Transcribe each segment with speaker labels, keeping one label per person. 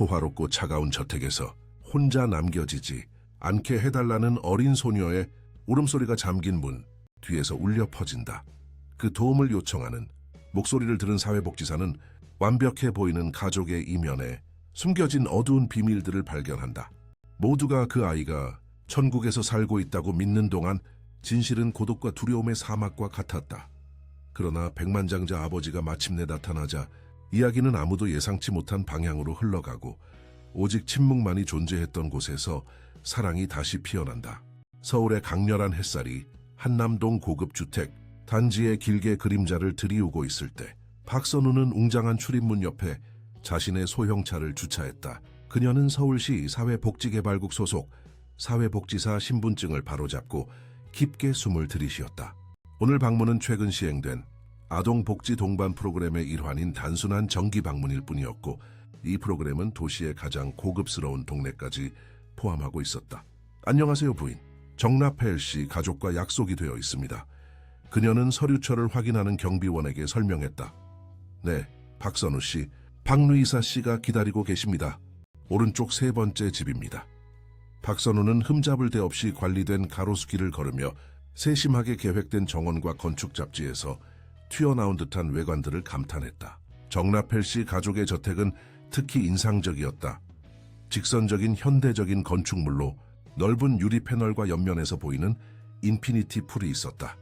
Speaker 1: 호화롭고 차가운 저택에서 혼자 남겨지지 않게 해달라는 어린 소녀의 울음소리가 잠긴 문 뒤에서 울려 퍼진다. 그 도움을 요청하는 목소리를 들은 사회복지사는 완벽해 보이는 가족의 이면에 숨겨진 어두운 비밀들을 발견한다. 모두가 그 아이가 천국에서 살고 있다고 믿는 동안 진실은 고독과 두려움의 사막과 같았다. 그러나 백만장자 아버지가 마침내 나타나자 이야기는 아무도 예상치 못한 방향으로 흘러가고 오직 침묵만이 존재했던 곳에서 사랑이 다시 피어난다. 서울의 강렬한 햇살이 한남동 고급 주택 단지의 길게 그림자를 들이우고 있을 때 박선우는 웅장한 출입문 옆에 자신의 소형차를 주차했다. 그녀는 서울시 사회복지개발국 소속 사회복지사 신분증을 바로잡고 깊게 숨을 들이쉬었다. 오늘 방문은 최근 시행된 아동복지 동반 프로그램의 일환인 단순한 정기 방문일 뿐이었고 이 프로그램은 도시의 가장 고급스러운 동네까지 포함하고 있었다. 안녕하세요 부인. 정나펠 씨 가족과 약속이 되어 있습니다. 그녀는 서류처를 확인하는 경비원에게 설명했다. 네, 박선우 씨, 박루이사 씨가 기다리고 계십니다. 오른쪽 세 번째 집입니다. 박선우는 흠잡을 데 없이 관리된 가로수길을 걸으며 세심하게 계획된 정원과 건축 잡지에서 튀어나온 듯한 외관들을 감탄했다. 정나펠 씨 가족의 저택은 특히 인상적이었다. 직선적인 현대적인 건축물로 넓은 유리 패널과 옆면에서 보이는 인피니티 풀이 있었다.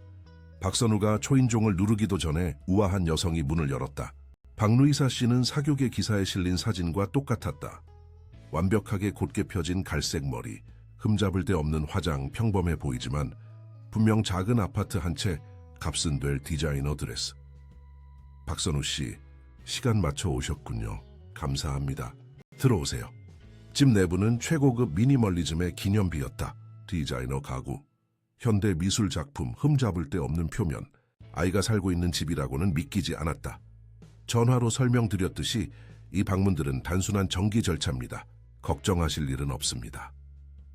Speaker 1: 박선우가 초인종을 누르기도 전에 우아한 여성이 문을 열었다. 박루이사 씨는 사교계 기사에 실린 사진과 똑같았다. 완벽하게 곧게 펴진 갈색 머리, 흠잡을 데 없는 화장 평범해 보이지만 분명 작은 아파트 한 채 값은 될 디자이너 드레스. 박선우 씨, 시간 맞춰 오셨군요. 감사합니다. 들어오세요. 집 내부는 최고급 미니멀리즘의 기념비였다. 디자이너 가구, 현대 미술 작품, 흠잡을 데 없는 표면, 아이가 살고 있는 집이라고는 믿기지 않았다. 전화로 설명드렸듯이 이 방문들은 단순한 정기 절차입니다. 걱정하실 일은 없습니다.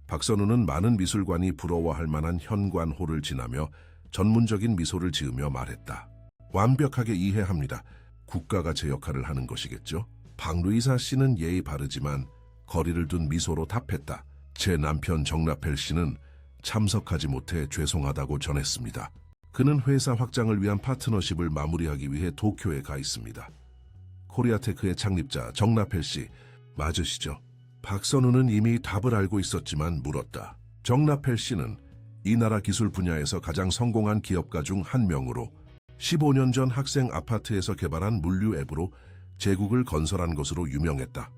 Speaker 1: 박선우는 많은 미술관이 부러워할 만한 현관홀을 지나며 전문적인 미소를 지으며 말했다. 완벽하게 이해합니다. 국가가 제 역할을 하는 것이겠죠? 박루이사 씨는 예의 바르지만 거리를 둔 미소로 답했다. 제 남편 정나펠 씨는 참석하지 못해 죄송하다고 전했습니다. 그는 회사 확장을 위한 파트너십을 마무리하기 위해 도쿄에 가 있습니다. 코리아테크의 창립자 정나펠 씨 맞으시죠? 박선우는 이미 답을 알고 있었지만 물었다. 정나펠 씨는 이 나라 기술 분야에서 가장 성공한 기업가 중 한 명으로 15년 전 학생 아파트에서 개발한 물류 앱으로 제국을 건설한 것으로 유명했다.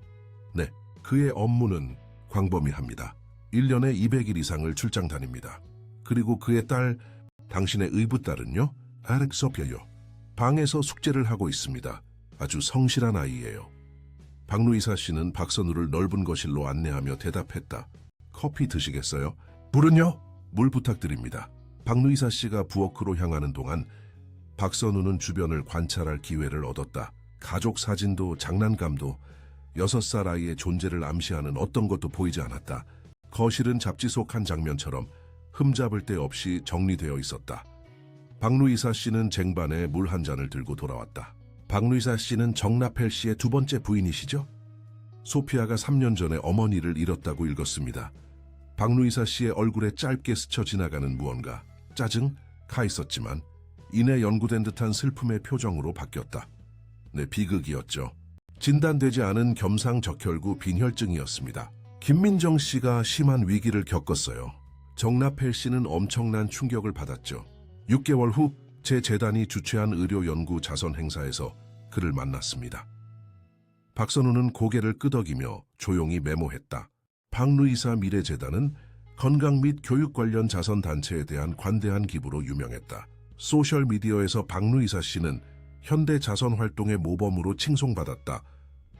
Speaker 1: 네, 그의 업무는 광범위합니다. 1년에 200일 이상을 출장 다닙니다. 그리고 그의 딸, 당신의 의붓딸은요? 알렉소피아요. 방에서 숙제를 하고 있습니다. 아주 성실한 아이예요. 박루이사 씨는 박선우를 넓은 거실로 안내하며 대답했다. 커피 드시겠어요? 물은요? 물 부탁드립니다. 박루이사 씨가 부엌으로 향하는 동안 박선우는 주변을 관찰할 기회를 얻었다. 가족 사진도 장난감도 6살 아이의 존재를 암시하는 어떤 것도 보이지 않았다. 거실은 잡지 속 한 장면처럼 흠잡을 데 없이 정리되어 있었다. 박루이사 씨는 쟁반에 물 한 잔을 들고 돌아왔다. 박루이사 씨는 정나펠 씨의 두 번째 부인이시죠? 소피아가 3년 전에 어머니를 잃었다고 읽었습니다. 박루이사 씨의 얼굴에 짧게 스쳐 지나가는 무언가, 짜증, 가 있었지만 이내 연구된 듯한 슬픔의 표정으로 바뀌었다. 네, 비극이었죠. 진단되지 않은 겸상적혈구 빈혈증이었습니다. 김민정 씨가 심한 위기를 겪었어요. 정나펠 씨는 엄청난 충격을 받았죠. 6개월 후 제 재단이 주최한 의료연구 자선 행사에서 그를 만났습니다. 박선우는 고개를 끄덕이며 조용히 메모했다. 박루이사 미래재단은 건강 및 교육 관련 자선단체에 대한 관대한 기부로 유명했다. 소셜미디어에서 박루이사 씨는 현대 자선활동의 모범으로 칭송받았다.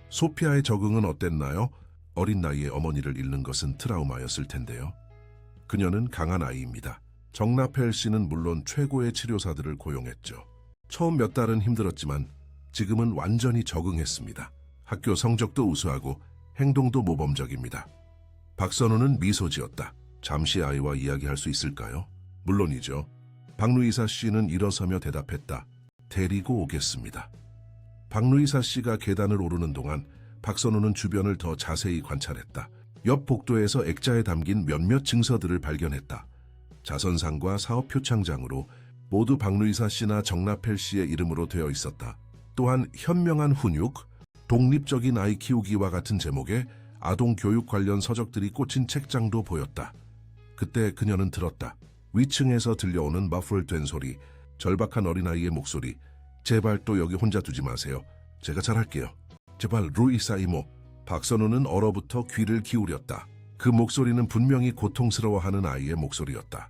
Speaker 1: 소피아의 적응은 어땠나요? 어린 나이에 어머니를 잃는 것은 트라우마였을 텐데요. 그녀는 강한 아이입니다. 정나펠 씨는 물론 최고의 치료사들을 고용했죠. 처음 몇 달은 힘들었지만 지금은 완전히 적응했습니다. 학교 성적도 우수하고 행동도 모범적입니다. 박선우는 미소 지었다. 잠시 아이와 이야기할 수 있을까요? 물론이죠. 박루이사 씨는 일어서며 대답했다. 데리고 오겠습니다. 박루이사 씨가 계단을 오르는 동안 박선우는 주변을 더 자세히 관찰했다. 옆 복도에서 액자에 담긴 몇몇 증서들을 발견했다. 자선상과 사업 표창장으로 모두 박루이사 씨나 정나펠 씨의 이름으로 되어 있었다. 또한 현명한 훈육, 독립적인 아이 키우기와 같은 제목의 아동 교육 관련 서적들이 꽂힌 책장도 보였다. 그때 그녀는 들었다. 위층에서 들려오는 머플된 소리, 절박한 어린아이의 목소리. 제발 또 여기 혼자 두지 마세요. 제가 잘할게요. 제발 루이사 이모. 박선우는 얼어붙어 귀를 기울였다. 그 목소리는 분명히 고통스러워하는 아이의 목소리였다.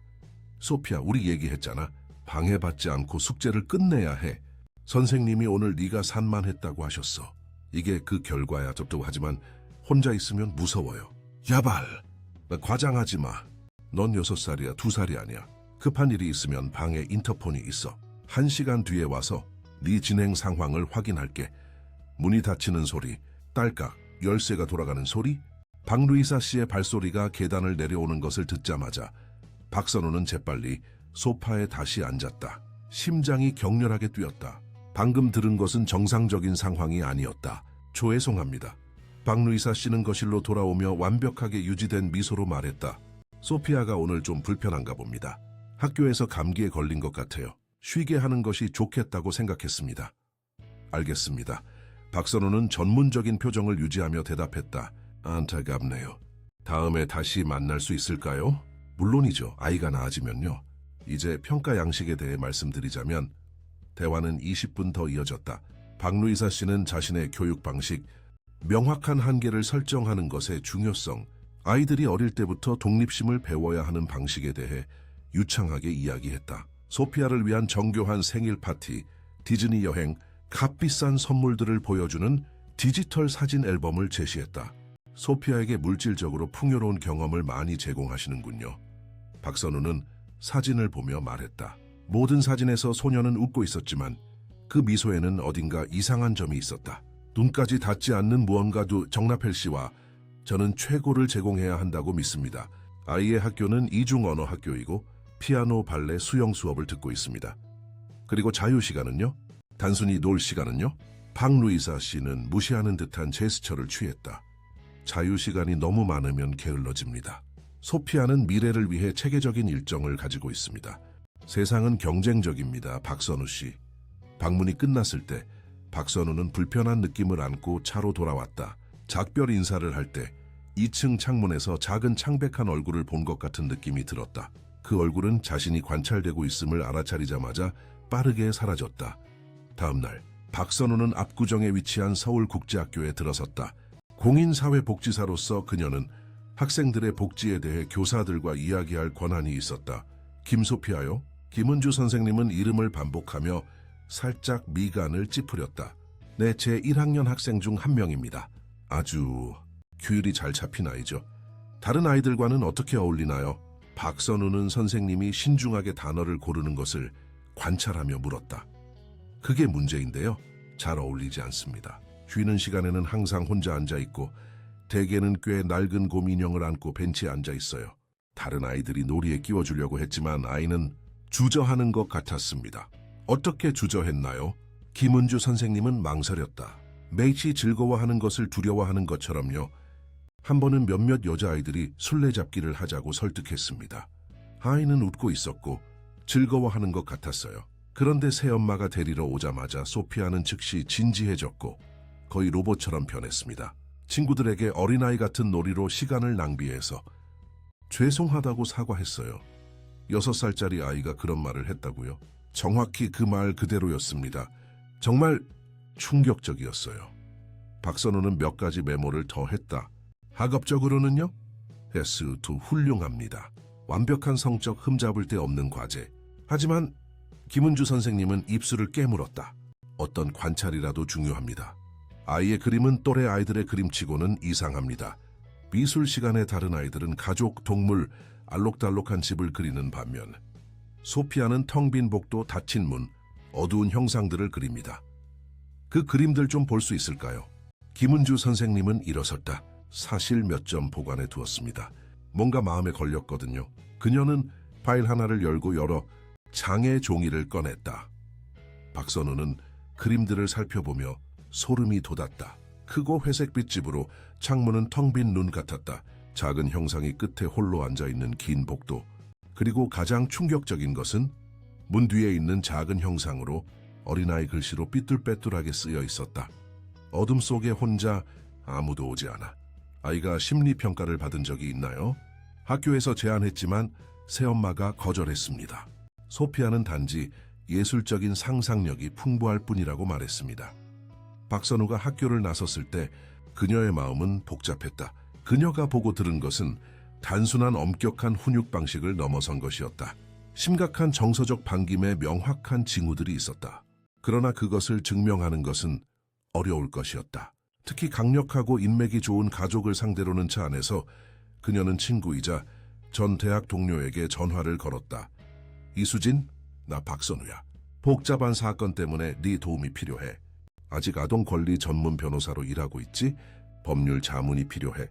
Speaker 1: 소피야, 우리 얘기했잖아. 방해받지 않고 숙제를 끝내야 해. 선생님이 오늘 네가 산만했다고 하셨어. 이게 그 결과야. 하지만 혼자 있으면 무서워요. 야발! 과장하지 마. 넌 6살이야, 2살이 아니야. 급한 일이 있으면 방에 인터폰이 있어. 1시간 뒤에 와서 네 진행 상황을 확인할게. 문이 닫히는 소리, 딸깍, 열쇠가 돌아가는 소리. 박루이사 씨의 발소리가 계단을 내려오는 것을 듣자마자 박선우는 재빨리 소파에 다시 앉았다. 심장이 격렬하게 뛰었다. 방금 들은 것은 정상적인 상황이 아니었다. 죄송합니다. 박루이사 씨는 거실로 돌아오며 완벽하게 유지된 미소로 말했다. 소피아가 오늘 좀 불편한가 봅니다. 학교에서 감기에 걸린 것 같아요. 쉬게 하는 것이 좋겠다고 생각했습니다. 알겠습니다. 박선우는 전문적인 표정을 유지하며 대답했다. 안타깝네요. 다음에 다시 만날 수 있을까요? 물론이죠. 아이가 나아지면요. 이제 평가 양식에 대해 말씀드리자면 대화는 20분 더 이어졌다. 박루이사 씨는 자신의 교육 방식, 명확한 한계를 설정하는 것의 중요성, 아이들이 어릴 때부터 독립심을 배워야 하는 방식에 대해 유창하게 이야기했다. 소피아를 위한 정교한 생일 파티, 디즈니 여행, 값비싼 선물들을 보여주는 디지털 사진 앨범을 제시했다. 소피아에게 물질적으로 풍요로운 경험을 많이 제공하시는군요. 박선우는 사진을 보며 말했다. 모든 사진에서 소녀는 웃고 있었지만 그 미소에는 어딘가 이상한 점이 있었다. 눈까지 닿지 않는 무언가도. 정나펠 씨와 저는 최고를 제공해야 한다고 믿습니다. 아이의 학교는 이중 언어 학교이고 피아노, 발레, 수영 수업을 듣고 있습니다. 그리고 자유시간은요? 단순히 놀 시간은요? 박루이사 씨는 무시하는 듯한 제스처를 취했다. 자유시간이 너무 많으면 게을러집니다. 소피아는 미래를 위해 체계적인 일정을 가지고 있습니다. 세상은 경쟁적입니다, 박선우 씨. 방문이 끝났을 때 박선우는 불편한 느낌을 안고 차로 돌아왔다. 작별 인사를 할 때 2층 창문에서 작은 창백한 얼굴을 본 것 같은 느낌이 들었다. 그 얼굴은 자신이 관찰되고 있음을 알아차리자마자 빠르게 사라졌다. 다음 날 박선우는 압구정에 위치한 서울국제학교에 들어섰다. 공인사회복지사로서 그녀는 학생들의 복지에 대해 교사들과 이야기할 권한이 있었다. 김소피아요? 김은주 선생님은 이름을 반복하며 살짝 미간을 찌푸렸다. 네, 제 1학년 학생 중 한 명입니다. 아주 규율이 잘 잡힌 아이죠. 다른 아이들과는 어떻게 어울리나요? 박선우는 선생님이 신중하게 단어를 고르는 것을 관찰하며 물었다. 그게 문제인데요. 잘 어울리지 않습니다. 쉬는 시간에는 항상 혼자 앉아 있고 대개는 꽤 낡은 곰 인형을 안고 벤치에 앉아 있어요. 다른 아이들이 놀이에 끼워주려고 했지만 아이는 주저하는 것 같았습니다. 어떻게 주저했나요? 김은주 선생님은 망설였다. 매치 즐거워하는 것을 두려워하는 것처럼요. 한 번은 몇몇 여자아이들이 술래잡기를 하자고 설득했습니다. 아이는 웃고 있었고 즐거워하는 것 같았어요. 그런데 새엄마가 데리러 오자마자 소피아는 즉시 진지해졌고 거의 로봇처럼 변했습니다. 친구들에게 어린아이 같은 놀이로 시간을 낭비해서 죄송하다고 사과했어요. 6살짜리 아이가 그런 말을 했다고요? 정확히 그 말 그대로였습니다. 정말 충격적이었어요. 박선우는 몇 가지 메모를 더 했다. 학업적으로는요? S2 훌륭합니다. 완벽한 성적 흠잡을 데 없는 과제. 하지만 김은주 선생님은 입술을 깨물었다. 어떤 관찰이라도 중요합니다. 아이의 그림은 또래 아이들의 그림치고는 이상합니다. 미술 시간에 다른 아이들은 가족, 동물, 알록달록한 집을 그리는 반면 소피아는 텅 빈 복도, 닫힌 문, 어두운 형상들을 그립니다. 그 그림들 좀 볼 수 있을까요? 김은주 선생님은 일어섰다. 사실 몇 점 보관해 두었습니다. 뭔가 마음에 걸렸거든요. 그녀는 파일 하나를 열고 열어 장의 종이를 꺼냈다. 박선우는 그림들을 살펴보며 소름이 돋았다. 크고 회색빛 집으로 창문은 텅 빈 눈 같았다. 작은 형상이 끝에 홀로 앉아있는 긴 복도. 그리고 가장 충격적인 것은 문 뒤에 있는 작은 형상으로 어린아이 글씨로 삐뚤빼뚤하게 쓰여 있었다. 어둠 속에 혼자 아무도 오지 않아. 아이가 심리평가를 받은 적이 있나요? 학교에서 제안했지만 새엄마가 거절했습니다. 소피아는 단지 예술적인 상상력이 풍부할 뿐이라고 말했습니다. 박선우가 학교를 나섰을 때 그녀의 마음은 복잡했다. 그녀가 보고 들은 것은 단순한 엄격한 훈육 방식을 넘어선 것이었다. 심각한 정서적 반김에 명확한 징후들이 있었다. 그러나 그것을 증명하는 것은 어려울 것이었다. 특히 강력하고 인맥이 좋은 가족을 상대로는 차 안에서 그녀는 친구이자 전 대학 동료에게 전화를 걸었다. 이수진, 나 박선우야. 복잡한 사건 때문에 네 도움이 필요해. 아직 아동 권리 전문 변호사로 일하고 있지? 법률 자문이 필요해.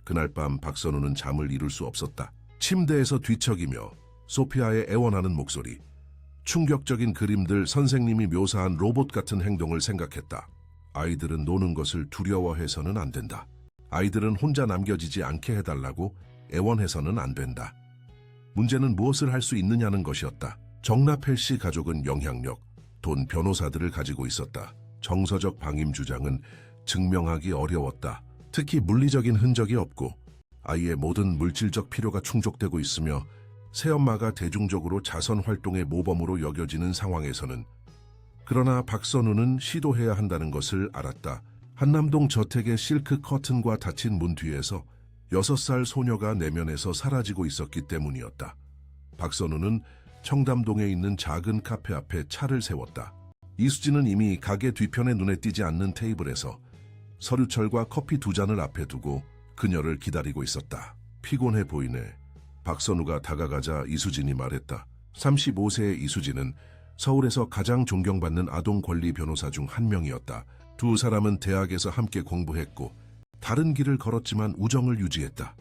Speaker 1: 그날 밤 박선우는 잠을 이룰 수 없었다. 침대에서 뒤척이며 소피아의 애원하는 목소리, 충격적인 그림들, 선생님이 묘사한 로봇 같은 행동을 생각했다. 아이들은 노는 것을 두려워해서는 안 된다. 아이들은 혼자 남겨지지 않게 해달라고 애원해서는 안 된다. 문제는 무엇을 할 수 있느냐는 것이었다. 정나펠 씨 가족은 영향력, 돈, 변호사들을 가지고 있었다. 정서적 방임 주장은 증명하기 어려웠다. 특히 물리적인 흔적이 없고 아이의 모든 물질적 필요가 충족되고 있으며 새엄마가 대중적으로 자선 활동의 모범으로 여겨지는 상황에서는. 그러나 박선우는 시도해야 한다는 것을 알았다. 한남동 저택의 실크 커튼과 닫힌 문 뒤에서 6살 소녀가 내면에서 사라지고 있었기 때문이었다. 박선우는 청담동에 있는 작은 카페 앞에 차를 세웠다. 이수진은 이미 가게 뒤편에 눈에 띄지 않는 테이블에서 서류철과 커피 2잔을 앞에 두고 그녀를 기다리고 있었다. 피곤해 보이네. 박선우가 다가가자 이수진이 말했다. 35세의 이수진은 서울에서 가장 존경받는 아동 권리 변호사 중 한 명이었다. 두 사람은 대학에서 함께 공부했고 다른 길을 걸었지만 우정을 유지했다.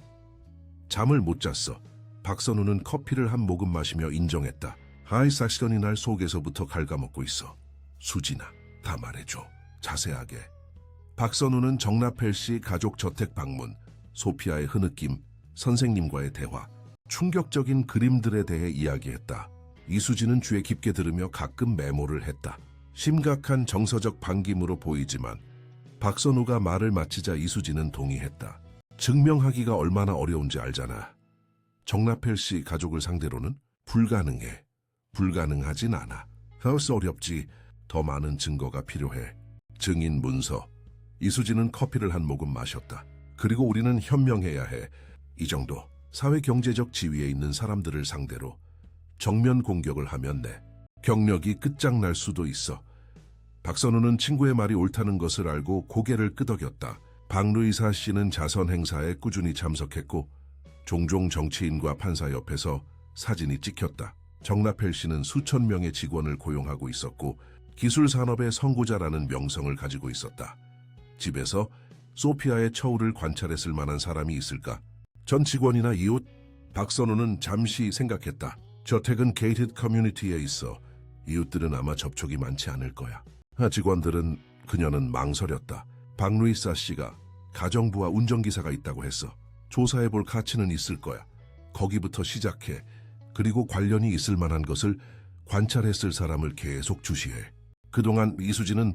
Speaker 1: 잠을 못 잤어. 박선우는 커피를 한 모금 마시며 인정했다. 하이삭시던이 날 속에서부터 갉아먹고 있어. 수진아, 다 말해줘. 자세하게. 박선우는 정나펠 씨 가족 저택 방문, 소피아의 흐느낌, 선생님과의 대화, 충격적인 그림들에 대해 이야기했다. 이수진은 귀에 깊게 들으며 가끔 메모를 했다. 심각한 정서적 반김으로 보이지만 박선우가 말을 마치자 이수진은 동의했다. 증명하기가 얼마나 어려운지 알잖아. 정나펠 씨 가족을 상대로는 불가능해. 불가능하진 않아. 훨씬 어렵지. 더 많은 증거가 필요해. 증인 문서. 이수진은 커피를 한 모금 마셨다. 그리고 우리는 현명해야 해. 이 정도. 사회경제적 지위에 있는 사람들을 상대로 정면 공격을 하면 내 경력이 끝장날 수도 있어. 박선우는 친구의 말이 옳다는 것을 알고 고개를 끄덕였다. 박루이사 씨는 자선 행사에 꾸준히 참석했고 종종 정치인과 판사 옆에서 사진이 찍혔다. 정나펠 씨는 수천 명의 직원을 고용하고 있었고 기술산업의 선구자라는 명성을 가지고 있었다. 집에서 소피아의 처우를 관찰했을 만한 사람이 있을까? 전 직원이나 이웃? 박선우는 잠시 생각했다. 저택은 게이티드 커뮤니티에 있어 이웃들은 아마 접촉이 많지 않을 거야. 직원들은 그녀는 망설였다. 박루이사 씨가 가정부와 운전기사가 있다고 했어. 조사해볼 가치는 있을 거야. 거기부터 시작해. 그리고 관련이 있을 만한 것을 관찰했을 사람을 계속 주시해. 그동안 이수진은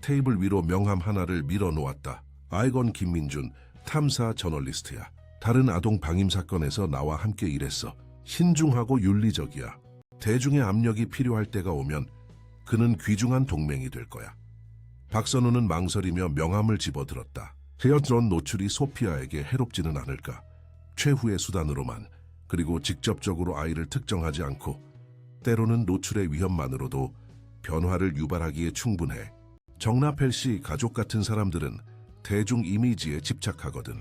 Speaker 1: 테이블 위로 명함 하나를 밀어놓았다. 아이건 김민준, 탐사 저널리스트야. 다른 아동 방임 사건에서 나와 함께 일했어. 신중하고 윤리적이야. 대중의 압력이 필요할 때가 오면 그는 귀중한 동맹이 될 거야. 박선우는 망설이며 명함을 집어들었다. 헤어드론 노출이 소피아에게 해롭지는 않을까. 최후의 수단으로만, 그리고 직접적으로 아이를 특정하지 않고 때로는 노출의 위험만으로도 변화를 유발하기에 충분해. 정나펠 씨 가족 같은 사람들은 대중 이미지에 집착하거든.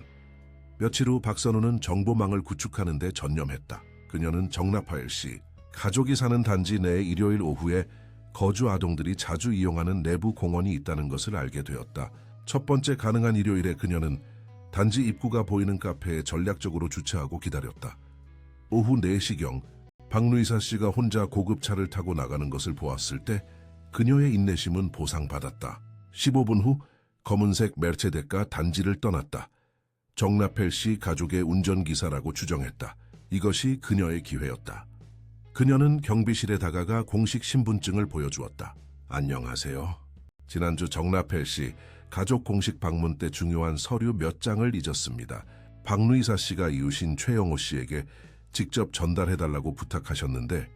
Speaker 1: 며칠 후 박선우는 정보망을 구축하는 데 전념했다. 그녀는 정나펠 씨 가족이 사는 단지 내에 일요일 오후에 거주 아동들이 자주 이용하는 내부 공원이 있다는 것을 알게 되었다. 첫 번째 가능한 일요일에 그녀는 단지 입구가 보이는 카페에 전략적으로 주차하고 기다렸다. 오후 4시경 박루이사 씨가 혼자 고급차를 타고 나가는 것을 보았을 때 그녀의 인내심은 보상받았다. 15분 후 검은색 메르체데스가 단지를 떠났다. 정라펠 씨 가족의 운전기사라고 추정했다. 이것이 그녀의 기회였다. 그녀는 경비실에 다가가 공식 신분증을 보여주었다. 안녕하세요. 지난주 정라펠 씨 가족 공식 방문 때 중요한 서류 몇 장을 잊었습니다. 박루이사 씨가 이웃인 최영호 씨에게 직접 전달해달라고 부탁하셨는데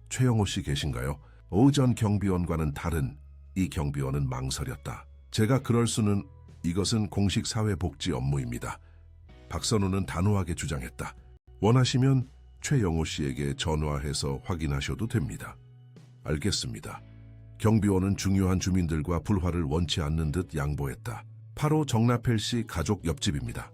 Speaker 1: 최영호 씨 계신가요? 오전 경비원과는 다른 이 경비원은 망설였다. 제가 그럴 수는 이것은 공식 사회복지 업무입니다. 박선우는 단호하게 주장했다. 원하시면 최영호 씨에게 전화해서 확인하셔도 됩니다. 알겠습니다. 경비원은 중요한 주민들과 불화를 원치 않는 듯 양보했다. 바로 정라펠 씨 가족 옆집입니다.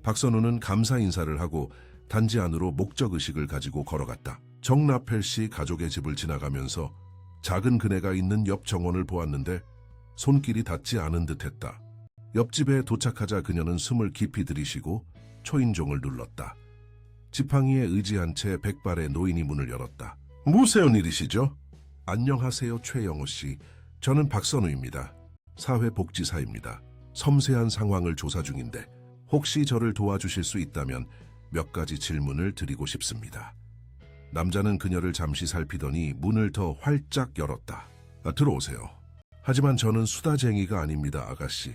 Speaker 1: 박선우는 감사 인사를 하고 단지 안으로 목적의식을 가지고 걸어갔다. 정라펠 씨 가족의 집을 지나가면서 작은 그네가 있는 옆 정원을 보았는데 손길이 닿지 않은 듯했다. 옆집에 도착하자 그녀는 숨을 깊이 들이쉬고 초인종을 눌렀다. 지팡이에 의지한 채 백발의 노인이 문을 열었다. 무슨 일이시죠? 안녕하세요, 최영호 씨. 저는 박선우입니다. 사회복지사입니다. 섬세한 상황을 조사 중인데 혹시 저를 도와주실 수 있다면 몇 가지 질문을 드리고 싶습니다. 남자는 그녀를 잠시 살피더니 문을 더 활짝 열었다. 들어오세요. 하지만 저는 수다쟁이가 아닙니다, 아가씨.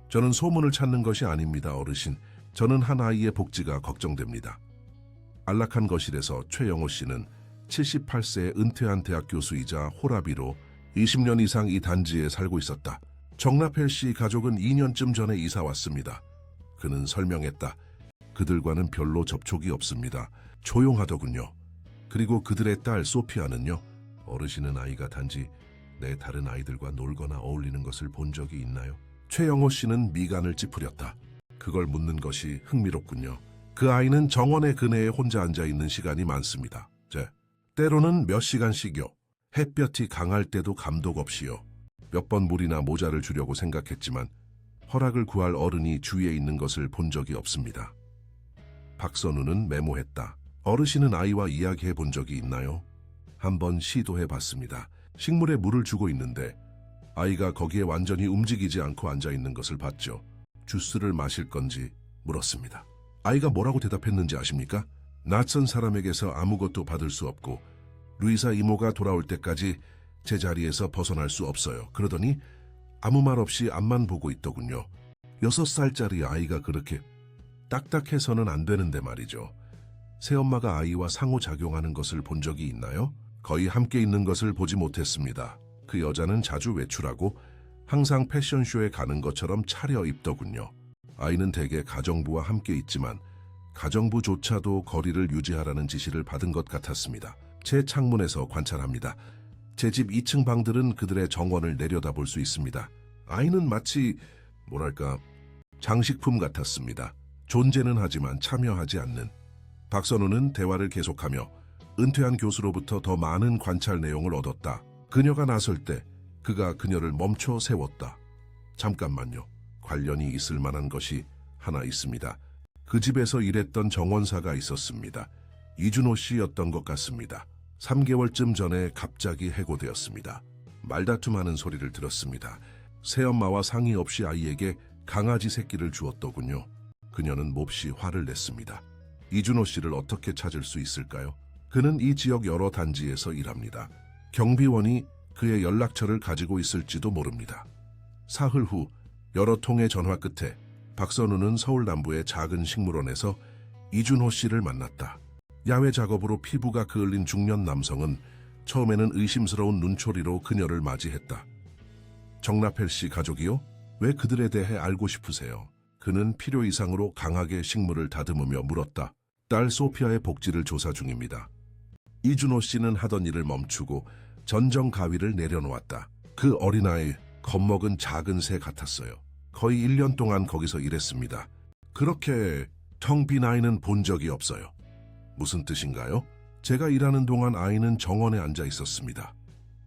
Speaker 1: 저는 소문을 찾는 것이 아닙니다, 어르신. 저는 한 아이의 복지가 걱정됩니다. 안락한 거실에서 최영호 씨는 78세의 은퇴한 대학 교수이자 호라비로 20년 이상 이 단지에 살고 있었다. 정라펠 씨 가족은 2년쯤 전에 이사 왔습니다. 그는 설명했다. 그들과는 별로 접촉이 없습니다. 조용하더군요. 그리고 그들의 딸 소피아는요. 어르신은 아이가 단지 내 다른 아이들과 놀거나 어울리는 것을 본 적이 있나요? 최영호 씨는 미간을 찌푸렸다. 그걸 묻는 것이 흥미롭군요. 그 아이는 정원의 그네에 혼자 앉아있는 시간이 많습니다. 때로는 몇 시간씩요. 햇볕이 강할 때도 감독 없이요. 몇 번 물이나 모자를 주려고 생각했지만 허락을 구할 어른이 주위에 있는 것을 본 적이 없습니다. 박선우는 메모했다. 어르신은 아이와 이야기해 본 적이 있나요? 한번 시도해 봤습니다. 식물에 물을 주고 있는데 아이가 거기에 완전히 움직이지 않고 앉아있는 것을 봤죠. 주스를 마실 건지 물었습니다. 아이가 뭐라고 대답했는지 아십니까? 낯선 사람에게서 아무것도 받을 수 없고 루이사 이모가 돌아올 때까지 제자리에서 벗어날 수 없어요. 그러더니 아무 말 없이 앞만 보고 있더군요. 6살짜리 아이가 그렇게 딱딱해서는 안 되는데 말이죠. 새엄마가 아이와 상호작용하는 것을 본 적이 있나요? 거의 함께 있는 것을 보지 못했습니다. 그 여자는 자주 외출하고 항상 패션쇼에 가는 것처럼 차려입더군요. 아이는 대개 가정부와 함께 있지만 가정부조차도 거리를 유지하라는 지시를 받은 것 같았습니다. 제 창문에서 관찰합니다. 제 집 2층 방들은 그들의 정원을 내려다볼 수 있습니다. 아이는 마치 뭐랄까 장식품 같았습니다. 존재는 하지만 참여하지 않는. 박선우는 대화를 계속하며 은퇴한 교수로부터 더 많은 관찰 내용을 얻었다. 그녀가 나설 때 그가 그녀를 멈춰 세웠다. 잠깐만요. 관련이 있을 만한 것이 하나 있습니다. 그 집에서 일했던 정원사가 있었습니다. 이준호 씨였던 것 같습니다. 3개월쯤 전에 갑자기 해고되었습니다. 말다툼하는 소리를 들었습니다. 새엄마와 상의 없이 아이에게 강아지 새끼를 주었더군요. 그녀는 몹시 화를 냈습니다. 이준호 씨를 어떻게 찾을 수 있을까요? 그는 이 지역 여러 단지에서 일합니다. 경비원이 그의 연락처를 가지고 있을지도 모릅니다. 사흘 후 여러 통의 전화 끝에 박선우는 서울 남부의 작은 식물원에서 이준호 씨를 만났다. 야외 작업으로 피부가 그을린 중년 남성은 처음에는 의심스러운 눈초리로 그녀를 맞이했다. 정라펠 씨 가족이요? 왜 그들에 대해 알고 싶으세요? 그는 필요 이상으로 강하게 식물을 다듬으며 물었다. 딸 소피아의 복지를 조사 중입니다. 이준호 씨는 하던 일을 멈추고 전정 가위를 내려놓았다. 그 어린아이 겁먹은 작은 새 같았어요. 거의 1년 동안 거기서 일했습니다. 그렇게 텅 빈 아이는 본 적이 없어요. 무슨 뜻인가요? 제가 일하는 동안 아이는 정원에 앉아 있었습니다.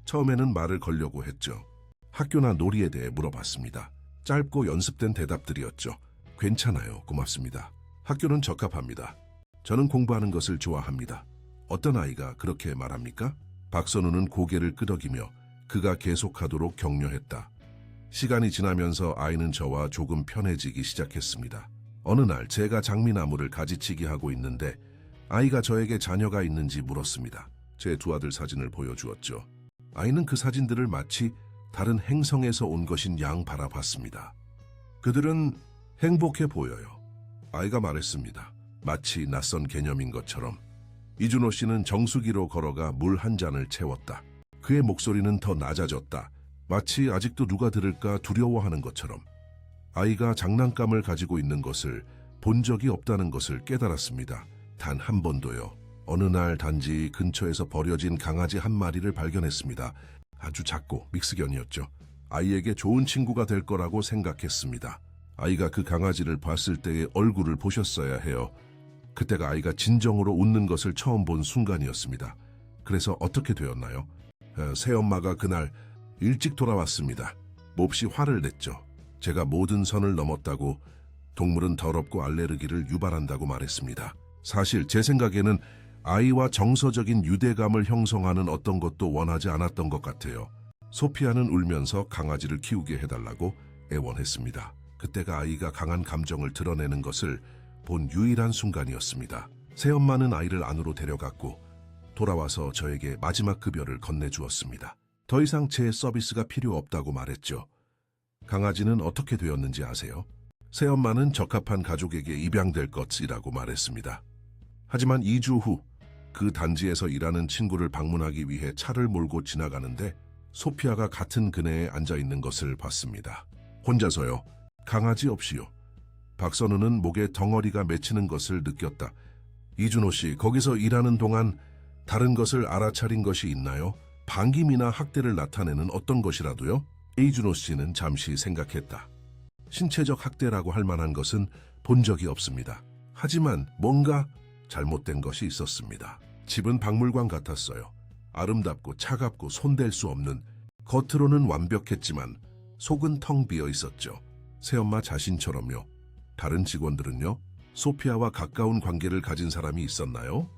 Speaker 1: 처음에는 말을 걸려고 했죠. 학교나 놀이에 대해 물어봤습니다. 짧고 연습된 대답들이었죠. 괜찮아요. 고맙습니다. 학교는 적합합니다. 저는 공부하는 것을 좋아합니다. 어떤 아이가 그렇게 말합니까? 박선우는 고개를 끄덕이며 그가 계속하도록 격려했다. 시간이 지나면서 아이는 저와 조금 편해지기 시작했습니다. 어느 날 제가 장미나무를 가지치기 하고 있는데 아이가 저에게 자녀가 있는지 물었습니다. 제 두 아들 사진을 보여주었죠. 아이는 그 사진들을 마치 다른 행성에서 온 것인 양 바라봤습니다. 그들은 행복해 보여요. 아이가 말했습니다. 마치 낯선 개념인 것처럼. 이준호 씨는 정수기로 걸어가 물 한 잔을 채웠다. 그의 목소리는 더 낮아졌다. 마치 아직도 누가 들을까 두려워하는 것처럼. 아이가 장난감을 가지고 있는 것을 본 적이 없다는 것을 깨달았습니다. 단 한 번도요. 어느 날 단지 근처에서 버려진 강아지 한 마리를 발견했습니다. 아주 작고 믹스견이었죠. 아이에게 좋은 친구가 될 거라고 생각했습니다. 아이가 그 강아지를 봤을 때의 얼굴을 보셨어야 해요. 그때가 아이가 진정으로 웃는 것을 처음 본 순간이었습니다. 그래서 어떻게 되었나요? 새엄마가 그날 일찍 돌아왔습니다. 몹시 화를 냈죠. 제가 모든 선을 넘었다고, 동물은 더럽고 알레르기를 유발한다고 말했습니다. 사실 제 생각에는 아이와 정서적인 유대감을 형성하는 어떤 것도 원하지 않았던 것 같아요. 소피아는 울면서 강아지를 키우게 해달라고 애원했습니다. 그때가 아이가 강한 감정을 드러내는 것을 본 유일한 순간이었습니다. 새엄마는 아이를 안으로 데려갔고 돌아와서 저에게 마지막 급여를 건네주었습니다. 더 이상 제 서비스가 필요 없다고 말했죠. 강아지는 어떻게 되었는지 아세요? 새엄마는 적합한 가족에게 입양될 것이라고 말했습니다. 하지만 2주 후 그 단지에서 일하는 친구를 방문하기 위해 차를 몰고 지나가는데 소피아가 같은 그네에 앉아있는 것을 봤습니다. 혼자서요. 강아지 없이요. 박선우는 목에 덩어리가 맺히는 것을 느꼈다. 이준호 씨, 거기서 일하는 동안 다른 것을 알아차린 것이 있나요? 반김이나 학대를 나타내는 어떤 것이라도요? 이준호 씨는 잠시 생각했다. 신체적 학대라고 할 만한 것은 본 적이 없습니다. 하지만 뭔가 잘못된 것이 있었습니다. 집은 박물관 같았어요. 아름답고 차갑고 손댈 수 없는, 겉으로는 완벽했지만 속은 텅 비어 있었죠. 새엄마 자신처럼요. 다른 직원들은요? 소피아와 가까운 관계를 가진 사람이 있었나요?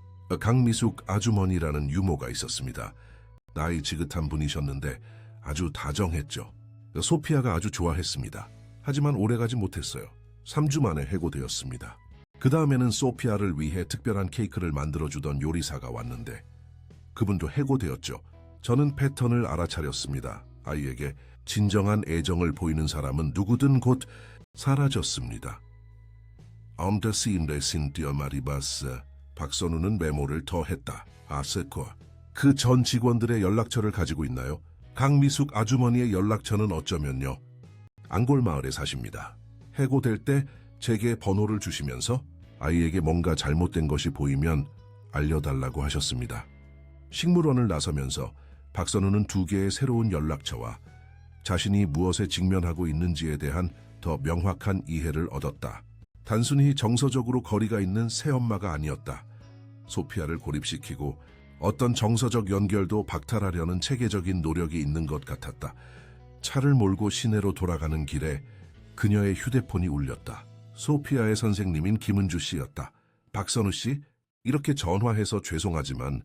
Speaker 1: 강미숙 아주머니라는 유모가 있었습니다. 나이 지긋한 분이셨는데 아주 다정했죠. 소피아가 아주 좋아했습니다. 하지만 오래가지 못했어요. 3주 만에 해고되었습니다. 그 다음에는 소피아를 위해 특별한 케이크를 만들어주던 요리사가 왔는데 그분도 해고되었죠. 저는 패턴을 알아차렸습니다. 아이에게 진정한 애정을 보이는 사람은 누구든 곧 사라졌습니다. 암드시인데 신티어 마리바스. 박선우는 메모를 더했다. 아세코. 그 전 직원들의 연락처를 가지고 있나요? 강미숙 아주머니의 연락처는 어쩌면요. 앙골마을에 사십니다. 해고될 때 제게 번호를 주시면서 아이에게 뭔가 잘못된 것이 보이면 알려달라고 하셨습니다. 식물원을 나서면서 박선우는 2개의 새로운 연락처와 자신이 무엇에 직면하고 있는지에 대한 더 명확한 이해를 얻었다. 단순히 정서적으로 거리가 있는 새엄마가 아니었다. 소피아를 고립시키고 어떤 정서적 연결도 박탈하려는 체계적인 노력이 있는 것 같았다. 차를 몰고 시내로 돌아가는 길에 그녀의 휴대폰이 울렸다. 소피아의 선생님인 김은주 씨였다. 박선우 씨, 이렇게 전화해서 죄송하지만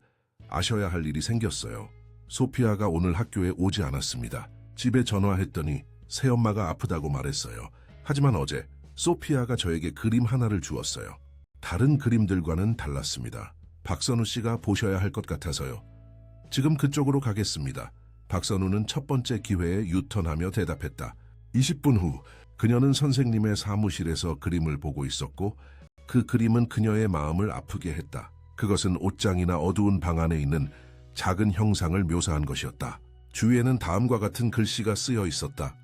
Speaker 1: 아셔야 할 일이 생겼어요. 소피아가 오늘 학교에 오지 않았습니다. 집에 전화했더니 새엄마가 아프다고 말했어요. 하지만 어제 소피아가 저에게 그림 하나를 주었어요. 다른 그림들과는 달랐습니다. 박선우 씨가 보셔야 할 것 같아서요. 지금 그쪽으로 가겠습니다. 박선우는 첫 번째 기회에 유턴하며 대답했다. 20분 후 그녀는 선생님의 사무실에서 그림을 보고 있었고 그 그림은 그녀의 마음을 아프게 했다. 그것은 옷장이나 어두운 방 안에 있는 작은 형상을 묘사한 것이었다. 주위에는 다음과 같은 글씨가 쓰여 있었다.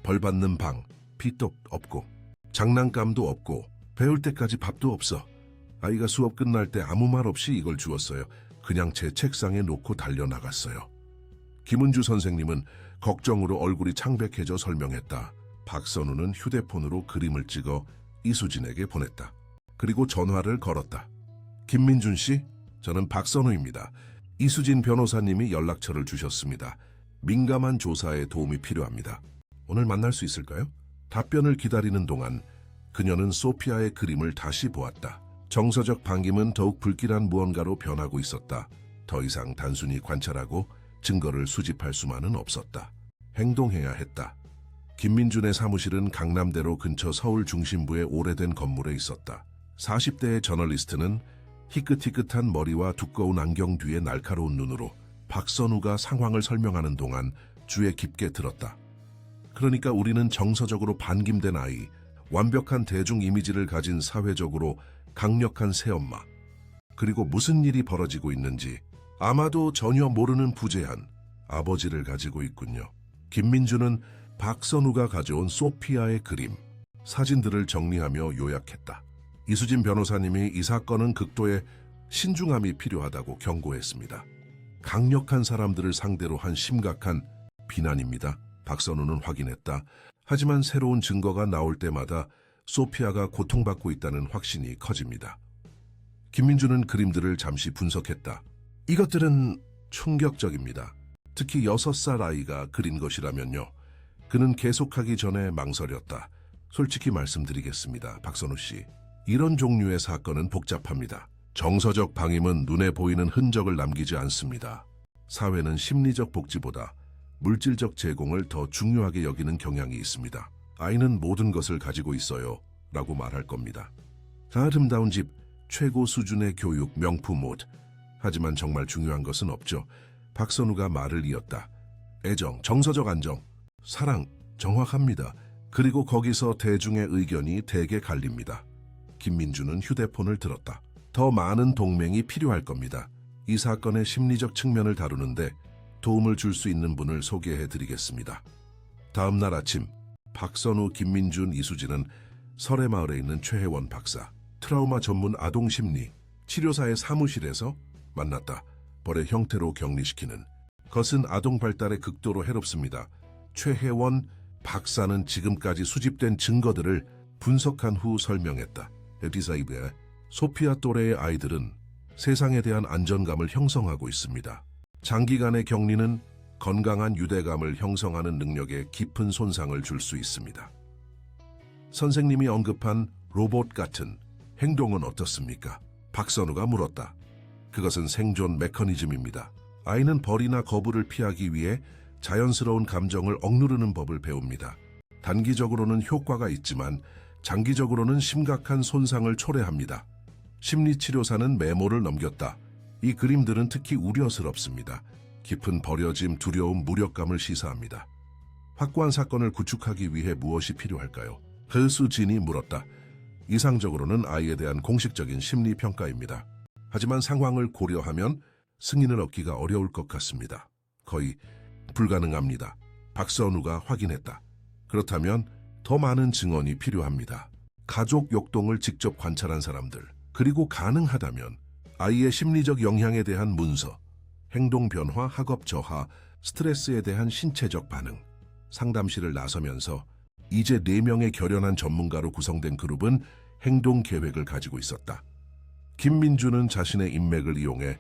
Speaker 1: 벌 받는 방, 빛도 없고 장난감도 없고 배울 때까지 밥도 없어. 아이가 수업 끝날 때 아무 말 없이 이걸 주었어요. 그냥 제 책상에 놓고 달려나갔어요. 김은주 선생님은 걱정으로 얼굴이 창백해져 설명했다. 박선우는 휴대폰으로 그림을 찍어 이수진에게 보냈다. 그리고 전화를 걸었다. 김민준 씨, 저는 박선우입니다. 이수진 변호사님이 연락처를 주셨습니다. 민감한 조사에 도움이 필요합니다. 오늘 만날 수 있을까요? 답변을 기다리는 동안 그녀는 소피아의 그림을 다시 보았다. 정서적 반김은 더욱 불길한 무언가로 변하고 있었다. 더 이상 단순히 관찰하고 증거를 수집할 수만은 없었다. 행동해야 했다. 김민준의 사무실은 강남대로 근처 서울 중심부의 오래된 건물에 있었다. 40대의 저널리스트는 희끗희끗한 머리와 두꺼운 안경 뒤에 날카로운 눈으로 박선우가 상황을 설명하는 동안 주에 깊게 들었다. 그러니까 우리는 정서적으로 반김된 아이, 완벽한 대중 이미지를 가진 사회적으로 강력한 새엄마, 그리고 무슨 일이 벌어지고 있는지 아마도 전혀 모르는 부재한 아버지를 가지고 있군요. 김민준은 박선우가 가져온 소피아의 그림, 사진들을 정리하며 요약했다. 이수진 변호사님이 이 사건은 극도의 신중함이 필요하다고 경고했습니다. 강력한 사람들을 상대로 한 심각한 비난입니다. 박선우는 확인했다. 하지만 새로운 증거가 나올 때마다 소피아가 고통받고 있다는 확신이 커집니다. 김민준은 그림들을 잠시 분석했다. 이것들은 충격적입니다. 특히 6살 아이가 그린 것이라면요. 그는 계속하기 전에 망설였다. 솔직히 말씀드리겠습니다. 박선우 씨. 이런 종류의 사건은 복잡합니다. 정서적 방임은 눈에 보이는 흔적을 남기지 않습니다. 사회는 심리적 복지보다 물질적 제공을 더 중요하게 여기는 경향이 있습니다. 아이는 모든 것을 가지고 있어요. 라고 말할 겁니다. 아름다운 집, 최고 수준의 교육, 명품 옷. 하지만 정말 중요한 것은 없죠. 박선우가 말을 이었다. 애정, 정서적 안정, 사랑, 정확합니다. 그리고 거기서 대중의 의견이 대개 갈립니다. 김민준은 휴대폰을 들었다. 더 많은 동맹이 필요할 겁니다. 이 사건의 심리적 측면을 다루는데 도움을 줄 수 있는 분을 소개해드리겠습니다. 다음 날 아침, 박선우, 김민준, 이수진은 설해마을에 있는 최혜원 박사, 트라우마 전문 아동심리 치료사의 사무실에서 만났다. 벌의 형태로 격리시키는 것은 아동 발달에 극도로 해롭습니다. 최혜원 박사는 지금까지 수집된 증거들을 분석한 후 설명했다. 에피사이브에 소피아 또래의 아이들은 세상에 대한 안전감을 형성하고 있습니다. 장기간의 격리는 건강한 유대감을 형성하는 능력에 깊은 손상을 줄 수 있습니다. 선생님이 언급한 로봇 같은 행동은 어떻습니까? 박선우가 물었다. 그것은 생존 메커니즘입니다. 아이는 벌이나 거부를 피하기 위해 자연스러운 감정을 억누르는 법을 배웁니다. 단기적으로는 효과가 있지만 장기적으로는 심각한 손상을 초래합니다. 심리치료사는 메모를 넘겼다. 이 그림들은 특히 우려스럽습니다. 깊은 버려짐, 두려움, 무력감을 시사합니다. 확고한 사건을 구축하기 위해 무엇이 필요할까요? 허수진이 물었다. 이상적으로는 아이에 대한 공식적인 심리평가입니다. 하지만 상황을 고려하면 승인을 얻기가 어려울 것 같습니다. 거의 불가능합니다. 박선우가 확인했다. 그렇다면 더 많은 증언이 필요합니다. 가족 역동을 직접 관찰한 사람들, 그리고 가능하다면 아이의 심리적 영향에 대한 문서, 행동 변화, 학업 저하, 스트레스에 대한 신체적 반응, 상담실을 나서면서 이제 4명의 결연한 전문가로 구성된 그룹은 행동 계획을 가지고 있었다. 김민준은 자신의 인맥을 이용해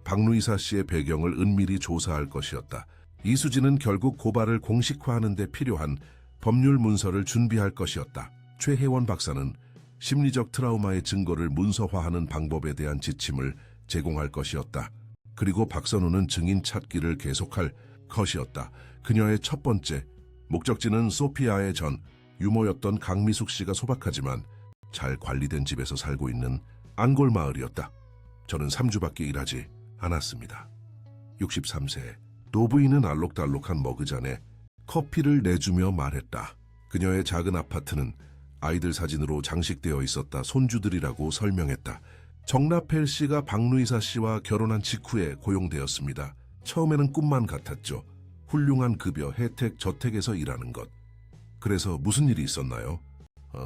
Speaker 1: 박루이사 씨의 배경을 은밀히 조사할 것이었다. 이수진은 결국 고발을 공식화하는 데 필요한 법률 문서를 준비할 것이었다. 최혜원 박사는 심리적 트라우마의 증거를 문서화하는 방법에 대한 지침을 제공할 것이었다. 그리고 박선우는 증인 찾기를 계속할 것이었다. 그녀의 첫 번째 목적지는 소피아의 전 유모였던 강미숙 씨가 소박하지만 잘 관리된 집에서 살고 있는 안골 마을이었다. 저는 3주밖에 일하지 않았습니다. 63세 노부인은 알록달록한 머그잔에 커피를 내주며 말했다. 그녀의 작은 아파트는 아이들 사진으로 장식되어 있었다. 손주들이라고 설명했다. 정라펠 씨가 박루이사 씨와 결혼한 직후에 고용되었습니다. 처음에는 꿈만 같았죠. 훌륭한 급여, 혜택, 저택에서 일하는 것. 그래서 무슨 일이 있었나요?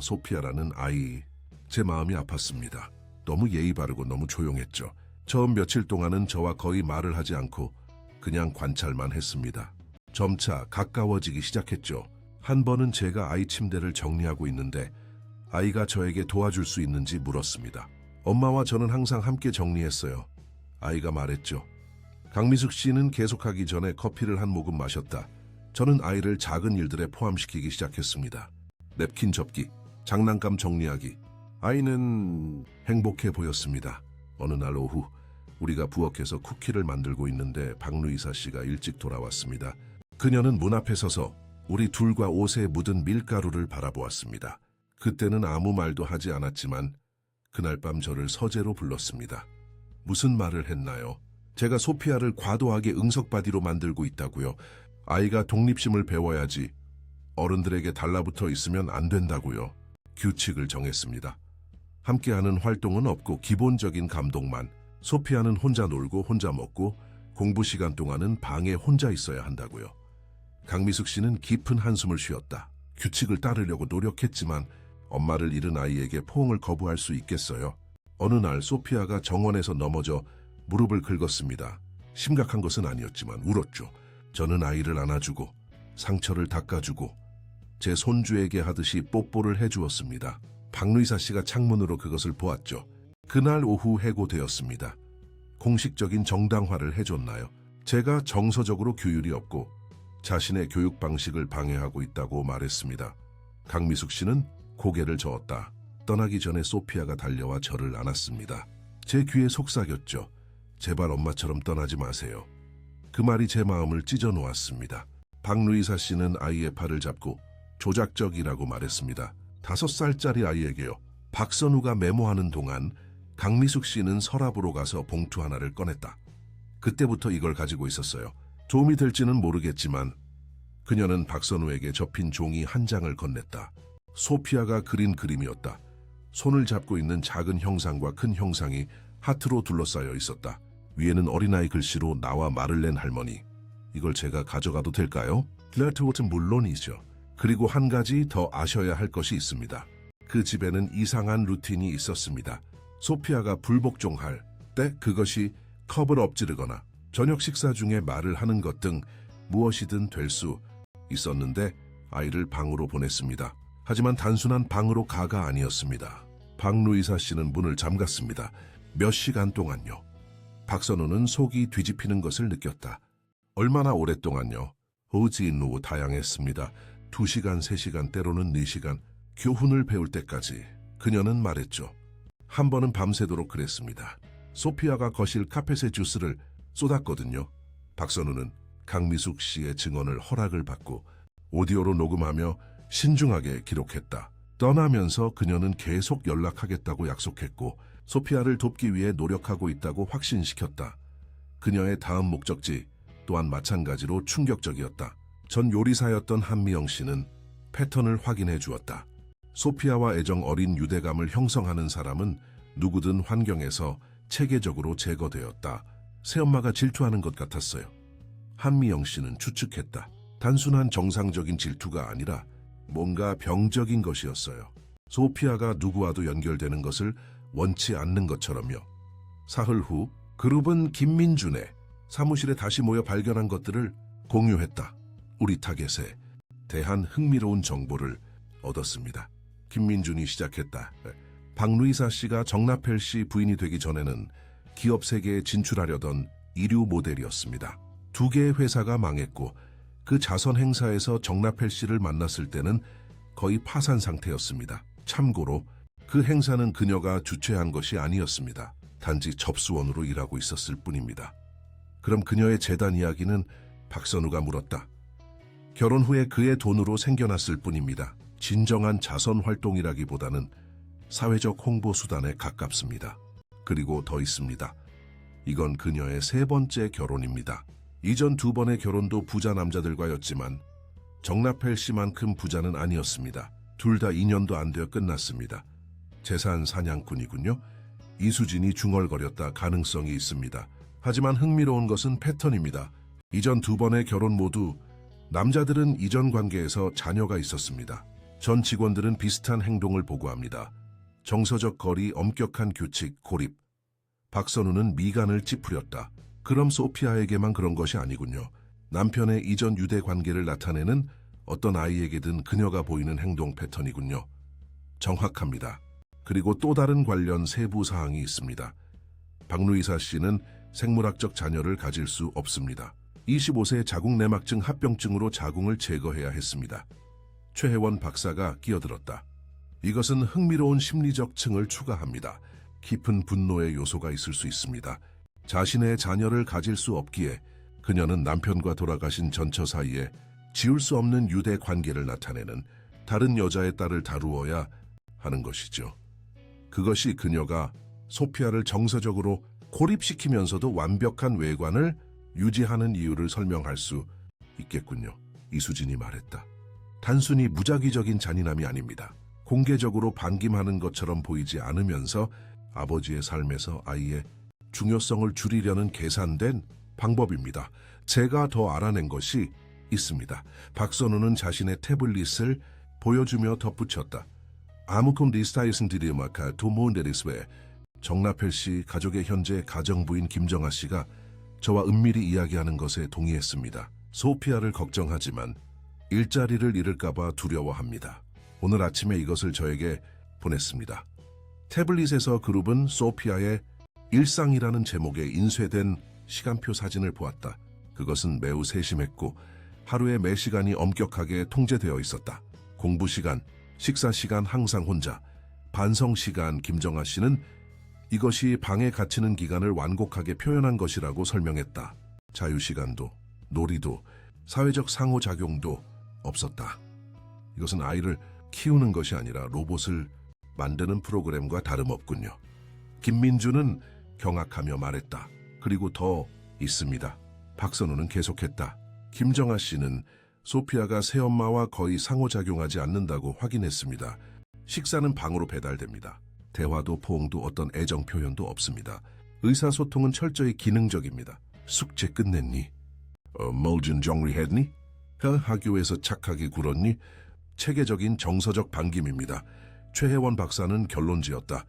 Speaker 1: 소피아라는 아이. 제 마음이 아팠습니다. 너무 예의 바르고 너무 조용했죠. 처음 며칠 동안은 저와 거의 말을 하지 않고 그냥 관찰만 했습니다. 점차 가까워지기 시작했죠. 한 번은 제가 아이 침대를 정리하고 있는데 아이가 저에게 도와줄 수 있는지 물었습니다. 엄마와 저는 항상 함께 정리했어요. 아이가 말했죠. 강미숙 씨는 계속하기 전에 커피를 한 모금 마셨다. 저는 아이를 작은 일들에 포함시키기 시작했습니다. 냅킨 접기, 장난감 정리하기. 아이는 행복해 보였습니다. 어느 날 오후 우리가 부엌에서 쿠키를 만들고 있는데 박루이사 씨가 일찍 돌아왔습니다. 그녀는 문 앞에 서서 우리 둘과 옷에 묻은 밀가루를 바라보았습니다. 그때는 아무 말도 하지 않았지만 그날 밤 저를 서재로 불렀습니다. 무슨 말을 했나요? 제가 소피아를 과도하게 응석바디로 만들고 있다고요. 아이가 독립심을 배워야지 어른들에게 달라붙어 있으면 안 된다고요. 규칙을 정했습니다. 함께하는 활동은 없고 기본적인 감독만. 소피아는 혼자 놀고 혼자 먹고 공부 시간 동안은 방에 혼자 있어야 한다고요. 강미숙 씨는 깊은 한숨을 쉬었다. 규칙을 따르려고 노력했지만 엄마를 잃은 아이에게 포옹을 거부할 수 있겠어요? 어느 날 소피아가 정원에서 넘어져 무릎을 긁었습니다. 심각한 것은 아니었지만 울었죠. 저는 아이를 안아주고 상처를 닦아주고 제 손주에게 하듯이 뽀뽀를 해주었습니다. 박루이사 씨가 창문으로 그것을 보았죠. 그날 오후 해고되었습니다. 공식적인 정당화를 해줬나요? 제가 정서적으로 규율이 없고 자신의 교육 방식을 방해하고 있다고 말했습니다. 강미숙 씨는 고개를 저었다. 떠나기 전에 소피아가 달려와 저를 안았습니다. 제 귀에 속삭였죠. 제발 엄마처럼 떠나지 마세요. 그 말이 제 마음을 찢어 놓았습니다. 박루이사 씨는 아이의 팔을 잡고 조작적이라고 말했습니다. 5살짜리 아이에게요. 박선우가 메모하는 동안 강미숙 씨는 서랍으로 가서 봉투 하나를 꺼냈다. 그때부터 이걸 가지고 있었어요. 도움이 될지는 모르겠지만 그녀는 박선우에게 접힌 종이 한 장을 건넸다. 소피아가 그린 그림이었다. 손을 잡고 있는 작은 형상과 큰 형상이 하트로 둘러싸여 있었다. 위에는 어린아이 글씨로 나와 말을 낸 할머니. 이걸 제가 가져가도 될까요? 클레트워튼 물론이죠. 그리고 한 가지 더 아셔야 할 것이 있습니다. 그 집에는 이상한 루틴이 있었습니다. 소피아가 불복종할 때 그것이 컵을 엎지르거나 저녁 식사 중에 말을 하는 것 등 무엇이든 될 수 있었는데 아이를 방으로 보냈습니다. 하지만 단순한 방으로 가가 아니었습니다. 박루이사 씨는 문을 잠갔습니다. 몇 시간 동안요. 박선우는 속이 뒤집히는 것을 느꼈다. 얼마나 오랫동안요? 오지인우 다양했습니다. 2시간, 3시간, 때로는 4시간, 교훈을 배울 때까지. 그녀는 말했죠. 한 번은 밤새도록 그랬습니다. 소피아가 거실 카펫에 주스를 쏟았거든요. 박선우는 강미숙 씨의 증언을 허락을 받고 오디오로 녹음하며 신중하게 기록했다. 떠나면서 그녀는 계속 연락하겠다고 약속했고 소피아를 돕기 위해 노력하고 있다고 확신시켰다. 그녀의 다음 목적지 또한 마찬가지로 충격적이었다. 전 요리사였던 한미영 씨는 패턴을 확인해 주었다. 소피아와 애정 어린 유대감을 형성하는 사람은 누구든 환경에서 체계적으로 제거되었다. 새엄마가 질투하는 것 같았어요. 한미영 씨는 추측했다. 단순한 정상적인 질투가 아니라 뭔가 병적인 것이었어요. 소피아가 누구와도 연결되는 것을 원치 않는 것처럼요. 사흘 후 그룹은 김민준의 사무실에 다시 모여 발견한 것들을 공유했다. 우리 타겟에 대한 흥미로운 정보를 얻었습니다. 김민준이 시작했다. 박루이사 씨가 정나펠 씨 부인이 되기 전에는 기업 세계에 진출하려던 이류 모델이었습니다. 2개의 회사가 망했고 그 자선 행사에서 정나펠 씨를 만났을 때는 거의 파산 상태였습니다. 참고로 그 행사는 그녀가 주최한 것이 아니었습니다. 단지 접수원으로 일하고 있었을 뿐입니다. 그럼 그녀의 재단 이야기는? 박선우가 물었다. 결혼 후에 그의 돈으로 생겨났을 뿐입니다. 진정한 자선 활동이라기보다는 사회적 홍보 수단에 가깝습니다. 그리고 더 있습니다. 이건 그녀의 3번째 결혼입니다. 이전 2번의 결혼도 부자 남자들과였지만 정나펠 씨만큼 부자는 아니었습니다. 둘 다 2년도 안 되어 끝났습니다. 재산 사냥꾼이군요. 이수진이 중얼거렸다. 가능성이 있습니다. 하지만 흥미로운 것은 패턴입니다. 이전 2번의 결혼 모두 남자들은 이전 관계에서 자녀가 있었습니다. 전 직원들은 비슷한 행동을 보고합니다. 정서적 거리, 엄격한 규칙, 고립. 박선우는 미간을 찌푸렸다. 그럼 소피아에게만 그런 것이 아니군요. 남편의 이전 유대 관계를 나타내는 어떤 아이에게든 그녀가 보이는 행동 패턴이군요. 정확합니다. 그리고 또 다른 관련 세부 사항이 있습니다. 박루이사 씨는 생물학적 자녀를 가질 수 없습니다. 25세 자궁내막증 합병증으로 자궁을 제거해야 했습니다. 최혜원 박사가 끼어들었다. 이것은 흥미로운 심리적 층을 추가합니다. 깊은 분노의 요소가 있을 수 있습니다. 자신의 자녀를 가질 수 없기에 그녀는 남편과 돌아가신 전처 사이에 지울 수 없는 유대 관계를 나타내는 다른 여자의 딸을 다루어야 하는 것이죠. 그것이 그녀가 소피아를 정서적으로 고립시키면서도 완벽한 외관을 유지하는 이유를 설명할 수 있겠군요. 이수진이 말했다. 단순히 무작위적인 잔인함이 아닙니다. 공개적으로 반김하는 것처럼 보이지 않으면서 아버지의 삶에서 아이의 중요성을 줄이려는 계산된 방법입니다. 제가 더 알아낸 것이 있습니다. 박선우는 자신의 태블릿을 보여주며 덧붙였다. 아무튼 리스타이슨 드리마카 도모운데리스웨 정나펠 씨 가족의 현재 가정부인 김정아 씨가 저와 은밀히 이야기하는 것에 동의했습니다. 소피아를 걱정하지만 일자리를 잃을까봐 두려워합니다. 오늘 아침에 이것을 저에게 보냈습니다. 태블릿에서 그룹은 소피아의 일상이라는 제목의 인쇄된 시간표 사진을 보았다. 그것은 매우 세심했고 하루의 매 시간이 엄격하게 통제되어 있었다. 공부 시간, 식사 시간 항상 혼자, 반성 시간 김정아 씨는 이것이 방에 갇히는 기간을 완곡하게 표현한 것이라고 설명했다. 자유 시간도, 놀이도, 사회적 상호작용도 없었다. 이것은 아이를 키우는 것이 아니라 로봇을 만드는 프로그램과 다름없군요. 김민주는 경악하며 말했다. 그리고 더 있습니다. 박선우는 계속했다. 김정아 씨는 소피아가 새엄마와 거의 상호작용하지 않는다고 확인했습니다. 식사는 방으로 배달됩니다. 대화도 포옹도 어떤 애정 표현도 없습니다. 의사소통은 철저히 기능적입니다. 숙제 끝냈니? 뭘 좀 정리했니? 학교에서 착하게 굴었니? 체계적인 정서적 반김입니다. 최혜원 박사는 결론지었다.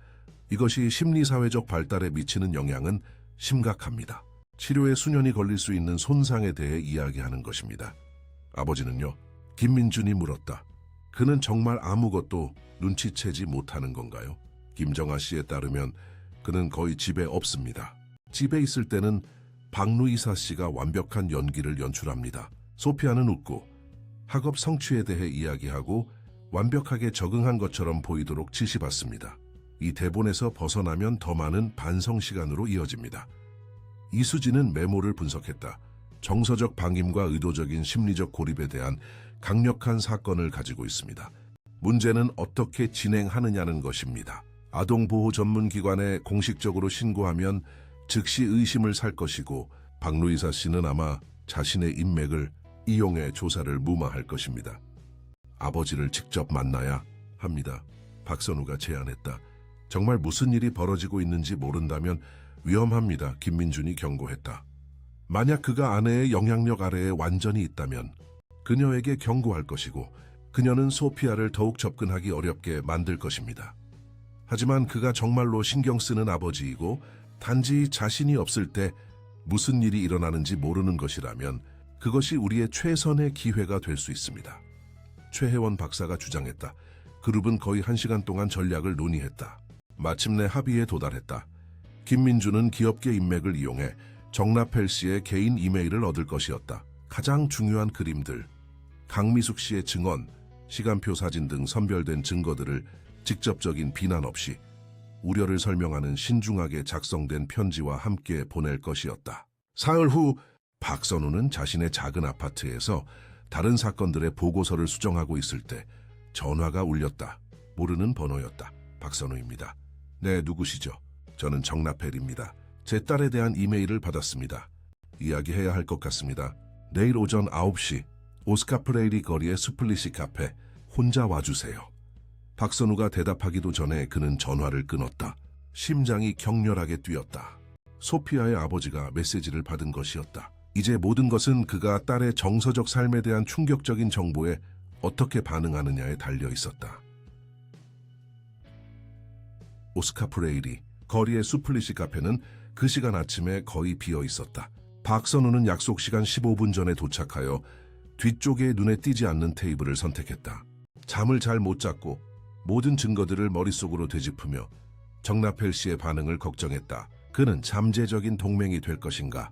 Speaker 1: 이것이 심리사회적 발달에 미치는 영향은 심각합니다. 치료에 수년이 걸릴 수 있는 손상에 대해 이야기하는 것입니다. 아버지는요? 김민준이 물었다. 그는 정말 아무것도 눈치채지 못하는 건가요? 김정아 씨에 따르면 그는 거의 집에 없습니다. 집에 있을 때는 박루이사 씨가 완벽한 연기를 연출합니다. 소피아는 웃고 학업 성취에 대해 이야기하고 완벽하게 적응한 것처럼 보이도록 지시받습니다. 이 대본에서 벗어나면 더 많은 반성 시간으로 이어집니다. 이수진은 메모를 분석했다. 정서적 방임과 의도적인 심리적 고립에 대한 강력한 사건을 가지고 있습니다. 문제는 어떻게 진행하느냐는 것입니다. 아동보호 전문기관에 공식적으로 신고하면 즉시 의심을 살 것이고 박루이사 씨는 아마 자신의 인맥을 이용해 조사를 무마할 것입니다. 아버지를 직접 만나야 합니다. 박선우가 제안했다. 정말 무슨 일이 벌어지고 있는지 모른다면 위험합니다. 김민준이 경고했다. 만약 그가 아내의 영향력 아래에 완전히 있다면 그녀에게 경고할 것이고 그녀는 소피아를 더욱 접근하기 어렵게 만들 것입니다. 하지만 그가 정말로 신경 쓰는 아버지이고 단지 자신이 없을 때 무슨 일이 일어나는지 모르는 것이라면 그것이 우리의 최선의 기회가 될 수 있습니다. 최혜원 박사가 주장했다. 그룹은 거의 1시간 동안 전략을 논의했다. 마침내 합의에 도달했다. 김민주는 기업계 인맥을 이용해 정나펠 씨의 개인 이메일을 얻을 것이었다. 가장 중요한 그림들, 강미숙 씨의 증언, 시간표 사진 등 선별된 증거들을 직접적인 비난 없이 우려를 설명하는 신중하게 작성된 편지와 함께 보낼 것이었다. 사흘 후 박선우는 자신의 작은 아파트에서 다른 사건들의 보고서를 수정하고 있을 때 전화가 울렸다. 모르는 번호였다. 박선우입니다. 네, 누구시죠? 저는 정나펠입니다. 제 딸에 대한 이메일을 받았습니다. 이야기해야 할 것 같습니다. 내일 오전 9시 오스카 프레이리 거리의 수플리시 카페 혼자 와주세요. 박선우가 대답하기도 전에 그는 전화를 끊었다. 심장이 격렬하게 뛰었다. 소피아의 아버지가 메시지를 받은 것이었다. 이제 모든 것은 그가 딸의 정서적 삶에 대한 충격적인 정보에 어떻게 반응하느냐에 달려 있었다. 오스카 프레이리 거리의 수플리시 카페는 그 시간 아침에 거의 비어 있었다. 박선우는 약속 시간 15분 전에 도착하여 뒤쪽에 눈에 띄지 않는 테이블을 선택했다. 잠을 잘 못 잤고 모든 증거들을 머릿속으로 되짚으며 정나펠 씨의 반응을 걱정했다. 그는 잠재적인 동맹이 될 것인가?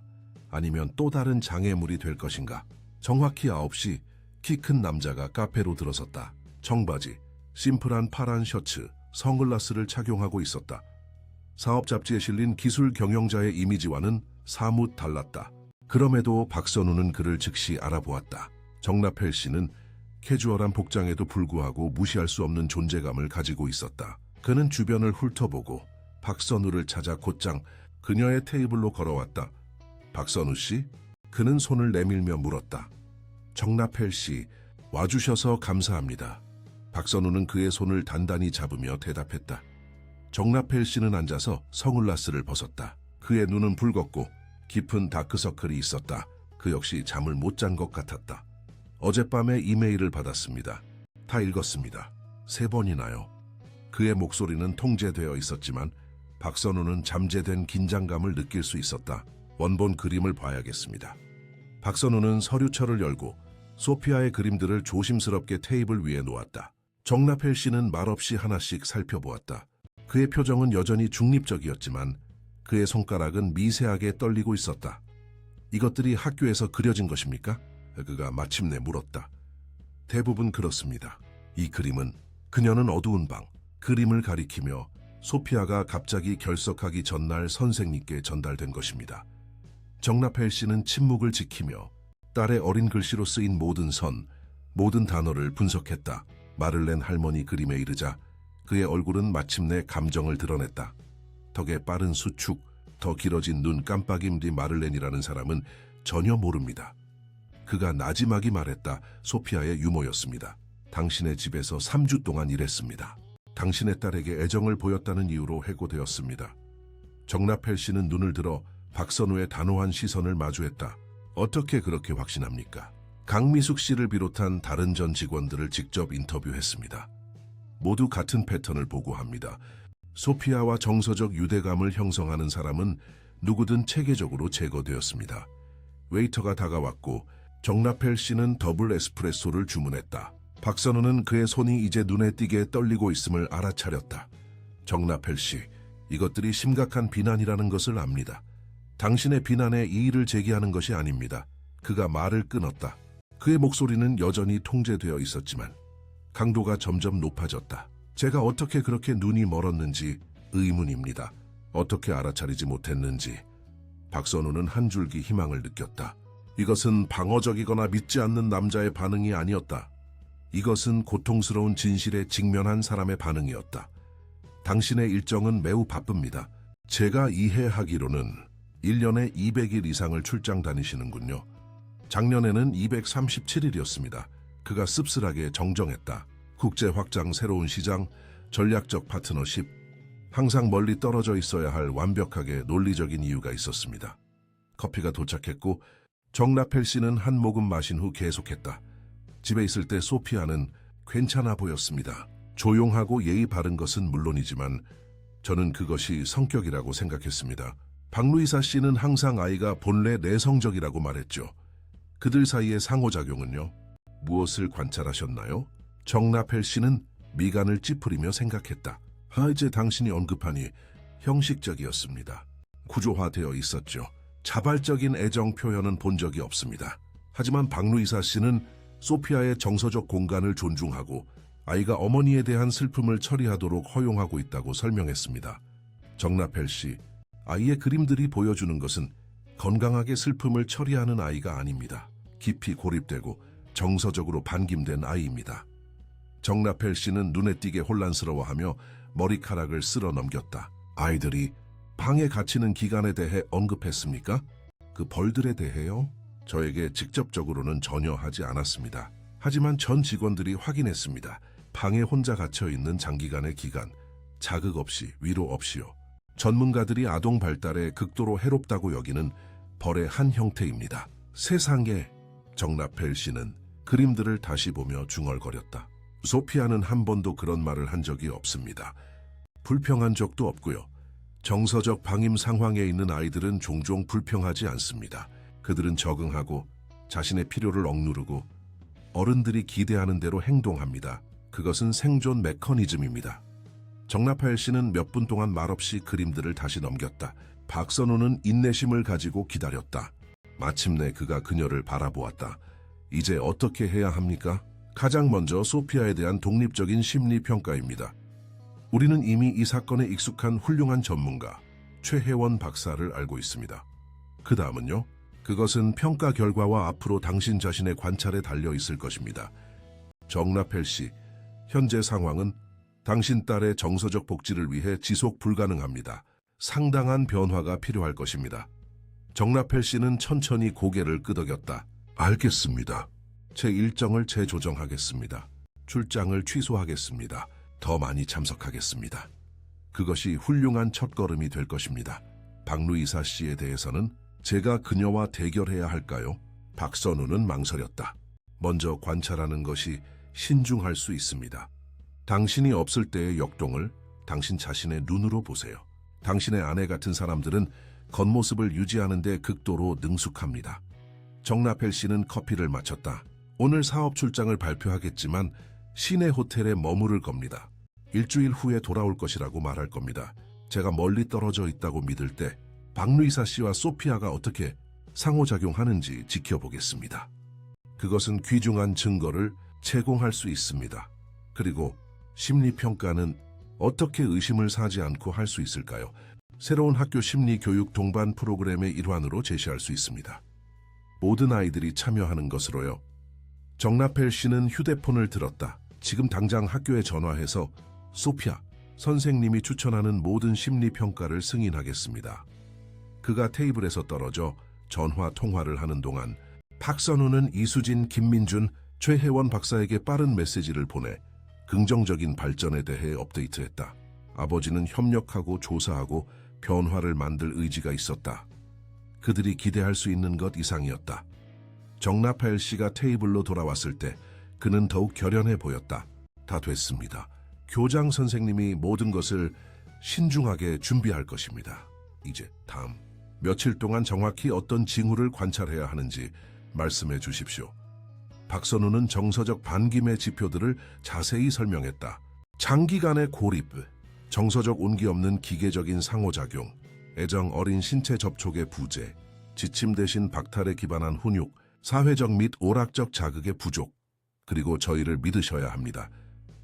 Speaker 1: 아니면 또 다른 장애물이 될 것인가? 정확히 9시 키 큰 남자가 카페로 들어섰다. 청바지, 심플한 파란 셔츠, 선글라스를 착용하고 있었다. 사업 잡지에 실린 기술 경영자의 이미지와는 사뭇 달랐다. 그럼에도 박선우는 그를 즉시 알아보았다. 정나펠 씨는 캐주얼한 복장에도 불구하고 무시할 수 없는 존재감을 가지고 있었다. 그는 주변을 훑어보고 박선우를 찾아 곧장 그녀의 테이블로 걸어왔다. 박선우 씨? 그는 손을 내밀며 물었다. 정나펠 씨, 와주셔서 감사합니다. 박선우는 그의 손을 단단히 잡으며 대답했다. 정나펠 씨는 앉아서 선글라스를 벗었다. 그의 눈은 붉었고 깊은 다크서클이 있었다. 그 역시 잠을 못 잔 것 같았다. 어젯밤에 이메일을 받았습니다. 다 읽었습니다. 3번이나요. 그의 목소리는 통제되어 있었지만 박선우는 잠재된 긴장감을 느낄 수 있었다. 원본 그림을 봐야겠습니다. 박선우는 서류철을 열고 소피아의 그림들을 조심스럽게 테이블 위에 놓았다. 정나펠 씨는 말없이 하나씩 살펴보았다. 그의 표정은 여전히 중립적이었지만 그의 손가락은 미세하게 떨리고 있었다. 이것들이 학교에서 그려진 것입니까? 그가 마침내 물었다. 대부분 그렇습니다. 이 그림은 그녀는 어두운 방, 그림을 가리키며 소피아가 갑자기 결석하기 전날 선생님께 전달된 것입니다. 정나펠 씨는 침묵을 지키며 딸의 어린 글씨로 쓰인 모든 선, 모든 단어를 분석했다. 마를렌 할머니 그림에 이르자 그의 얼굴은 마침내 감정을 드러냈다. 덕의 빠른 수축, 더 길어진 눈 깜빡임 뒤 마를렌이라는 사람은 전혀 모릅니다. 그가 나지막이 말했다. 소피아의 유머였습니다. 당신의 집에서 3주 동안 일했습니다. 당신의 딸에게 애정을 보였다는 이유로 해고되었습니다. 정나펠 씨는 눈을 들어 박선우의 단호한 시선을 마주했다. 어떻게 그렇게 확신합니까? 강미숙 씨를 비롯한 다른 전 직원들을 직접 인터뷰했습니다. 모두 같은 패턴을 보고합니다. 소피아와 정서적 유대감을 형성하는 사람은 누구든 체계적으로 제거되었습니다. 웨이터가 다가왔고 정나펠 씨는 더블 에스프레소를 주문했다. 박선우는 그의 손이 이제 눈에 띄게 떨리고 있음을 알아차렸다. 정나펠 씨, 이것들이 심각한 비난이라는 것을 압니다. 당신의 비난에 이의를 제기하는 것이 아닙니다. 그가 말을 끊었다. 그의 목소리는 여전히 통제되어 있었지만 강도가 점점 높아졌다. 제가 어떻게 그렇게 눈이 멀었는지 의문입니다. 어떻게 알아차리지 못했는지. 박선우는 한 줄기 희망을 느꼈다. 이것은 방어적이거나 믿지 않는 남자의 반응이 아니었다. 이것은 고통스러운 진실에 직면한 사람의 반응이었다. 당신의 일정은 매우 바쁩니다. 제가 이해하기로는 1년에 200일 이상을 출장 다니시는군요. 작년에는 237일이었습니다. 그가 씁쓸하게 정정했다. 국제 확장, 새로운 시장, 전략적 파트너십, 항상 멀리 떨어져 있어야 할 완벽하게 논리적인 이유가 있었습니다. 커피가 도착했고 정나펠 씨는 한 모금 마신 후 계속했다. 집에 있을 때 소피아는 괜찮아 보였습니다. 조용하고 예의 바른 것은 물론이지만 저는 그것이 성격이라고 생각했습니다. 박루이사 씨는 항상 아이가 본래 내성적이라고 말했죠. 그들 사이의 상호작용은요? 무엇을 관찰하셨나요? 정나펠 씨는 미간을 찌푸리며 생각했다. 이제 당신이 언급하니 형식적이었습니다. 구조화되어 있었죠. 자발적인 애정 표현은 본 적이 없습니다. 하지만 박루이사 씨는 소피아의 정서적 공간을 존중하고 아이가 어머니에 대한 슬픔을 처리하도록 허용하고 있다고 설명했습니다. 정나펠 씨, 아이의 그림들이 보여주는 것은 건강하게 슬픔을 처리하는 아이가 아닙니다. 깊이 고립되고 정서적으로 반김된 아이입니다. 정나펠 씨는 눈에 띄게 혼란스러워하며 머리카락을 쓸어 넘겼다. 아이들이 방에 갇히는 기간에 대해 언급했습니까? 그 벌들에 대해요? 저에게 직접적으로는 전혀 하지 않았습니다. 하지만 전 직원들이 확인했습니다. 방에 혼자 갇혀 있는 장기간의 기간, 자극 없이, 위로 없이요. 전문가들이 아동 발달에 극도로 해롭다고 여기는 벌의 한 형태입니다. 세상에, 정나펠 씨는 그림들을 다시 보며 중얼거렸다. 소피아는 한 번도 그런 말을 한 적이 없습니다. 불평한 적도 없고요. 정서적 방임 상황에 있는 아이들은 종종 불평하지 않습니다. 그들은 적응하고 자신의 필요를 억누르고 어른들이 기대하는 대로 행동합니다. 그것은 생존 메커니즘입니다. 정나펠 씨는 몇 분 동안 말없이 그림들을 다시 넘겼다. 박선우는 인내심을 가지고 기다렸다. 마침내 그가 그녀를 바라보았다. 이제 어떻게 해야 합니까? 가장 먼저 소피아에 대한 독립적인 심리평가입니다. 우리는 이미 이 사건에 익숙한 훌륭한 전문가 최혜원 박사를 알고 있습니다. 그 다음은요? 그것은 평가 결과와 앞으로 당신 자신의 관찰에 달려 있을 것입니다. 정라펠 씨, 현재 상황은 당신 딸의 정서적 복지를 위해 지속 불가능합니다. 상당한 변화가 필요할 것입니다. 정라펠 씨는 천천히 고개를 끄덕였다. 알겠습니다. 제 일정을 재조정하겠습니다. 출장을 취소하겠습니다. 더 많이 참석하겠습니다. 그것이 훌륭한 첫걸음이 될 것입니다. 박루이사 씨에 대해서는 제가 그녀와 대결해야 할까요? 박선우는 망설였다. 먼저 관찰하는 것이 신중할 수 있습니다. 당신이 없을 때의 역동을 당신 자신의 눈으로 보세요. 당신의 아내 같은 사람들은 겉모습을 유지하는 데 극도로 능숙합니다. 정라펠 씨는 커피를 마쳤다. 오늘 사업 출장을 발표하겠지만 시내 호텔에 머무를 겁니다. 일주일 후에 돌아올 것이라고 말할 겁니다. 제가 멀리 떨어져 있다고 믿을 때 박루이사 씨와 소피아가 어떻게 상호작용하는지 지켜보겠습니다. 그것은 귀중한 증거를 제공할 수 있습니다. 그리고 심리평가는 어떻게 의심을 사지 않고 할 수 있을까요? 새로운 학교 심리교육 동반 프로그램의 일환으로 제시할 수 있습니다. 모든 아이들이 참여하는 것으로요. 정라펠 씨는 휴대폰을 들었다. 지금 당장 학교에 전화해서 소피아, 선생님이 추천하는 모든 심리평가를 승인하겠습니다. 그가 테이블에서 떨어져 전화 통화를 하는 동안 박선우는 이수진, 김민준, 최혜원 박사에게 빠른 메시지를 보내 긍정적인 발전에 대해 업데이트했다. 아버지는 협력하고 조사하고 변화를 만들 의지가 있었다. 그들이 기대할 수 있는 것 이상이었다. 정라펠 씨가 테이블로 돌아왔을 때 그는 더욱 결연해 보였다. 다 됐습니다. 교장 선생님이 모든 것을 신중하게 준비할 것입니다. 이제 다음 며칠 동안 정확히 어떤 징후를 관찰해야 하는지 말씀해 주십시오. 박선우는 정서적 반김의 지표들을 자세히 설명했다. 장기간의 고립, 정서적 온기 없는 기계적인 상호작용, 애정 어린 신체 접촉의 부재, 지침 대신 박탈에 기반한 훈육, 사회적 및 오락적 자극의 부족, 그리고 저희를 믿으셔야 합니다.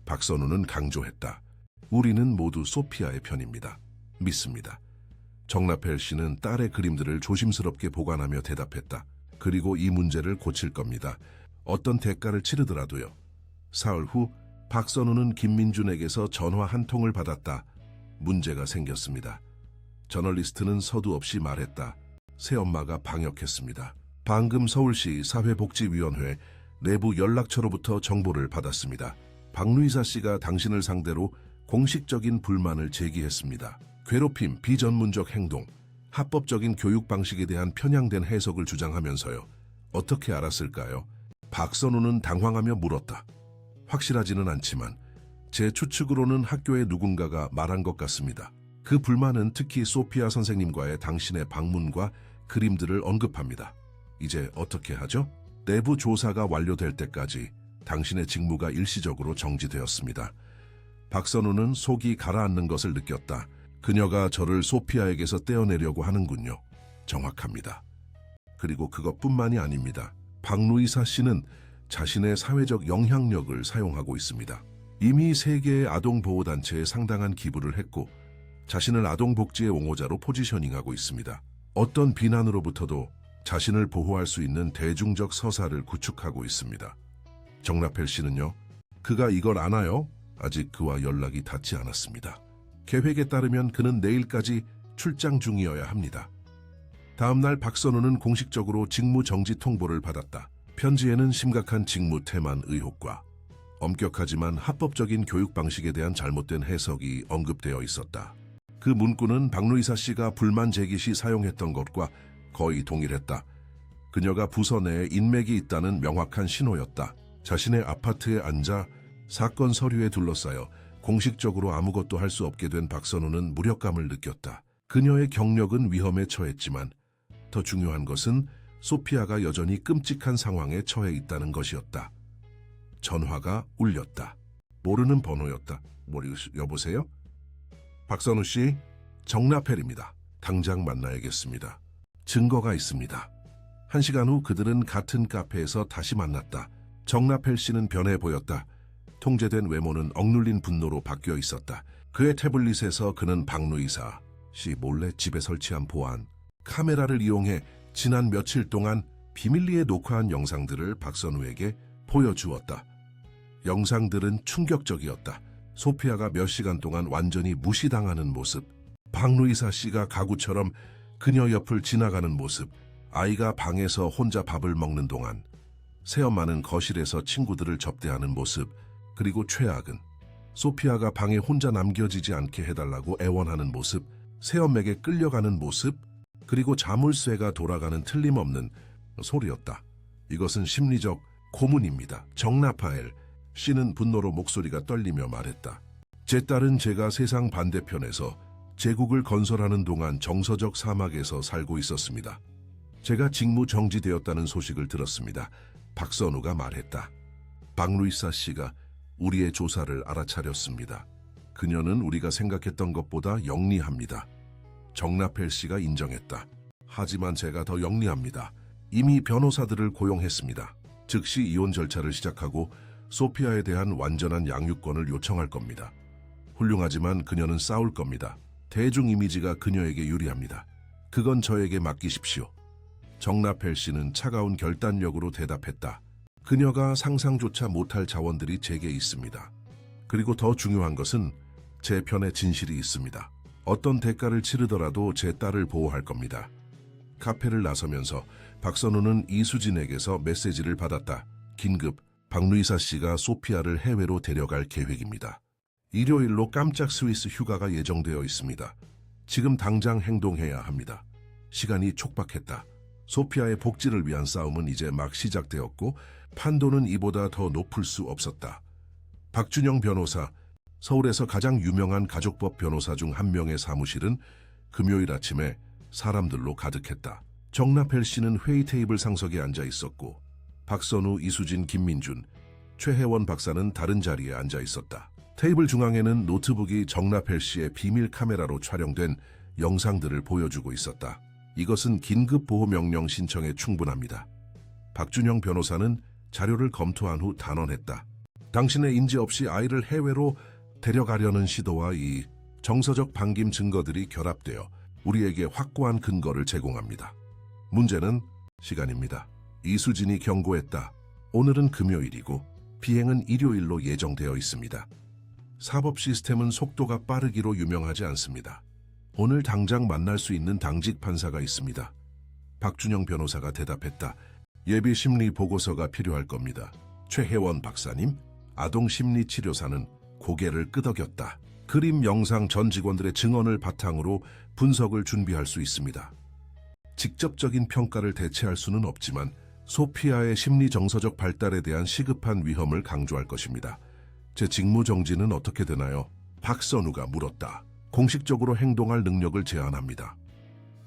Speaker 1: 박선우는 강조했다. 우리는 모두 소피아의 편입니다. 믿습니다. 정라펠 씨는 딸의 그림들을 조심스럽게 보관하며 대답했다. 그리고 이 문제를 고칠 겁니다. 어떤 대가를 치르더라도요. 사흘 후 박선우는 김민준에게서 전화 한 통을 받았다. 문제가 생겼습니다. 저널리스트는 서두 없이 말했다. 새엄마가 방역했습니다. 방금 서울시 사회복지위원회 내부 연락처로부터 정보를 받았습니다. 박루이사 씨가 당신을 상대로 공식적인 불만을 제기했습니다. 괴롭힘, 비전문적 행동, 합법적인 교육 방식에 대한 편향된 해석을 주장하면서요. 어떻게 알았을까요? 박선우는 당황하며 물었다. 확실하지는 않지만 제 추측으로는 학교의 누군가가 말한 것 같습니다. 그 불만은 특히 소피아 선생님과의 당신의 방문과 그림들을 언급합니다. 이제 어떻게 하죠? 내부 조사가 완료될 때까지 당신의 직무가 일시적으로 정지되었습니다. 박선우는 속이 가라앉는 것을 느꼈다. 그녀가 저를 소피아에게서 떼어내려고 하는군요. 정확합니다. 그리고 그것뿐만이 아닙니다. 박루이사 씨는 자신의 사회적 영향력을 사용하고 있습니다. 이미 3개의 아동보호단체에 상당한 기부를 했고 자신을 아동복지의 옹호자로 포지셔닝하고 있습니다. 어떤 비난으로부터도 자신을 보호할 수 있는 대중적 서사를 구축하고 있습니다. 정라펠 씨는요? 그가 이걸 아나요? 아직 그와 연락이 닿지 않았습니다. 계획에 따르면 그는 내일까지 출장 중이어야 합니다. 다음 날 박선우는 공식적으로 직무 정지 통보를 받았다. 편지에는 심각한 직무 태만 의혹과 엄격하지만 합법적인 교육 방식에 대한 잘못된 해석이 언급되어 있었다. 그 문구는 박루이사 씨가 불만 제기 시 사용했던 것과 거의 동일했다. 그녀가 부서 내에 인맥이 있다는 명확한 신호였다. 자신의 아파트에 앉아 사건 서류에 둘러싸여 공식적으로 아무것도 할 수 없게 된 박선우는 무력감을 느꼈다. 그녀의 경력은 위험에 처했지만 더 중요한 것은 소피아가 여전히 끔찍한 상황에 처해 있다는 것이었다. 전화가 울렸다. 모르는 번호였다. 여보세요? 박선우 씨, 정라펠입니다. 당장 만나야겠습니다. 증거가 있습니다. 1시간 후 그들은 같은 카페에서 다시 만났다. 정라펠 씨는 변해 보였다. 통제된 외모는 억눌린 분노로 바뀌어 있었다. 그의 태블릿에서 그는 박루이사 씨 몰래 집에 설치한 보안 카메라를 이용해 지난 며칠 동안 비밀리에 녹화한 영상들을 박선우에게 보여주었다. 영상들은 충격적이었다. 소피아가 몇 시간 동안 완전히 무시당하는 모습, 박루이사 씨가 가구처럼 그녀 옆을 지나가는 모습, 아이가 방에서 혼자 밥을 먹는 동안 새엄마는 거실에서 친구들을 접대하는 모습, 그리고 최악은 소피아가 방에 혼자 남겨지지 않게 해달라고 애원하는 모습, 새엄에게 끌려가는 모습, 그리고 자물쇠가 돌아가는 틀림없는 소리였다. 이것은 심리적 고문입니다. 정나파엘 씨는 분노로 목소리가 떨리며 말했다. 제 딸은 제가 세상 반대편에서 제국을 건설하는 동안 정서적 사막에서 살고 있었습니다. 제가 직무 정지되었다는 소식을 들었습니다. 박선우가 말했다. 박루이사 씨가 우리의 조사를 알아차렸습니다. 그녀는 우리가 생각했던 것보다 영리합니다. 정나펠 씨가 인정했다. 하지만 제가 더 영리합니다. 이미 변호사들을 고용했습니다. 즉시 이혼 절차를 시작하고 소피아에 대한 완전한 양육권을 요청할 겁니다. 훌륭하지만 그녀는 싸울 겁니다. 대중 이미지가 그녀에게 유리합니다. 그건 저에게 맡기십시오. 정나펠 씨는 차가운 결단력으로 대답했다. 그녀가 상상조차 못할 자원들이 제게 있습니다. 그리고 더 중요한 것은 제 편에 진실이 있습니다. 어떤 대가를 치르더라도 제 딸을 보호할 겁니다. 카페를 나서면서 박선우는 이수진에게서 메시지를 받았다. 긴급, 박루이사 씨가 소피아를 해외로 데려갈 계획입니다. 일요일로 깜짝 스위스 휴가가 예정되어 있습니다. 지금 당장 행동해야 합니다. 시간이 촉박했다. 소피아의 복지를 위한 싸움은 이제 막 시작되었고 판도는 이보다 더 높을 수 없었다. 박준영 변호사, 서울에서 가장 유명한 가족법 변호사 중 한 명의 사무실은 금요일 아침에 사람들로 가득했다. 정나펠 씨는 회의 테이블 상석에 앉아 있었고 박선우, 이수진, 김민준, 최혜원 박사는 다른 자리에 앉아 있었다. 테이블 중앙에는 노트북이 정나펠 씨의 비밀 카메라로 촬영된 영상들을 보여주고 있었다. 이것은 긴급 보호 명령 신청에 충분합니다. 박준영 변호사는 자료를 검토한 후 단언했다. 당신의 인지 없이 아이를 해외로 데려가려는 시도와 이 정서적 반김 증거들이 결합되어 우리에게 확고한 근거를 제공합니다. 문제는 시간입니다. 이수진이 경고했다. 오늘은 금요일이고 비행은 일요일로 예정되어 있습니다. 사법 시스템은 속도가 빠르기로 유명하지 않습니다. 오늘 당장 만날 수 있는 당직 판사가 있습니다. 박준영 변호사가 대답했다. 예비 심리 보고서가 필요할 겁니다. 최혜원 박사님, 아동심리치료사는 고개를 끄덕였다. 그림, 영상, 전 직원들의 증언을 바탕으로 분석을 준비할 수 있습니다. 직접적인 평가를 대체할 수는 없지만 소피아의 심리정서적 발달에 대한 시급한 위험을 강조할 것입니다. 제 직무 정지는 어떻게 되나요? 박선우가 물었다. 공식적으로 행동할 능력을 제안합니다.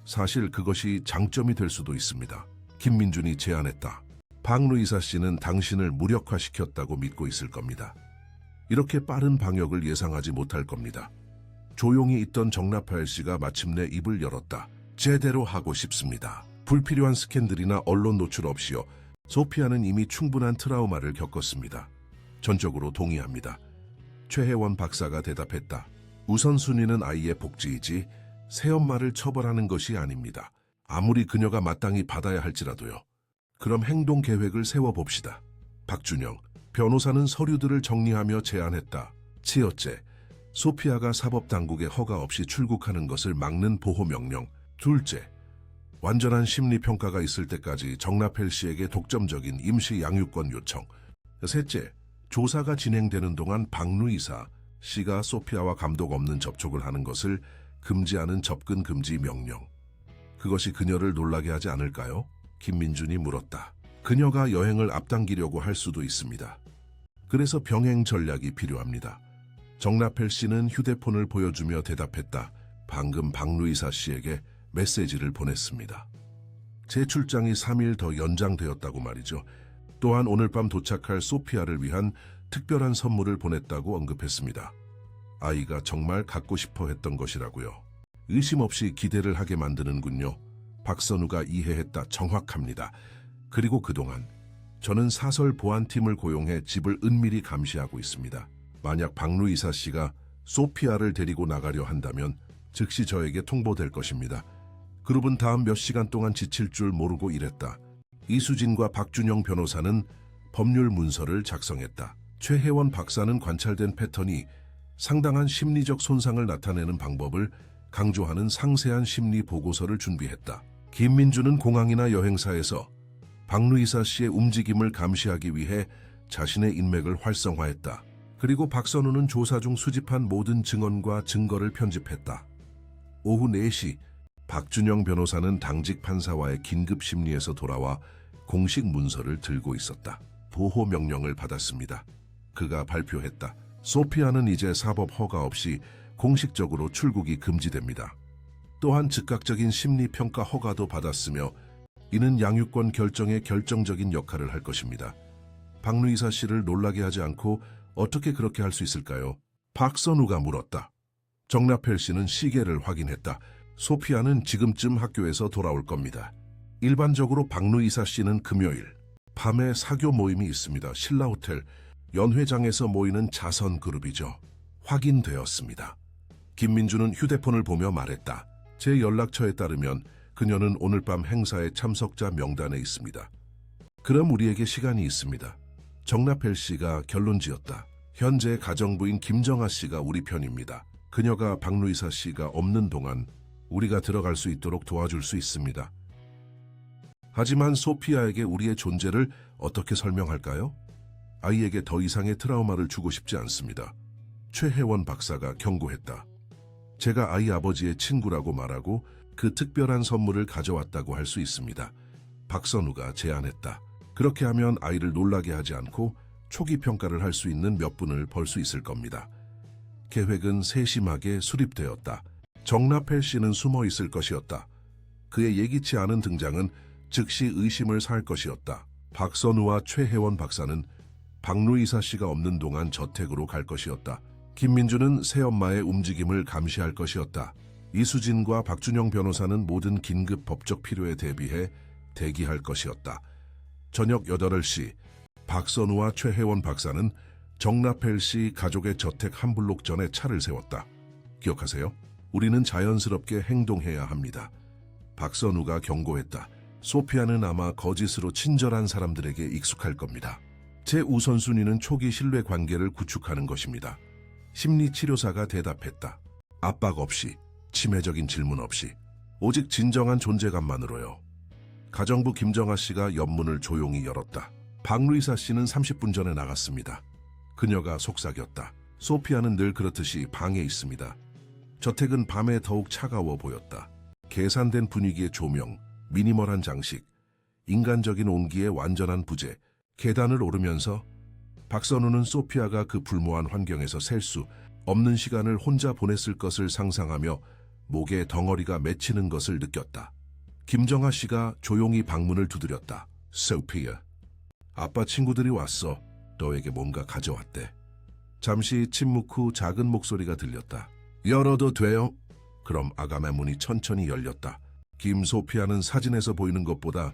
Speaker 1: 사실 그것이 장점이 될 수도 있습니다. 김민준이 제안했다. 박루이사 씨는 당신을 무력화시켰다고 믿고 있을 겁니다. 이렇게 빠른 방역을 예상하지 못할 겁니다. 조용히 있던 정나파엘 씨가 마침내 입을 열었다. 제대로 하고 싶습니다. 불필요한 스캔들이나 언론 노출 없이요. 소피아는 이미 충분한 트라우마를 겪었습니다. 전적으로 동의합니다. 최혜원 박사가 대답했다. 우선순위는 아이의 복지이지 새엄마를 처벌하는 것이 아닙니다. 아무리 그녀가 마땅히 받아야 할지라도요. 그럼 행동 계획을 세워봅시다. 박준영 변호사는 서류들을 정리하며 제안했다. 첫째, 소피아가 사법당국의 허가 없이 출국하는 것을 막는 보호명령. 둘째, 완전한 심리평가가 있을 때까지 정나펠 씨에게 독점적인 임시 양육권 요청. 셋째, 조사가 진행되는 동안 박루이사 씨가 소피아와 감독 없는 접촉을 하는 것을 금지하는 접근 금지 명령. 그것이 그녀를 놀라게 하지 않을까요? 김민준이 물었다. 그녀가 여행을 앞당기려고 할 수도 있습니다. 그래서 병행 전략이 필요합니다. 정나펠 씨는 휴대폰을 보여주며 대답했다. 방금 박루이사 씨에게 메시지를 보냈습니다. 제 출장이 3일 더 연장되었다고 말이죠. 또한 오늘 밤 도착할 소피아를 위한 특별한 선물을 보냈다고 언급했습니다. 아이가 정말 갖고 싶어 했던 것이라고요. 의심 없이 기대를 하게 만드는군요. 박선우가 이해했다. 정확합니다. 그리고 그동안 저는 사설 보안팀을 고용해 집을 은밀히 감시하고 있습니다. 만약 박루이사 씨가 소피아를 데리고 나가려 한다면 즉시 저에게 통보될 것입니다. 그룹은 다음 몇 시간 동안 지칠 줄 모르고 일했다. 이수진과 박준영 변호사는 법률 문서를 작성했다. 최혜원 박사는 관찰된 패턴이 상당한 심리적 손상을 나타내는 방법을 강조하는 상세한 심리 보고서를 준비했다. 김민주는 공항이나 여행사에서 박루이사 씨의 움직임을 감시하기 위해 자신의 인맥을 활성화했다. 그리고 박선우는 조사 중 수집한 모든 증언과 증거를 편집했다. 오후 4시 박준영 변호사는 당직 판사와의 긴급 심리에서 돌아와 공식 문서를 들고 있었다. 보호 명령을 받았습니다. 그가 발표했다. 소피아는 이제 사법 허가 없이 공식적으로 출국이 금지됩니다. 또한 즉각적인 심리평가 허가도 받았으며 이는 양육권 결정에 결정적인 역할을 할 것입니다. 박루이사 씨를 놀라게 하지 않고 어떻게 그렇게 할 수 있을까요? 박선우가 물었다. 정라펠 씨는 시계를 확인했다. 소피아는 지금쯤 학교에서 돌아올 겁니다. 일반적으로 박루이사 씨는 금요일 밤에 사교 모임이 있습니다. 신라호텔 연회장에서 모이는 자선 그룹이죠. 확인되었습니다. 김민주는 휴대폰을 보며 말했다. 제 연락처에 따르면 그녀는 오늘 밤 행사의 참석자 명단에 있습니다. 그럼 우리에게 시간이 있습니다. 정라펠 씨가 결론지었다. 현재 가정부인 김정아 씨가 우리 편입니다. 그녀가 박루이사 씨가 없는 동안 우리가 들어갈 수 있도록 도와줄 수 있습니다. 하지만 소피아에게 우리의 존재를 어떻게 설명할까요? 아이에게 더 이상의 트라우마를 주고 싶지 않습니다. 최혜원 박사가 경고했다. 제가 아이 아버지의 친구라고 말하고 그 특별한 선물을 가져왔다고 할 수 있습니다. 박선우가 제안했다. 그렇게 하면 아이를 놀라게 하지 않고 초기 평가를 할 수 있는 몇 분을 벌 수 있을 겁니다. 계획은 세심하게 수립되었다. 정라펠 씨는 숨어 있을 것이었다. 그의 예기치 않은 등장은 즉시 의심을 살 것이었다. 박선우와 최혜원 박사는 박루이사 씨가 없는 동안 저택으로 갈 것이었다. 김민주는 새엄마의 움직임을 감시할 것이었다. 이수진과 박준영 변호사는 모든 긴급 법적 필요에 대비해 대기할 것이었다. 저녁 8시 박선우와 최혜원 박사는 정라펠 씨 가족의 저택 한 블록 전에 차를 세웠다. 기억하세요? 우리는 자연스럽게 행동해야 합니다. 박선우가 경고했다. 소피아는 아마 거짓으로 친절한 사람들에게 익숙할 겁니다. 제 우선순위는 초기 신뢰 관계를 구축하는 것입니다. 심리치료사가 대답했다. 압박 없이, 치매적인 질문 없이, 오직 진정한 존재감만으로요. 가정부 김정아 씨가 옆문을 조용히 열었다. 박루이사 씨는 30분 전에 나갔습니다. 그녀가 속삭였다. 소피아는 늘 그렇듯이 방에 있습니다. 저택은 밤에 더욱 차가워 보였다. 계산된 분위기의 조명, 미니멀한 장식, 인간적인 온기의 완전한 부재. 계단을 오르면서 박선우는 소피아가 그 불모한 환경에서 셀 수 없는 시간을 혼자 보냈을 것을 상상하며 목에 덩어리가 맺히는 것을 느꼈다. 김정아 씨가 조용히 방문을 두드렸다. 소피아, 아빠 친구들이 왔어. 너에게 뭔가 가져왔대. 잠시 침묵 후 작은 목소리가 들렸다. 열어도 돼요? 그럼 아감의 문이 천천히 열렸다. 김소피아는 사진에서 보이는 것보다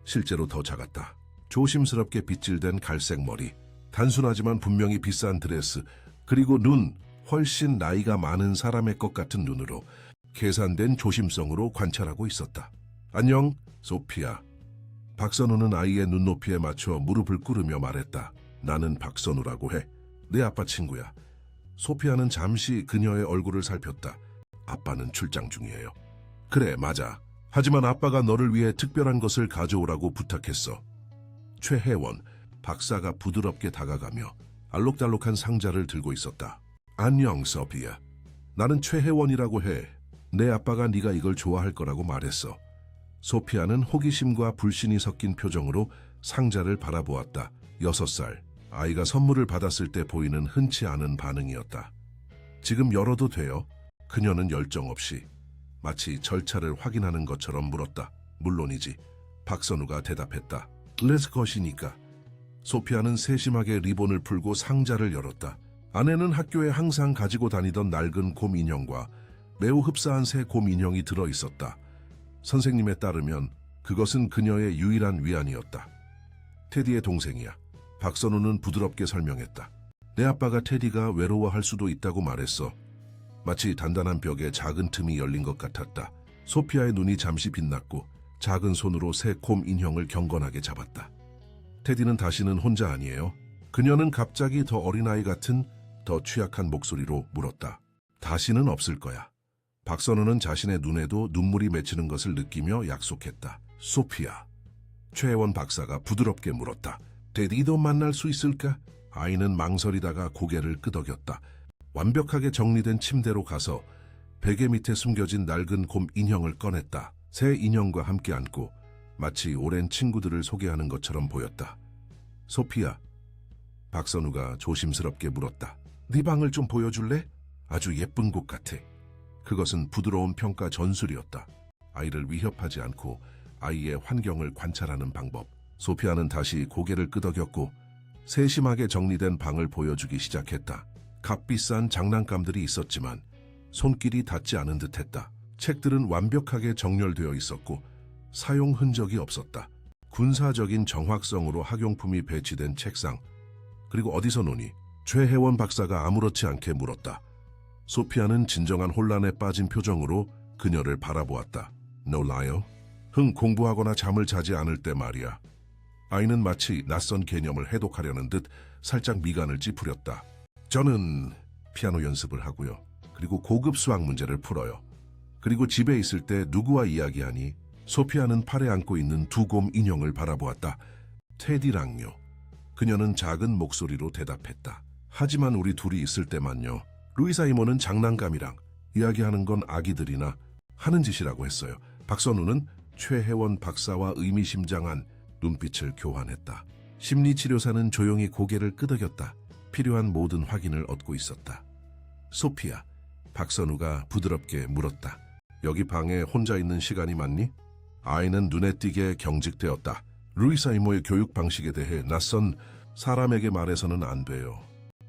Speaker 1: 실제로 더 작았다. 조심스럽게 빗질된 갈색 머리, 단순하지만 분명히 비싼 드레스, 그리고 눈, 훨씬 나이가 많은 사람의 것 같은 눈으로 계산된 조심성으로 관찰하고 있었다. 안녕, 소피아. 박선우는 아이의 눈높이에 맞춰 무릎을 꿇으며 말했다. 나는 박선우라고 해. 내 아빠 친구야. 소피아는 잠시 그녀의 얼굴을 살폈다. 아빠는 출장 중이에요. 그래, 맞아. 하지만 아빠가 너를 위해 특별한 것을 가져오라고 부탁했어. 최혜원 박사가 부드럽게 다가가며 알록달록한 상자를 들고 있었다. 안녕, 소피아. 나는 최혜원이라고 해. 내 아빠가 네가 이걸 좋아할 거라고 말했어. 소피아는 호기심과 불신이 섞인 표정으로 상자를 바라보았다. 6살, 아이가 선물을 받았을 때 보이는 흔치 않은 반응이었다. 지금 열어도 돼요? 그녀는 열정 없이 마치 절차를 확인하는 것처럼 물었다. 물론이지. 박선우가 대답했다. 렛츠 컷이니까. 소피아는 세심하게 리본을 풀고 상자를 열었다. 안에는 학교에 항상 가지고 다니던 낡은 곰 인형과 매우 흡사한 새 곰 인형이 들어있었다. 선생님에 따르면 그것은 그녀의 유일한 위안이었다. 테디의 동생이야. 박선우는 부드럽게 설명했다. 내 아빠가 테디가 외로워할 수도 있다고 말했어. 마치 단단한 벽에 작은 틈이 열린 것 같았다. 소피아의 눈이 잠시 빛났고 작은 손으로 새 곰 인형을 경건하게 잡았다. 테디는 다시는 혼자 아니에요. 그녀는 갑자기 더 어린아이 같은 더 취약한 목소리로 물었다. 다시는 없을 거야. 박선우는 자신의 눈에도 눈물이 맺히는 것을 느끼며 약속했다. 소피아. 최혜원 박사가 부드럽게 물었다. 테디도 만날 수 있을까? 아이는 망설이다가 고개를 끄덕였다. 완벽하게 정리된 침대로 가서 베개 밑에 숨겨진 낡은 곰 인형을 꺼냈다. 새 인형과 함께 앉고 마치 오랜 친구들을 소개하는 것처럼 보였다. 소피아. 박선우가 조심스럽게 물었다. 네 방을 좀 보여줄래? 아주 예쁜 곳 같아. 그것은 부드러운 평가 전술이었다. 아이를 위협하지 않고 아이의 환경을 관찰하는 방법. 소피아는 다시 고개를 끄덕였고 세심하게 정리된 방을 보여주기 시작했다. 값비싼 장난감들이 있었지만 손길이 닿지 않은 듯했다. 책들은 완벽하게 정렬되어 있었고 사용 흔적이 없었다. 군사적인 정확성으로 학용품이 배치된 책상. 그리고 어디서 노니? 최혜원 박사가 아무렇지 않게 물었다. 소피아는 진정한 혼란에 빠진 표정으로 그녀를 바라보았다. 놀라요? 공부하거나 잠을 자지 않을 때 말이야. 아이는 마치 낯선 개념을 해독하려는 듯 살짝 미간을 찌푸렸다. 저는 피아노 연습을 하고요. 그리고 고급 수학 문제를 풀어요. 그리고 집에 있을 때 누구와 이야기하니? 소피아는 팔에 안고 있는 두 곰 인형을 바라보았다. 테디랑요. 그녀는 작은 목소리로 대답했다. 하지만 우리 둘이 있을 때만요. 루이사 이모는 장난감이랑 이야기하는 건 아기들이나 하는 짓이라고 했어요. 박선우는 최혜원 박사와 의미심장한 눈빛을 교환했다. 심리치료사는 조용히 고개를 끄덕였다. 필요한 모든 확인을 얻고 있었다. 소피아. 박선우가 부드럽게 물었다. 여기 방에 혼자 있는 시간이 많니? 아이는 눈에 띄게 경직되었다. 루이사 이모의 교육 방식에 대해 낯선 사람에게 말해서는 안 돼요.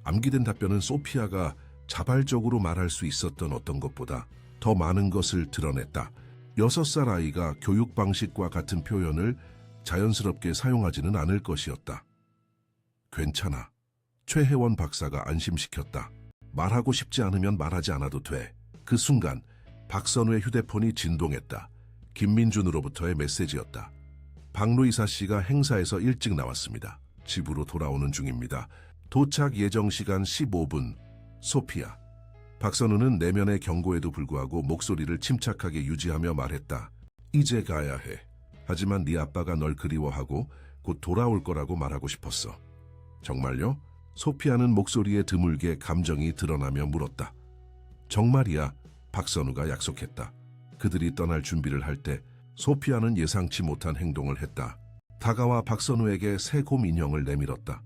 Speaker 1: 암기된 답변은 소피아가 자발적으로 말할 수 있었던 어떤 것보다 더 많은 것을 드러냈다. 6살 아이가 교육 방식과 같은 표현을 자연스럽게 사용하지는 않을 것이었다. 괜찮아. 최혜원 박사가 안심시켰다. 말하고 싶지 않으면 말하지 않아도 돼. 그 순간 박선우의 휴대폰이 진동했다. 김민준으로부터의 메시지였다. 박루이사 씨가 행사에서 일찍 나왔습니다. 집으로 돌아오는 중입니다. 도착 예정 시간 15분. 소피아. 박선우는 내면의 경고에도 불구하고 목소리를 침착하게 유지하며 말했다. 이제 가야 해. 하지만 네 아빠가 널 그리워하고 곧 돌아올 거라고 말하고 싶었어. 정말요? 소피아는 목소리에 드물게 감정이 드러나며 물었다. 정말이야. 박선우가 약속했다. 그들이 떠날 준비를 할 때 소피아는 예상치 못한 행동을 했다. 다가와 박선우에게 새 곰 인형을 내밀었다.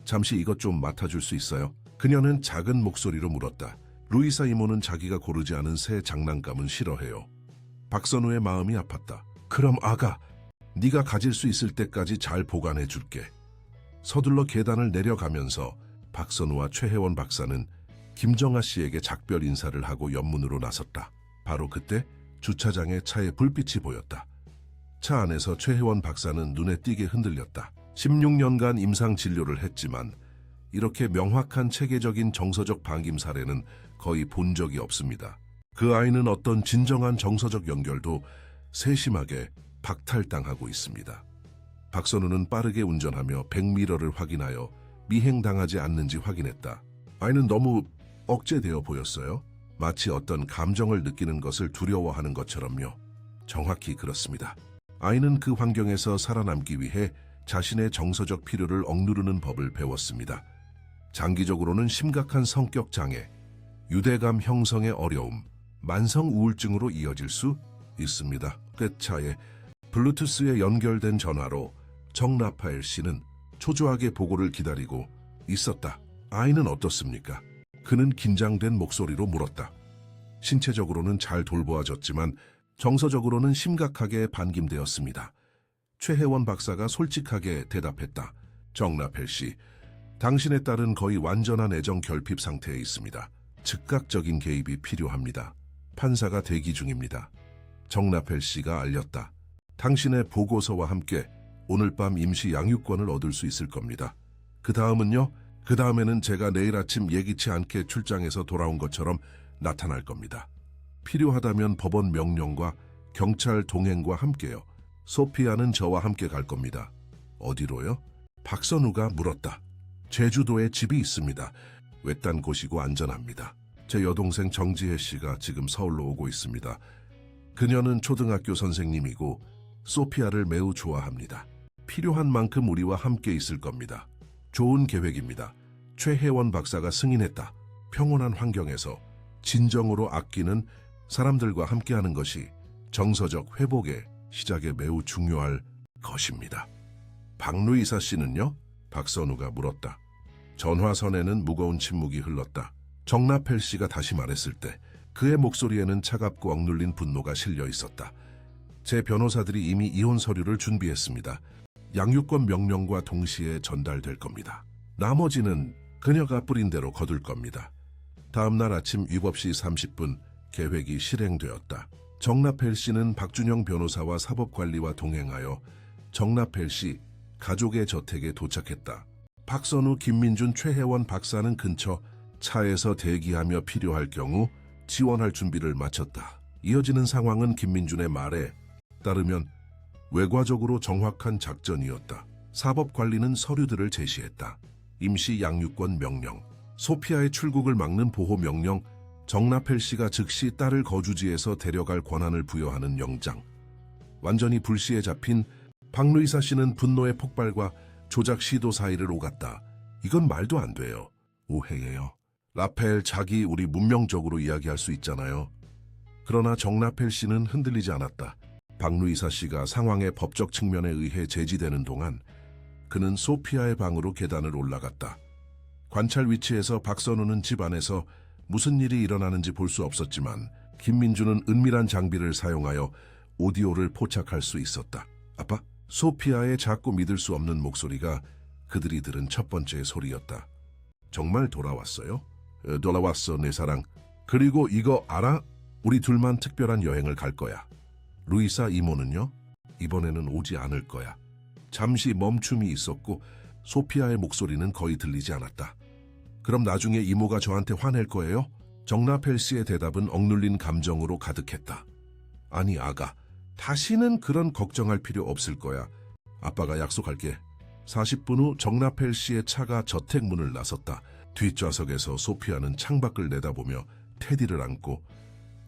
Speaker 1: 잠시 이것 좀 맡아줄 수 있어요? 그녀는 작은 목소리로 물었다. 루이사 이모는 자기가 고르지 않은 새 장난감은 싫어해요. 박선우의 마음이 아팠다. 그럼 아가, 네가 가질 수 있을 때까지 잘 보관해 줄게. 서둘러 계단을 내려가면서 박선우와 최혜원 박사는 김정아 씨에게 작별 인사를 하고 연문으로 나섰다. 바로 그때 주차장에 차의 불빛이 보였다. 차 안에서 최혜원 박사는 눈에 띄게 흔들렸다. 16년간 임상 진료를 했지만 이렇게 명확한 체계적인 정서적 방임 사례는 거의 본 적이 없습니다. 그 아이는 어떤 진정한 정서적 연결도 세심하게 박탈당하고 있습니다. 박선우는 빠르게 운전하며 백미러를 확인하여 미행당하지 않는지 확인했다. 아이는 너무 억제되어 보였어요. 마치 어떤 감정을 느끼는 것을 두려워하는 것처럼요. 정확히 그렇습니다. 아이는 그 환경에서 살아남기 위해 자신의 정서적 필요를 억누르는 법을 배웠습니다. 장기적으로는 심각한 성격 장애, 유대감 형성의 어려움, 만성 우울증으로 이어질 수 있습니다. 끝차에 블루투스에 연결된 전화로 정라파엘 씨는 초조하게 보고를 기다리고 있었다. 아이는 어떻습니까? 그는 긴장된 목소리로 물었다. 신체적으로는 잘 돌보아졌지만 정서적으로는 심각하게 반김되었습니다. 최혜원 박사가 솔직하게 대답했다. 정라펠 씨, 당신의 딸은 거의 완전한 애정 결핍 상태에 있습니다. 즉각적인 개입이 필요합니다. 판사가 대기 중입니다. 정라펠 씨가 알렸다. 당신의 보고서와 함께 오늘 밤 임시 양육권을 얻을 수 있을 겁니다. 그 다음은요? 그 다음에는 제가 내일 아침 예기치 않게 출장해서 돌아온 것처럼 나타날 겁니다. 필요하다면 법원 명령과 경찰 동행과 함께요. 소피아는 저와 함께 갈 겁니다. 어디로요? 박선우가 물었다. 제주도에 집이 있습니다. 외딴 곳이고 안전합니다. 제 여동생 정지혜 씨가 지금 서울로 오고 있습니다. 그녀는 초등학교 선생님이고 소피아를 매우 좋아합니다. 필요한 만큼 우리와 함께 있을 겁니다. 좋은 계획입니다. 최혜원 박사가 승인했다. 평온한 환경에서 진정으로 아끼는 사람들과 함께하는 것이 정서적 회복의 시작에 매우 중요할 것입니다. 박루이사 씨는요? 박선우가 물었다. 전화선에는 무거운 침묵이 흘렀다. 정나펠 씨가 다시 말했을 때 그의 목소리에는 차갑고 억눌린 분노가 실려 있었다. 제 변호사들이 이미 이혼 서류를 준비했습니다. 양육권 명령과 동시에 전달될 겁니다. 나머지는 그녀가 뿌린 대로 거둘 겁니다. 다음 날 아침 7시 30분 계획이 실행되었다. 정나펠 씨는 박준영 변호사와 사법관리와 동행하여 정나펠 씨 가족의 저택에 도착했다. 박선우, 김민준, 최혜원 박사는 근처 차에서 대기하며 필요할 경우 지원할 준비를 마쳤다. 이어지는 상황은 김민준의 말에 따르면 외과적으로 정확한 작전이었다. 사법관리는 서류들을 제시했다. 임시 양육권 명령, 소피아의 출국을 막는 보호 명령, 정나펠 씨가 즉시 딸을 거주지에서 데려갈 권한을 부여하는 영장. 완전히 불시에 잡힌 박루이사 씨는 분노의 폭발과 조작 시도 사이를 오갔다. 이건 말도 안 돼요. 오해예요. 라펠, 자기 우리 문명적으로 이야기할 수 있잖아요. 그러나 정나펠 씨는 흔들리지 않았다. 박루이사 씨가 상황의 법적 측면에 의해 제지되는 동안 그는 소피아의 방으로 계단을 올라갔다. 관찰 위치에서 박선우는 집 안에서 무슨 일이 일어나는지 볼 수 없었지만 김민주는 은밀한 장비를 사용하여 오디오를 포착할 수 있었다. 아빠? 소피아의 작고 믿을 수 없는 목소리가 그들이 들은 첫 번째 소리였다. 정말 돌아왔어요? 돌아왔어, 내 사랑. 그리고 이거 알아? 우리 둘만 특별한 여행을 갈 거야. 루이사 이모는요? 이번에는 오지 않을 거야. 잠시 멈춤이 있었고 소피아의 목소리는 거의 들리지 않았다. 그럼 나중에 이모가 저한테 화낼 거예요? 정나펠 씨의 대답은 억눌린 감정으로 가득했다. 아니, 아가. 다시는 그런 걱정할 필요 없을 거야. 아빠가 약속할게. 40분 후 정나펠 씨의 차가 저택 문을 나섰다. 뒷좌석에서 소피아는 창밖을 내다보며 테디를 안고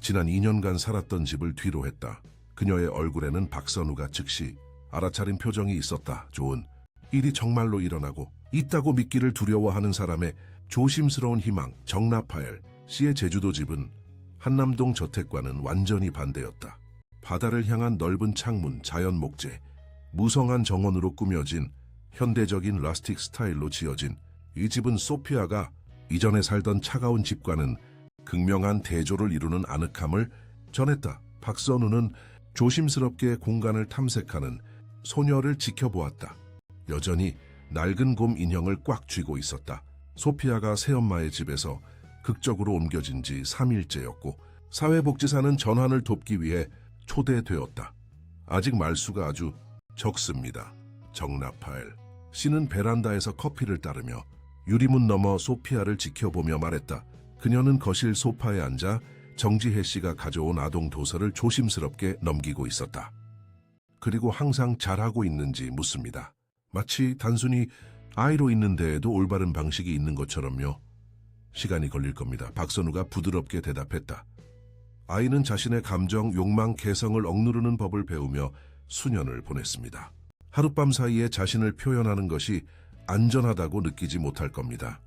Speaker 1: 지난 2년간 살았던 집을 뒤로 했다. 그녀의 얼굴에는 박선우가 즉시 알아차린 표정이 있었다. 좋은 일이 정말로 일어나고 있다고 믿기를 두려워하는 사람의 조심스러운 희망. 정나펠 씨의 제주도 집은 한남동 저택과는 완전히 반대였다. 바다를 향한 넓은 창문, 자연 목재, 무성한 정원으로 꾸며진 현대적인 라스틱 스타일로 지어진 이 집은 소피아가 이전에 살던 차가운 집과는 극명한 대조를 이루는 아늑함을 전했다. 박선우는 조심스럽게 공간을 탐색하는 소녀를 지켜보았다. 여전히 낡은 곰 인형을 꽉 쥐고 있었다. 소피아가 새엄마의 집에서 극적으로 옮겨진 지 3일째였고 사회복지사는 전환을 돕기 위해 초대되었다. 아직 말수가 아주 적습니다. 정나펠 씨는 베란다에서 커피를 따르며 유리문 너머 소피아를 지켜보며 말했다. 그녀는 거실 소파에 앉아 정지혜 씨가 가져온 아동 도서를 조심스럽게 넘기고 있었다. 그리고 항상 잘하고 있는지 묻습니다. 마치 단순히 아이로 있는 데에도 올바른 방식이 있는 것처럼요. 시간이 걸릴 겁니다. 박선우가 부드럽게 대답했다. 아이는 자신의 감정, 욕망, 개성을 억누르는 법을 배우며 수년을 보냈습니다. 하룻밤 사이에 자신을 표현하는 것이 안전하다고 느끼지 못할 겁니다.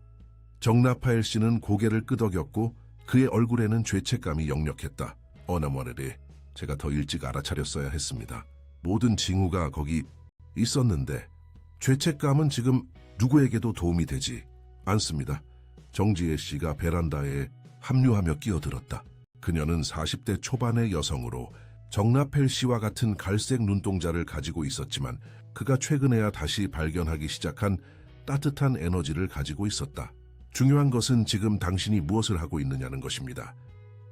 Speaker 1: 정나펠 씨는 고개를 끄덕였고 그의 얼굴에는 죄책감이 역력했다. 어나머레리, 제가 더 일찍 알아차렸어야 했습니다. 모든 징후가 거기 있었는데 죄책감은 지금 누구에게도 도움이 되지 않습니다. 정지혜 씨가 베란다에 합류하며 끼어들었다. 그녀는 40대 초반의 여성으로 정나펠 씨와 같은 갈색 눈동자를 가지고 있었지만 그가 최근에야 다시 발견하기 시작한 따뜻한 에너지를 가지고 있었다. 중요한 것은 지금 당신이 무엇을 하고 있느냐는 것입니다.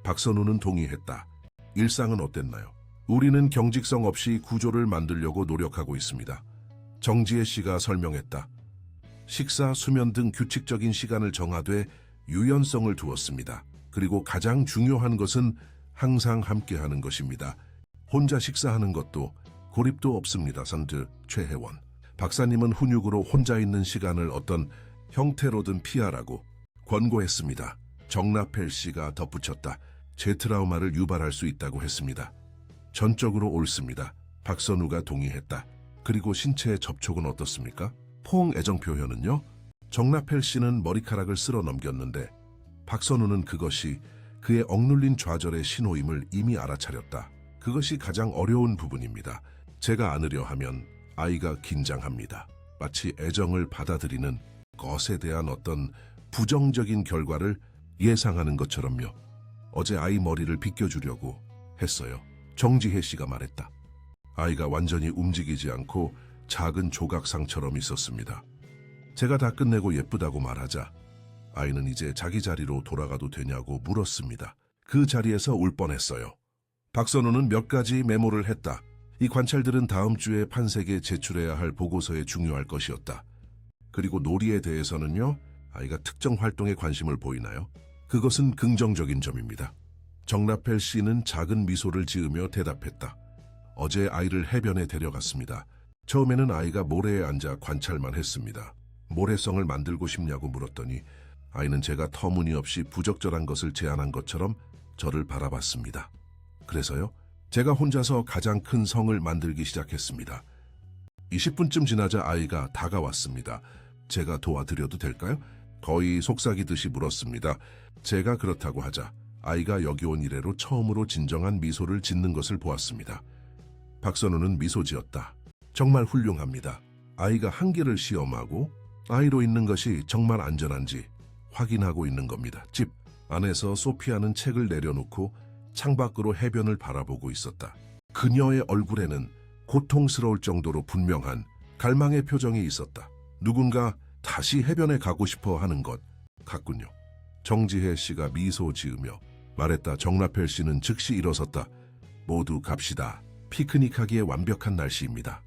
Speaker 1: 박선우는 동의했다. 일상은 어땠나요? 우리는 경직성 없이 구조를 만들려고 노력하고 있습니다. 정지혜 씨가 설명했다. 식사, 수면 등 규칙적인 시간을 정하되 유연성을 두었습니다. 그리고 가장 중요한 것은 항상 함께하는 것입니다. 혼자 식사하는 것도 고립도 없습니다. 선드 최혜원. 박사님은 훈육으로 혼자 있는 시간을 어떤 형태로든 피하라고 권고했습니다. 정라펠 씨가 덧붙였다. 제 트라우마를 유발할 수 있다고 했습니다. 전적으로 옳습니다. 박선우가 동의했다. 그리고 신체의 접촉은 어떻습니까? 포옹 애정 표현은요? 정라펠 씨는 머리카락을 쓸어 넘겼는데 박선우는 그것이 그의 억눌린 좌절의 신호임을 이미 알아차렸다. 그것이 가장 어려운 부분입니다. 제가 안으려 하면 아이가 긴장합니다. 마치 애정을 받아들이는 것에 대한 어떤 부정적인 결과를 예상하는 것처럼요. 어제 아이 머리를 빗겨주려고 했어요. 정지혜 씨가 말했다. 아이가 완전히 움직이지 않고 작은 조각상처럼 있었습니다. 제가 다 끝내고 예쁘다고 말하자 아이는 이제 자기 자리로 돌아가도 되냐고 물었습니다. 그 자리에서 울 뻔했어요. 박선우는 몇 가지 메모를 했다. 이 관찰들은 다음 주에 판색에 제출해야 할 보고서에 중요할 것이었다. 그리고 놀이에 대해서는요, 아이가 특정 활동에 관심을 보이나요? 그것은 긍정적인 점입니다. 정라펠 씨는 작은 미소를 지으며 대답했다. 어제 아이를 해변에 데려갔습니다. 처음에는 아이가 모래에 앉아 관찰만 했습니다. 모래성을 만들고 싶냐고 물었더니 아이는 제가 터무니없이 부적절한 것을 제안한 것처럼 저를 바라봤습니다. 그래서요, 제가 혼자서 가장 큰 성을 만들기 시작했습니다. 20분쯤 지나자 아이가 다가왔습니다. 제가 도와드려도 될까요? 거의 속삭이듯이 물었습니다. 제가 그렇다고 하자 아이가 여기 온 이래로 처음으로 진정한 미소를 짓는 것을 보았습니다. 박선우는 미소 지었다. 정말 훌륭합니다. 아이가 한계를 시험하고 아이로 있는 것이 정말 안전한지 확인하고 있는 겁니다. 집 안에서 소피아는 책을 내려놓고 창밖으로 해변을 바라보고 있었다. 그녀의 얼굴에는 고통스러울 정도로 분명한 갈망의 표정이 있었다. 누군가 다시 해변에 가고 싶어 하는 것 같군요. 정지혜 씨가 미소 지으며 말했다. 정라펠 씨는 즉시 일어섰다. 모두 갑시다. 피크닉하기에 완벽한 날씨입니다.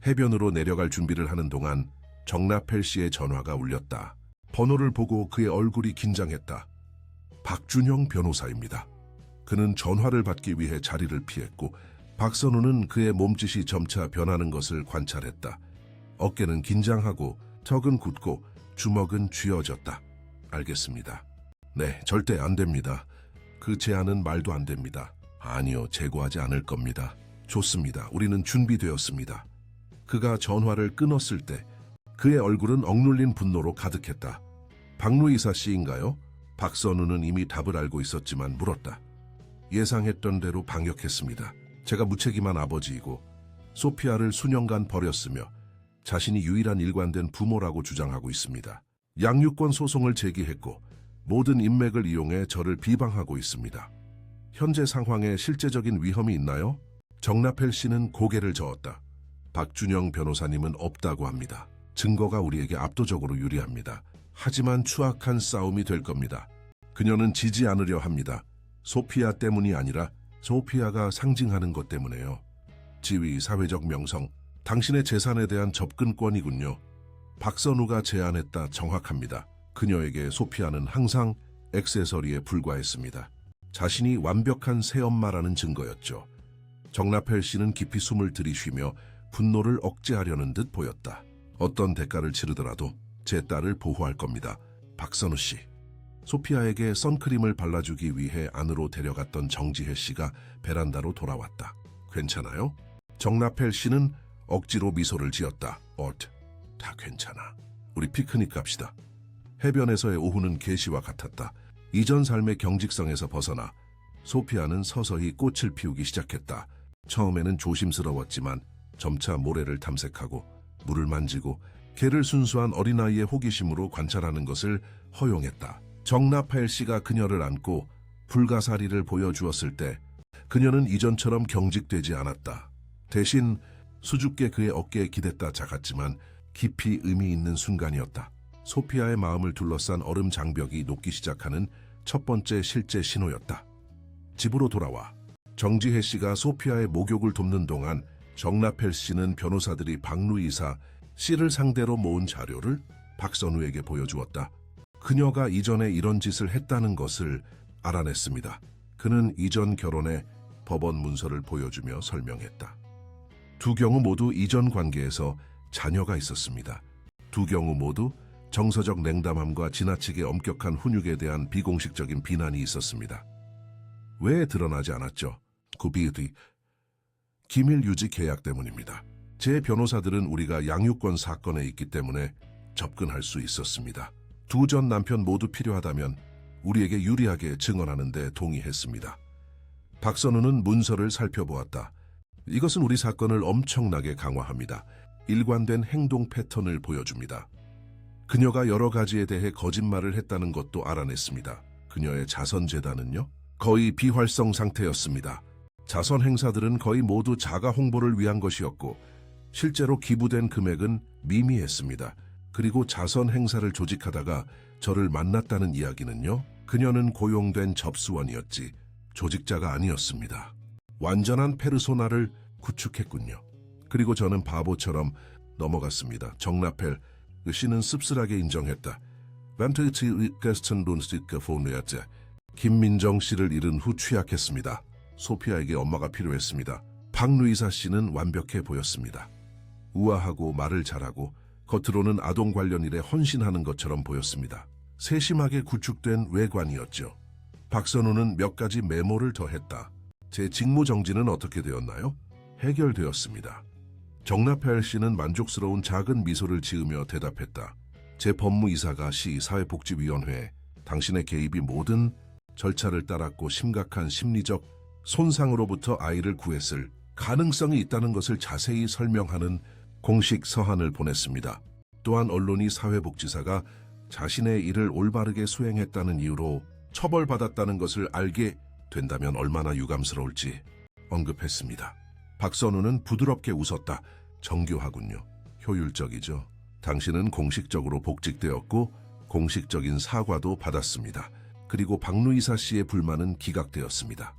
Speaker 1: 해변으로 내려갈 준비를 하는 동안 정라펠 씨의 전화가 울렸다. 번호를 보고 그의 얼굴이 긴장했다. 박준영 변호사입니다. 그는 전화를 받기 위해 자리를 피했고 박선우는 그의 몸짓이 점차 변하는 것을 관찰했다. 어깨는 긴장하고 턱은 굳고 주먹은 쥐어졌다. 알겠습니다. 네, 절대 안 됩니다. 그 제안은 말도 안 됩니다. 아니요, 재고하지 않을 겁니다. 좋습니다. 우리는 준비되었습니다. 그가 전화를 끊었을 때 그의 얼굴은 억눌린 분노로 가득했다. 박루이사 씨인가요? 박선우는 이미 답을 알고 있었지만 물었다. 예상했던 대로 방역했습니다. 제가 무책임한 아버지이고 소피아를 수년간 버렸으며 자신이 유일한 일관된 부모라고 주장하고 있습니다. 양육권 소송을 제기했고 모든 인맥을 이용해 저를 비방하고 있습니다. 현재 상황에 실제적인 위험이 있나요? 정라펠 씨는 고개를 저었다. 박준영 변호사님은 없다고 합니다. 증거가 우리에게 압도적으로 유리합니다. 하지만 추악한 싸움이 될 겁니다. 그녀는 지지 않으려 합니다. 소피아 때문이 아니라 소피아가 상징하는 것 때문에요. 지위, 사회적 명성, 당신의 재산에 대한 접근권이군요. 박선우가 제안했다. 정확합니다. 그녀에게 소피아는 항상 액세서리에 불과했습니다. 자신이 완벽한 새엄마라는 증거였죠. 정라펠 씨는 깊이 숨을 들이쉬며 분노를 억제하려는 듯 보였다. 어떤 대가를 치르더라도 제 딸을 보호할 겁니다. 박선우 씨. 소피아에게 선크림을 발라주기 위해 안으로 데려갔던 정지혜 씨가 베란다로 돌아왔다. 괜찮아요? 정라펠 씨는 억지로 미소를 지었다. 다 괜찮아. 우리 피크닉 갑시다. 해변에서의 오후는 계시와 같았다. 이전 삶의 경직성에서 벗어나 소피아는 서서히 꽃을 피우기 시작했다. 처음에는 조심스러웠지만 점차 모래를 탐색하고 물을 만지고 개를 순수한 어린아이의 호기심으로 관찰하는 것을 허용했다. 정라펠 씨가 그녀를 안고 불가사리를 보여주었을 때 그녀는 이전처럼 경직되지 않았다. 대신 수줍게 그의 어깨에 기댔다. 작았지만 깊이 의미 있는 순간이었다. 소피아의 마음을 둘러싼 얼음 장벽이 녹기 시작하는 첫 번째 실제 신호였다. 집으로 돌아와 정지혜 씨가 소피아의 목욕을 돕는 동안 정라펠 씨는 변호사들이 박루이사 씨를 상대로 모은 자료를 박선우에게 보여주었다. 그녀가 이전에 이런 짓을 했다는 것을 알아냈습니다. 그는 이전 결혼에 법원 문서를 보여주며 설명했다. 두 경우 모두 이전 관계에서 자녀가 있었습니다. 두 경우 모두 정서적 냉담함과 지나치게 엄격한 훈육에 대한 비공식적인 비난이 있었습니다. 왜 드러나지 않았죠? 구비의 기밀 유지 계약 때문입니다. 제 변호사들은 우리가 양육권 사건에 있기 때문에 접근할 수 있었습니다. 두 전 남편 모두 필요하다면 우리에게 유리하게 증언하는 데 동의했습니다. 박선우는 문서를 살펴보았다. 이것은 우리 사건을 엄청나게 강화합니다. 일관된 행동 패턴을 보여줍니다. 그녀가 여러 가지에 대해 거짓말을 했다는 것도 알아냈습니다. 그녀의 자선재단은요? 거의 비활성 상태였습니다. 자선 행사들은 거의 모두 자가 홍보를 위한 것이었고 실제로 기부된 금액은 미미했습니다. 그리고 자선 행사를 조직하다가 저를 만났다는 이야기는요? 그녀는 고용된 접수원이었지 조직자가 아니었습니다. 완전한 페르소나를 구축했군요. 그리고 저는 바보처럼 넘어갔습니다. 정라펠 씨는 씁쓸하게 인정했다. 김민정 씨를 잃은 후 취약했습니다. 소피아에게 엄마가 필요했습니다. 박루이사 씨는 완벽해 보였습니다. 우아하고 말을 잘하고 겉으로는 아동 관련 일에 헌신하는 것처럼 보였습니다. 세심하게 구축된 외관이었죠. 박선우는 몇 가지 메모를 더했다. 제 직무 정지는 어떻게 되었나요? 해결되었습니다. 정라펠 씨는 만족스러운 작은 미소를 지으며 대답했다. 제 법무이사가 시 사회복지위원회에 당신의 개입이 모든 절차를 따랐고 심각한 심리적 손상으로부터 아이를 구했을 가능성이 있다는 것을 자세히 설명하는 공식 서한을 보냈습니다. 또한 언론이 사회복지사가 자신의 일을 올바르게 수행했다는 이유로 처벌받았다는 것을 알게 된다면 얼마나 유감스러울지 언급했습니다. 박선우는 부드럽게 웃었다. 정교하군요. 효율적이죠. 당신은 공식적으로 복직되었고 공식적인 사과도 받았습니다. 그리고 박루이사 씨의 불만은 기각되었습니다.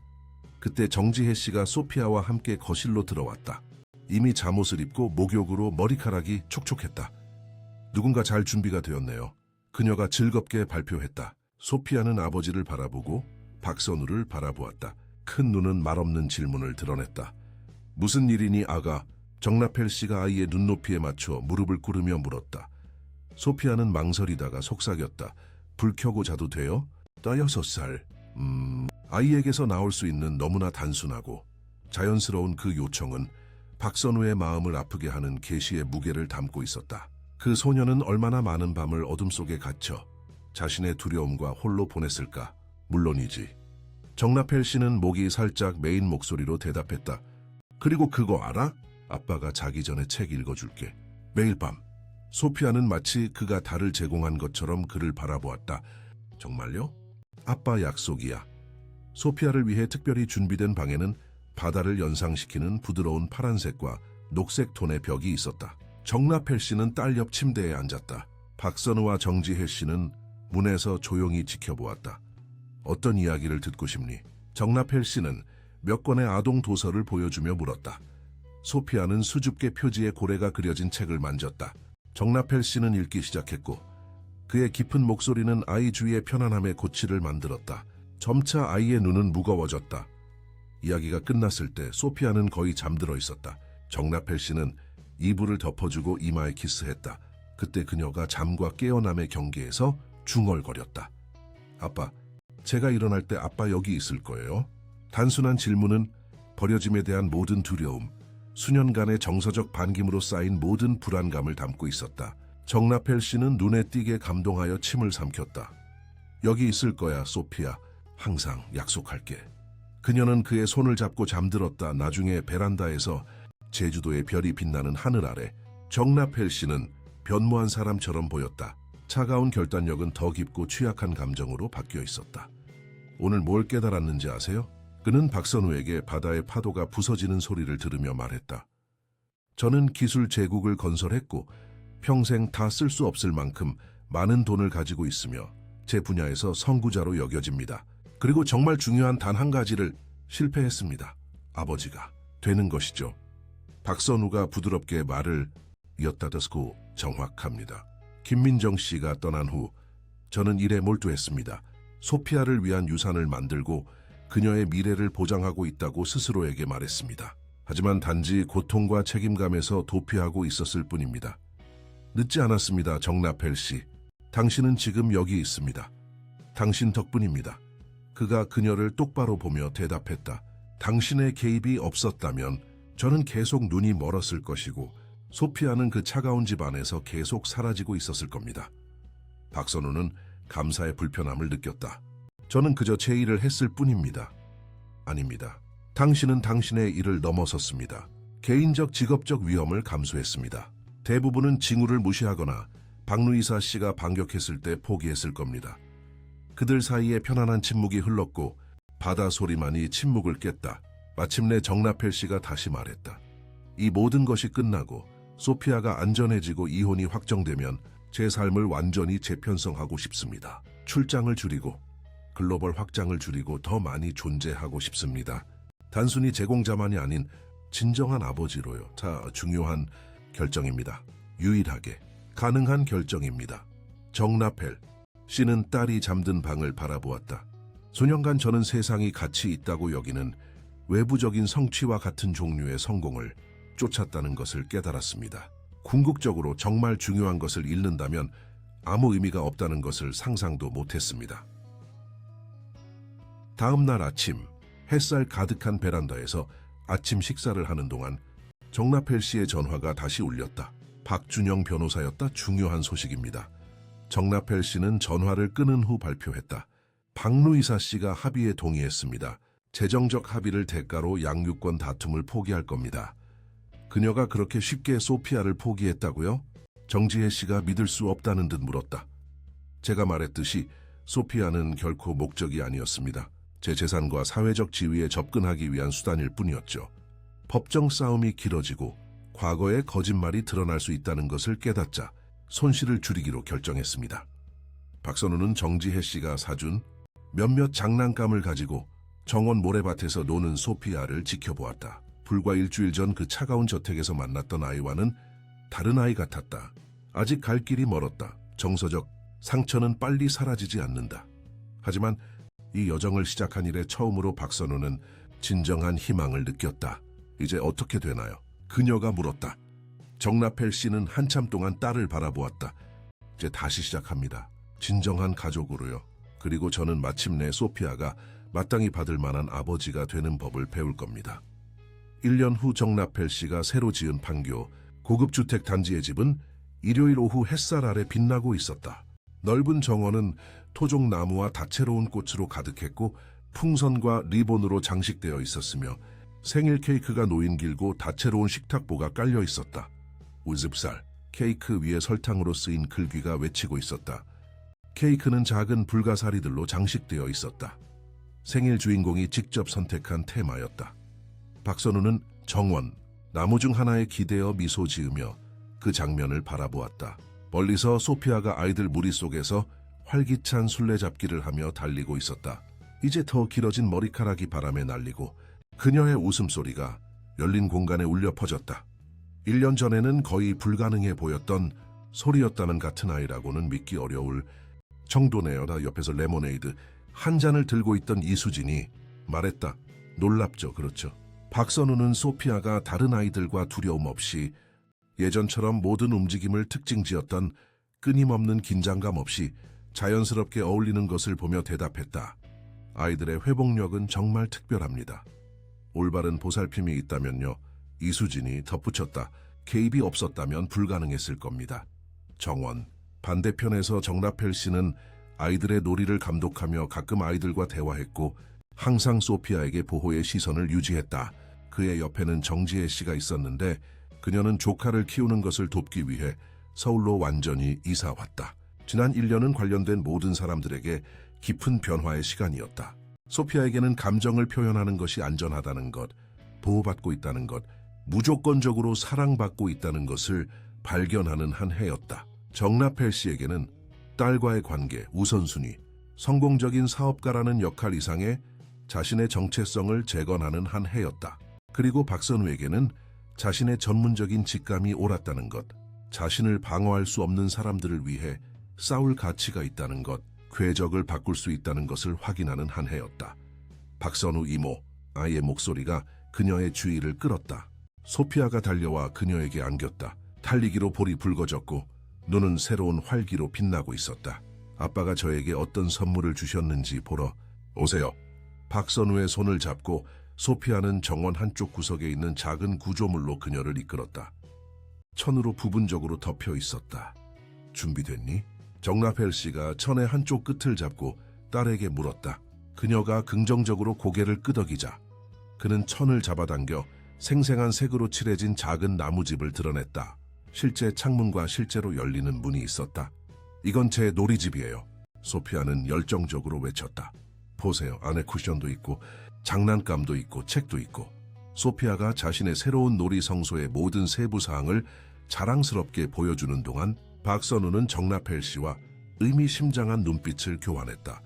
Speaker 1: 그때 정지혜 씨가 소피아와 함께 거실로 들어왔다. 이미 잠옷을 입고 목욕으로 머리카락이 촉촉했다. 누군가 잘 준비가 되었네요. 그녀가 즐겁게 발표했다. 소피아는 아버지를 바라보고 박선우를 바라보았다. 큰 눈은 말없는 질문을 드러냈다. 무슨 일이니 아가? 정라펠 씨가 아이의 눈높이에 맞춰 무릎을 꿇으며 물었다. 소피아는 망설이다가 속삭였다. 불 켜고 자도 돼요? 나 6살. 아이에게서 나올 수 있는 너무나 단순하고 자연스러운 그 요청은 박선우의 마음을 아프게 하는 계시의 무게를 담고 있었다. 그 소녀는 얼마나 많은 밤을 어둠 속에 갇혀 자신의 두려움과 홀로 보냈을까? 물론이지. 정라펠 씨는 목이 살짝 메인 목소리로 대답했다. 그리고 그거 알아? 아빠가 자기 전에 책 읽어줄게. 매일 밤. 소피아는 마치 그가 달을 제공한 것처럼 그를 바라보았다. 정말요? 아빠 약속이야. 소피아를 위해 특별히 준비된 방에는 바다를 연상시키는 부드러운 파란색과 녹색 톤의 벽이 있었다. 정라펠 씨는 딸 옆 침대에 앉았다. 박선우와 정지혜 씨는 문에서 조용히 지켜보았다. 어떤 이야기를 듣고 싶니? 정라펠 씨는 몇 권의 아동 도서를 보여주며 물었다. 소피아는 수줍게 표지에 고래가 그려진 책을 만졌다. 정라펠 씨는 읽기 시작했고 그의 깊은 목소리는 아이 주위의 편안함에 고치를 만들었다. 점차 아이의 눈은 무거워졌다. 이야기가 끝났을 때 소피아는 거의 잠들어 있었다. 정라펠 씨는 이불을 덮어주고 이마에 키스했다. 그때 그녀가 잠과 깨어남의 경계에서 중얼거렸다. 아빠, 제가 일어날 때 아빠 여기 있을 거예요? 단순한 질문은 버려짐에 대한 모든 두려움, 수년간의 정서적 반김으로 쌓인 모든 불안감을 담고 있었다. 정라펠 씨는 눈에 띄게 감동하여 침을 삼켰다. 여기 있을 거야, 소피아. 항상 약속할게. 그녀는 그의 손을 잡고 잠들었다. 나중에 베란다에서 제주도의 별이 빛나는 하늘 아래 정라펠 씨는 변모한 사람처럼 보였다. 차가운 결단력은 더 깊고 취약한 감정으로 바뀌어 있었다. 오늘 뭘 깨달았는지 아세요? 그는 박선우에게 바다의 파도가 부서지는 소리를 들으며 말했다. 저는 기술 제국을 건설했고 평생 다 쓸 수 없을 만큼 많은 돈을 가지고 있으며 제 분야에서 선구자로 여겨집니다. 그리고 정말 중요한 단 한 가지를 실패했습니다. 아버지가 되는 것이죠. 박선우가 부드럽게 말을 이었다더스고 정확합니다. 김민정 씨가 떠난 후 저는 일에 몰두했습니다. 소피아를 위한 유산을 만들고 그녀의 미래를 보장하고 있다고 스스로에게 말했습니다. 하지만 단지 고통과 책임감에서 도피하고 있었을 뿐입니다. 늦지 않았습니다, 정나펠 씨. 당신은 지금 여기 있습니다. 당신 덕분입니다. 그가 그녀를 똑바로 보며 대답했다. 당신의 개입이 없었다면 저는 계속 눈이 멀었을 것이고 소피아는 그 차가운 집 안에서 계속 사라지고 있었을 겁니다. 박선우는 감사의 불편함을 느꼈다. 저는 그저 제 일을 했을 뿐입니다. 아닙니다. 당신은 당신의 일을 넘어섰습니다. 개인적 직업적 위험을 감수했습니다. 대부분은 징후를 무시하거나 박루이사 씨가 반격했을 때 포기했을 겁니다. 그들 사이에 편안한 침묵이 흘렀고 바다 소리만이 침묵을 깼다. 마침내 정나펠 씨가 다시 말했다. 이 모든 것이 끝나고 소피아가 안전해지고 이혼이 확정되면 제 삶을 완전히 재편성하고 싶습니다. 출장을 줄이고 글로벌 확장을 줄이고 더 많이 존재하고 싶습니다. 단순히 제공자만이 아닌 진정한 아버지로요. 중요한 결정입니다. 유일하게 가능한 결정입니다. 정나펠 씨는 딸이 잠든 방을 바라보았다. 수년간 저는 세상이 가치 있다고 여기는 외부적인 성취와 같은 종류의 성공을 쫓았다는 것을 깨달았습니다. 궁극적으로 정말 중요한 것을 잃는다면 아무 의미가 없다는 것을 상상도 못했습니다. 다음 날 아침, 햇살 가득한 베란다에서 아침 식사를 하는 동안 정나펠 씨의 전화가 다시 울렸다. 박준영 변호사였다. 중요한 소식입니다. 정나펠 씨는 전화를 끊은 후 발표했다. 박루이사 씨가 합의에 동의했습니다. 재정적 합의를 대가로 양육권 다툼을 포기할 겁니다. 그녀가 그렇게 쉽게 소피아를 포기했다고요? 정지혜 씨가 믿을 수 없다는 듯 물었다. 제가 말했듯이 소피아는 결코 목적이 아니었습니다. 제 재산과 사회적 지위에 접근하기 위한 수단일 뿐이었죠. 법정 싸움이 길어지고 과거의 거짓말이 드러날 수 있다는 것을 깨닫자 손실을 줄이기로 결정했습니다. 박선우는 정지혜 씨가 사준 몇몇 장난감을 가지고 정원 모래밭에서 노는 소피아를 지켜보았다. 불과 일주일 전 그 차가운 저택에서 만났던 아이와는 다른 아이 같았다. 아직 갈 길이 멀었다. 정서적 상처는 빨리 사라지지 않는다. 하지만 이 여정을 시작한 이래 처음으로 박선우는 진정한 희망을 느꼈다. 이제 어떻게 되나요? 그녀가 물었다. 정나펠 씨는 한참 동안 딸을 바라보았다. 이제 다시 시작합니다. 진정한 가족으로요. 그리고 저는 마침내 소피아가 마땅히 받을 만한 아버지가 되는 법을 배울 겁니다. 1년 후 정나펠 씨가 새로 지은 판교 고급 주택 단지의 집은 일요일 오후 햇살 아래 빛나고 있었다. 넓은 정원은 토종 나무와 다채로운 꽃으로 가득했고 풍선과 리본으로 장식되어 있었으며 생일 케이크가 놓인 길고 다채로운 식탁보가 깔려 있었다. 우즙살, 케이크 위에 설탕으로 쓰인 글귀가 외치고 있었다. 케이크는 작은 불가사리들로 장식되어 있었다. 생일 주인공이 직접 선택한 테마였다. 박선우는 정원, 나무 중 하나에 기대어 미소 지으며 그 장면을 바라보았다. 멀리서 소피아가 아이들 무리 속에서 활기찬 술래잡기를 하며 달리고 있었다. 이제 더 길어진 머리카락이 바람에 날리고 그녀의 웃음소리가 열린 공간에 울려 퍼졌다. 1년 전에는 거의 불가능해 보였던 소리였다는 같은 아이라고는 믿기 어려울 정도네요. 나 옆에서 레모네이드 한 잔을 들고 있던 이수진이 말했다. 놀랍죠, 그렇죠? 박선우는 소피아가 다른 아이들과 두려움 없이 예전처럼 모든 움직임을 특징지었던 끊임없는 긴장감 없이 자연스럽게 어울리는 것을 보며 대답했다. 아이들의 회복력은 정말 특별합니다. 올바른 보살핌이 있다면요. 이수진이 덧붙였다. 개입이 없었다면 불가능했을 겁니다. 정원, 반대편에서 정나펠 씨는 아이들의 놀이를 감독하며 가끔 아이들과 대화했고 항상 소피아에게 보호의 시선을 유지했다. 그의 옆에는 정지혜 씨가 있었는데 그녀는 조카를 키우는 것을 돕기 위해 서울로 완전히 이사 왔다. 지난 1년은 관련된 모든 사람들에게 깊은 변화의 시간이었다. 소피아에게는 감정을 표현하는 것이 안전하다는 것, 보호받고 있다는 것, 무조건적으로 사랑받고 있다는 것을 발견하는 한 해였다. 정나펠 씨에게는 딸과의 관계, 우선순위, 성공적인 사업가라는 역할 이상의 자신의 정체성을 재건하는 한 해였다. 그리고 박선우에게는 자신의 전문적인 직감이 옳았다는 것, 자신을 방어할 수 없는 사람들을 위해 싸울 가치가 있다는 것, 궤적을 바꿀 수 있다는 것을 확인하는 한 해였다. 박선우 이모, 아이의 목소리가 그녀의 주의를 끌었다. 소피아가 달려와 그녀에게 안겼다. 달리기로 볼이 붉어졌고 눈은 새로운 활기로 빛나고 있었다. 아빠가 저에게 어떤 선물을 주셨는지 보러 오세요. 박선우의 손을 잡고 소피아는 정원 한쪽 구석에 있는 작은 구조물로 그녀를 이끌었다. 천으로 부분적으로 덮여 있었다. 준비됐니? 정라펠 씨가 천의 한쪽 끝을 잡고 딸에게 물었다. 그녀가 긍정적으로 고개를 끄덕이자 그는 천을 잡아당겨 생생한 색으로 칠해진 작은 나무집을 드러냈다. 실제 창문과 실제로 열리는 문이 있었다. 이건 제 놀이집이에요. 소피아는 열정적으로 외쳤다. 보세요. 안에 쿠션도 있고 장난감도 있고 책도 있고. 소피아가 자신의 새로운 놀이 성소의 모든 세부 사항을 자랑스럽게 보여주는 동안 박선우는 정라펠 씨와 의미심장한 눈빛을 교환했다.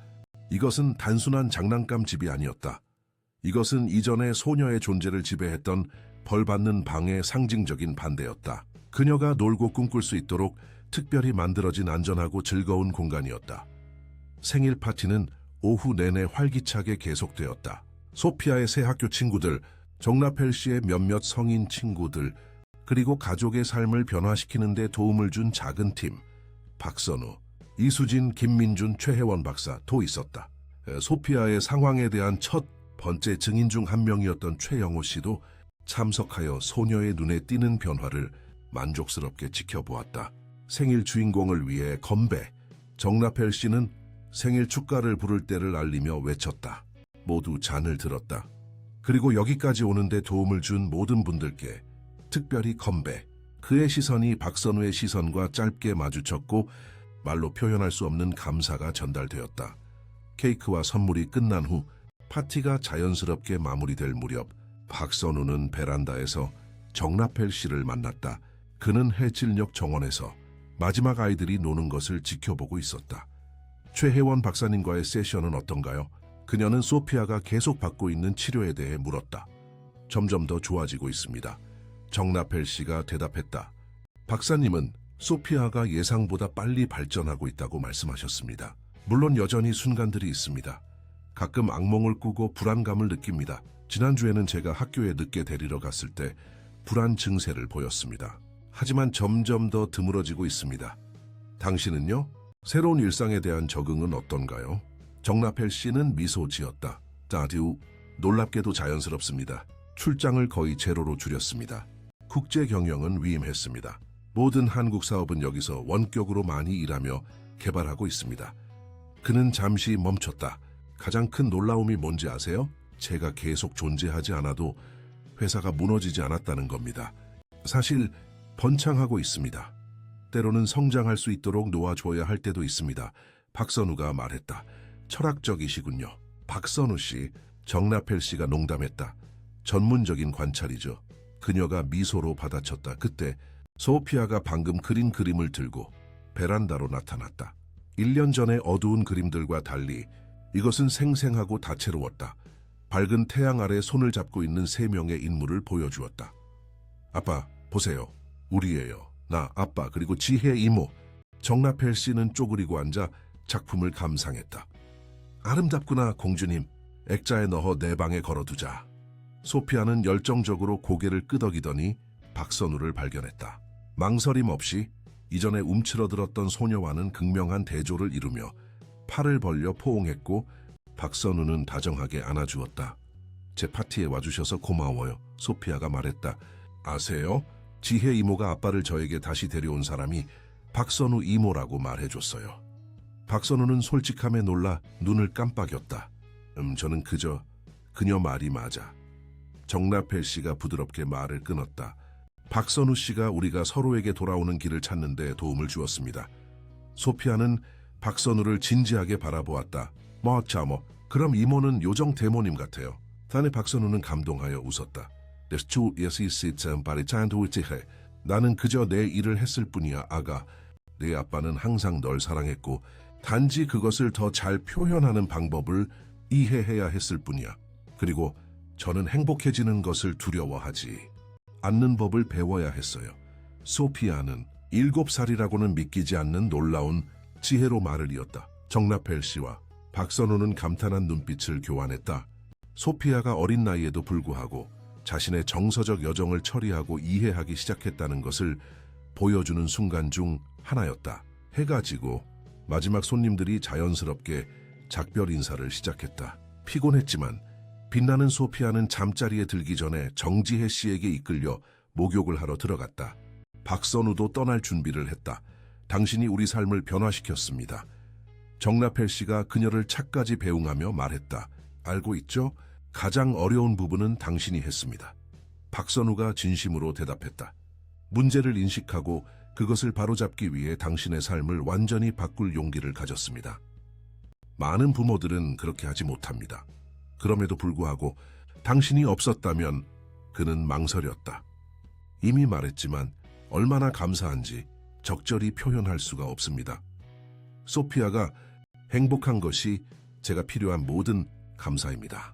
Speaker 1: 이것은 단순한 장난감 집이 아니었다. 이것은 이전에 소녀의 존재를 지배했던 벌받는 방의 상징적인 반대였다. 그녀가 놀고 꿈꿀 수 있도록 특별히 만들어진 안전하고 즐거운 공간이었다. 생일 파티는 오후 내내 활기차게 계속되었다. 소피아의 새 학교 친구들, 정라펠 씨의 몇몇 성인 친구들, 그리고 가족의 삶을 변화시키는 데 도움을 준 작은 팀, 박선우, 이수진, 김민준, 최혜원 박사도 있었다. 소피아의 상황에 대한 첫 번째 증인 중 한 명이었던 최영호 씨도 참석하여 소녀의 눈에 띄는 변화를 만족스럽게 지켜보았다. 생일 주인공을 위해 건배, 정라펠 씨는 생일 축가를 부를 때를 알리며 외쳤다. 모두 잔을 들었다. 그리고 여기까지 오는데 도움을 준 모든 분들께 특별히 건배. 그의 시선이 박선우의 시선과 짧게 마주쳤고 말로 표현할 수 없는 감사가 전달되었다. 케이크와 선물이 끝난 후 파티가 자연스럽게 마무리될 무렵 박선우는 베란다에서 정라펠 씨를 만났다. 그는 해질녘 정원에서 마지막 아이들이 노는 것을 지켜보고 있었다. 최혜원 박사님과의 세션은 어떤가요? 그녀는 소피아가 계속 받고 있는 치료에 대해 물었다. 점점 더 좋아지고 있습니다. 정라펠 씨가 대답했다. 박사님은 소피아가 예상보다 빨리 발전하고 있다고 말씀하셨습니다. 물론 여전히 순간들이 있습니다. 가끔 악몽을 꾸고 불안감을 느낍니다. 지난주에는 제가 학교에 늦게 데리러 갔을 때 불안 증세를 보였습니다. 하지만 점점 더 드물어지고 있습니다. 당신은요? 새로운 일상에 대한 적응은 어떤가요? 정라펠 씨는 미소 지었다. 아주 놀랍게도 자연스럽습니다. 출장을 거의 제로로 줄였습니다. 국제 경영은 위임했습니다. 모든 한국 사업은 여기서 원격으로 많이 일하며 개발하고 있습니다. 그는 잠시 멈췄다. 가장 큰 놀라움이 뭔지 아세요? 제가 계속 존재하지 않아도 회사가 무너지지 않았다는 겁니다. 사실 번창하고 있습니다. 때로는 성장할 수 있도록 놓아줘야 할 때도 있습니다. 박선우가 말했다. 철학적이시군요. 박선우 씨, 정라펠 씨가 농담했다. 전문적인 관찰이죠. 그녀가 미소로 받아쳤다. 그때 소피아가 방금 그린 그림을 들고 베란다로 나타났다. 1년 전의 어두운 그림들과 달리 이것은 생생하고 다채로웠다. 밝은 태양 아래 손을 잡고 있는 3명의 인물을 보여주었다. 아빠, 보세요. 우리예요. 나, 아빠, 그리고 지혜 이모. 정라펠 씨는 쪼그리고 앉아 작품을 감상했다. 아름답구나, 공주님. 액자에 넣어 내 방에 걸어두자. 소피아는 열정적으로 고개를 끄덕이더니 박선우를 발견했다. 망설임 없이 이전에 움츠러들었던 소녀와는 극명한 대조를 이루며 팔을 벌려 포옹했고 박선우는 다정하게 안아주었다. 제 파티에 와주셔서 고마워요. 소피아가 말했다. 아세요? 지혜 이모가 아빠를 저에게 다시 데려온 사람이 박선우 이모라고 말해줬어요. 박선우는 솔직함에 놀라 눈을 깜빡였다. 저는 그저 그녀 말이 맞아. 정라펠 씨가 부드럽게 말을 끊었다. 박선우 씨가 우리가 서로에게 돌아오는 길을 찾는 데 도움을 주었습니다. 소피아는 박선우를 진지하게 바라보았다. 그럼 이모는 요정 대모님 같아요. 단에 박선우는 감동하여 웃었다. 나는 그저 내 일을 했을 뿐이야, 아가. 네 아빠는 항상 널 사랑했고 단지 그것을 더 잘 표현하는 방법을 이해해야 했을 뿐이야. 그리고 저는 행복해지는 것을 두려워하지 않는 법을 배워야 했어요. 소피아는 7살이라고는 믿기지 않는 놀라운 지혜로 말을 이었다. 정라펠 씨와 박선우는 감탄한 눈빛을 교환했다. 소피아가 어린 나이에도 불구하고 자신의 정서적 여정을 처리하고 이해하기 시작했다는 것을 보여주는 순간 중 하나였다. 해가 지고 마지막 손님들이 자연스럽게 작별 인사를 시작했다. 피곤했지만 빛나는 소피아는 잠자리에 들기 전에 정지혜 씨에게 이끌려 목욕을 하러 들어갔다. 박선우도 떠날 준비를 했다. 당신이 우리 삶을 변화시켰습니다. 정나펠 씨가 그녀를 차까지 배웅하며 말했다. 알고 있죠? 가장 어려운 부분은 당신이 했습니다. 박선우가 진심으로 대답했다. 문제를 인식하고 그것을 바로잡기 위해 당신의 삶을 완전히 바꿀 용기를 가졌습니다. 많은 부모들은 그렇게 하지 못합니다. 그럼에도 불구하고 당신이 없었다면 그는 망설였다. 이미 말했지만 얼마나 감사한지 적절히 표현할 수가 없습니다. 소피아가 행복한 것이 제가 필요한 모든 감사입니다.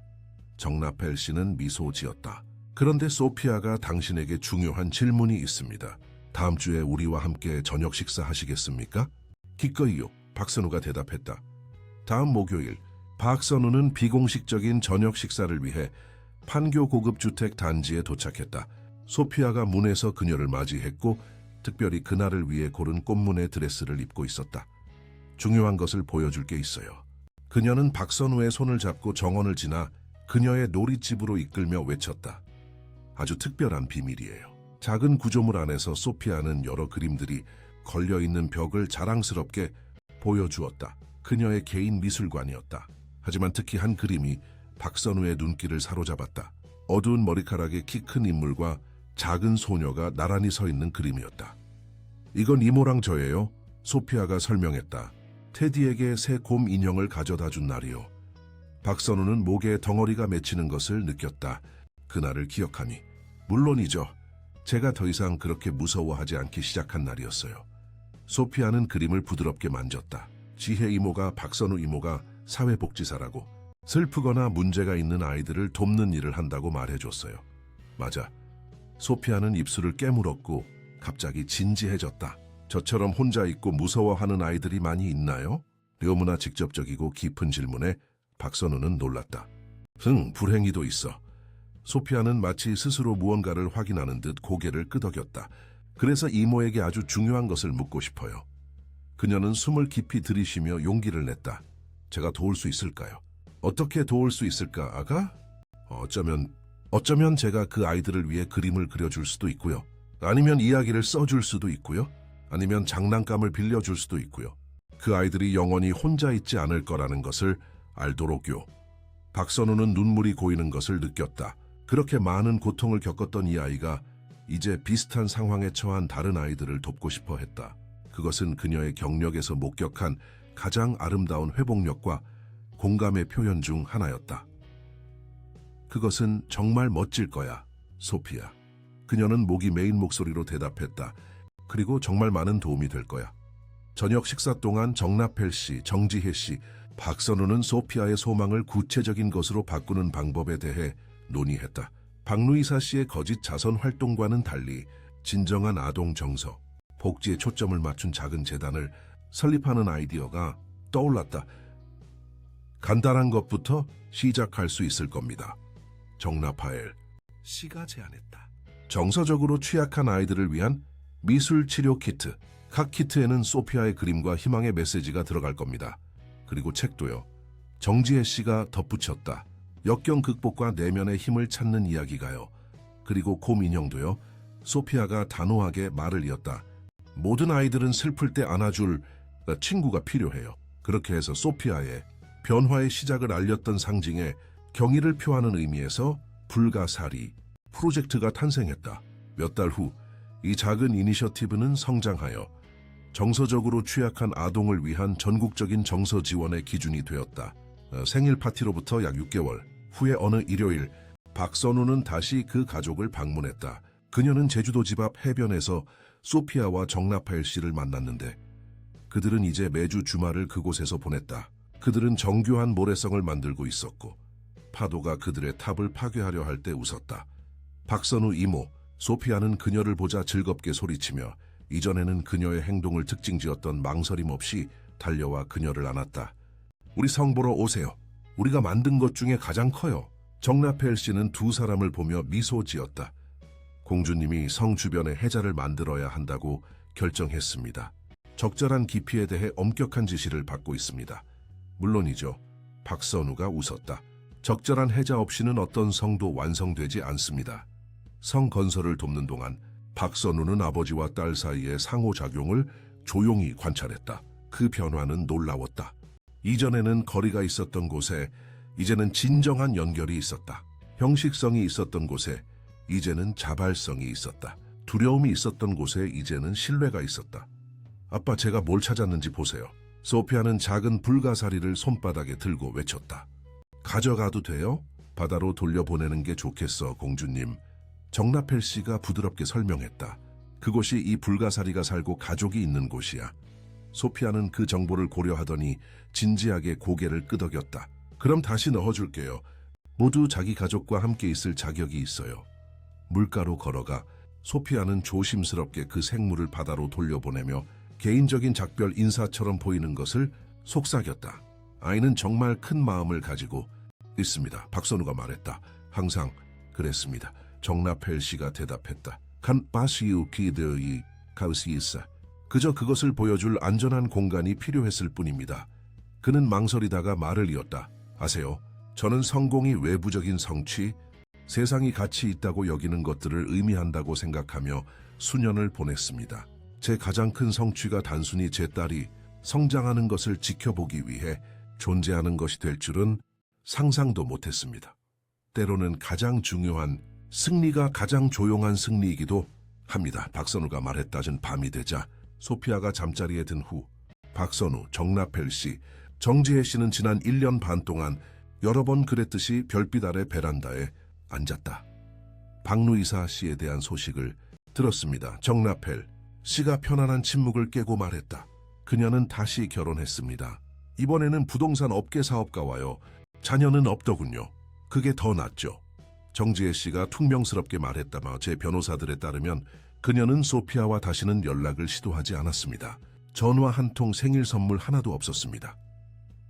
Speaker 1: 정나펠 씨는 미소 지었다. 그런데 소피아가 당신에게 중요한 질문이 있습니다. 다음 주에 우리와 함께 저녁 식사하시겠습니까? 기꺼이요. 박선우가 대답했다. 다음 목요일 박선우는 비공식적인 저녁 식사를 위해 판교 고급 주택 단지에 도착했다. 소피아가 문에서 그녀를 맞이했고 특별히 그날을 위해 고른 꽃무늬 드레스를 입고 있었다. 중요한 것을 보여줄 게 있어요. 그녀는 박선우의 손을 잡고 정원을 지나 그녀의 놀이집으로 이끌며 외쳤다. 아주 특별한 비밀이에요. 작은 구조물 안에서 소피아는 여러 그림들이 걸려있는 벽을 자랑스럽게 보여주었다. 그녀의 개인 미술관이었다. 하지만 특히 한 그림이 박선우의 눈길을 사로잡았다. 어두운 머리카락의 키 큰 인물과 작은 소녀가 나란히 서 있는 그림이었다. 이건 이모랑 저예요. 소피아가 설명했다. 테디에게 새 곰 인형을 가져다 준 날이요. 박선우는 목에 덩어리가 맺히는 것을 느꼈다. 그날을 기억하니 물론이죠. 제가 더 이상 그렇게 무서워하지 않기 시작한 날이었어요. 소피아는 그림을 부드럽게 만졌다. 지혜 이모가 박선우 이모가 사회복지사라고 슬프거나 문제가 있는 아이들을 돕는 일을 한다고 말해줬어요. 맞아. 소피아는 입술을 깨물었고 갑자기 진지해졌다. 저처럼 혼자 있고 무서워하는 아이들이 많이 있나요? 너무나 직접적이고 깊은 질문에 박선우는 놀랐다. 불행히도 있어. 소피아는 마치 스스로 무언가를 확인하는 듯 고개를 끄덕였다. 그래서 이모에게 아주 중요한 것을 묻고 싶어요. 그녀는 숨을 깊이 들이쉬며 용기를 냈다. 제가 도울 수 있을까요? 어떻게 도울 수 있을까, 아가? 어쩌면 제가 그 아이들을 위해 그림을 그려줄 수도 있고요. 아니면 이야기를 써줄 수도 있고요. 아니면 장난감을 빌려줄 수도 있고요. 그 아이들이 영원히 혼자 있지 않을 거라는 것을 알도록요. 박선우는 눈물이 고이는 것을 느꼈다. 그렇게 많은 고통을 겪었던 이 아이가 이제 비슷한 상황에 처한 다른 아이들을 돕고 싶어 했다. 그것은 그녀의 경력에서 목격한 가장 아름다운 회복력과 공감의 표현 중 하나였다. 그것은 정말 멋질 거야, 소피아. 그녀는 목이 메인 목소리로 대답했다. 그리고 정말 많은 도움이 될 거야. 저녁 식사 동안 정나펠 씨, 정지혜 씨, 박선우는 소피아의 소망을 구체적인 것으로 바꾸는 방법에 대해 논의했다. 박루이사 씨의 거짓 자선 활동과는 달리 진정한 아동 정서, 복지에 초점을 맞춘 작은 재단을 설립하는 아이디어가 떠올랐다. 간단한 것부터 시작할 수 있을 겁니다. 정나파엘 씨가 제안했다. 정서적으로 취약한 아이들을 위한 미술 치료 키트. 각 키트에는 소피아의 그림과 희망의 메시지가 들어갈 겁니다. 그리고 책도요. 정지혜 씨가 덧붙였다. 역경 극복과 내면의 힘을 찾는 이야기가요. 그리고 곰 인형도요. 소피아가 단호하게 말을 이었다. 모든 아이들은 슬플 때 안아줄 친구가 필요해요. 그렇게 해서 소피아의 변화의 시작을 알렸던 상징에 경의를 표하는 의미에서 불가사리 프로젝트가 탄생했다. 몇 달 후 이 작은 이니셔티브는 성장하여 정서적으로 취약한 아동을 위한 전국적인 정서 지원의 기준이 되었다. 생일 파티로부터 약 6개월 후에 어느 일요일 박선우는 다시 그 가족을 방문했다. 그녀는 제주도 집 앞 해변에서 소피아와 정나파엘 씨를 만났는데 그들은 이제 매주 주말을 그곳에서 보냈다. 그들은 정교한 모래성을 만들고 있었고 파도가 그들의 탑을 파괴하려 할 때 웃었다. 박선우 이모, 소피아는 그녀를 보자 즐겁게 소리치며 이전에는 그녀의 행동을 특징지었던 망설임 없이 달려와 그녀를 안았다. 우리 성 보러 오세요. 우리가 만든 것 중에 가장 커요. 정나펠 씨는 두 사람을 보며 미소 지었다. 공주님이 성 주변에 해자를 만들어야 한다고 결정했습니다. 적절한 깊이에 대해 엄격한 지시를 받고 있습니다. 물론이죠. 박선우가 웃었다. 적절한 해자 없이는 어떤 성도 완성되지 않습니다. 성 건설을 돕는 동안 박선우는 아버지와 딸 사이의 상호작용을 조용히 관찰했다. 그 변화는 놀라웠다. 이전에는 거리가 있었던 곳에 이제는 진정한 연결이 있었다. 형식성이 있었던 곳에 이제는 자발성이 있었다. 두려움이 있었던 곳에 이제는 신뢰가 있었다. 아빠, 제가 뭘 찾았는지 보세요. 소피아는 작은 불가사리를 손바닥에 들고 외쳤다. 가져가도 돼요? 바다로 돌려보내는 게 좋겠어, 공주님. 정나펠 씨가 부드럽게 설명했다. 그곳이 이 불가사리가 살고 가족이 있는 곳이야. 소피아는 그 정보를 고려하더니 진지하게 고개를 끄덕였다. 그럼 다시 넣어줄게요. 모두 자기 가족과 함께 있을 자격이 있어요. 물가로 걸어가 소피아는 조심스럽게 그 생물을 바다로 돌려보내며 개인적인 작별 인사처럼 보이는 것을 속삭였다. 아이는 정말 큰 마음을 가지고 있습니다. 박선우가 말했다. 항상 그랬습니다. 정나펠 씨가 대답했다. 칸 바시우 키드이 카우시이사. 그저 그것을 보여줄 안전한 공간이 필요했을 뿐입니다. 그는 망설이다가 말을 이었다. 아세요? 저는 성공이 외부적인 성취, 세상이 가치 있다고 여기는 것들을 의미한다고 생각하며 수년을 보냈습니다. 제 가장 큰 성취가 단순히 제 딸이 성장하는 것을 지켜보기 위해 존재하는 것이 될 줄은 상상도 못했습니다. 때로는 가장 중요한 승리가 가장 조용한 승리이기도 합니다. 박선우가 말했다는 밤이 되자 소피아가 잠자리에 든 후 박선우, 정나펠 씨, 정지혜 씨는 지난 1년 반 동안 여러 번 그랬듯이 별빛 아래 베란다에 앉았다. 박루이사 씨에 대한 소식을 들었습니다. 정나펠 씨가 편안한 침묵을 깨고 말했다. 그녀는 다시 결혼했습니다. 이번에는 부동산 업계 사업가와요. 자녀는 없더군요. 그게 더 낫죠. 정지혜 씨가 퉁명스럽게 말했다며 제 변호사들에 따르면 그녀는 소피아와 다시는 연락을 시도하지 않았습니다. 전화 한 통, 생일 선물 하나도 없었습니다.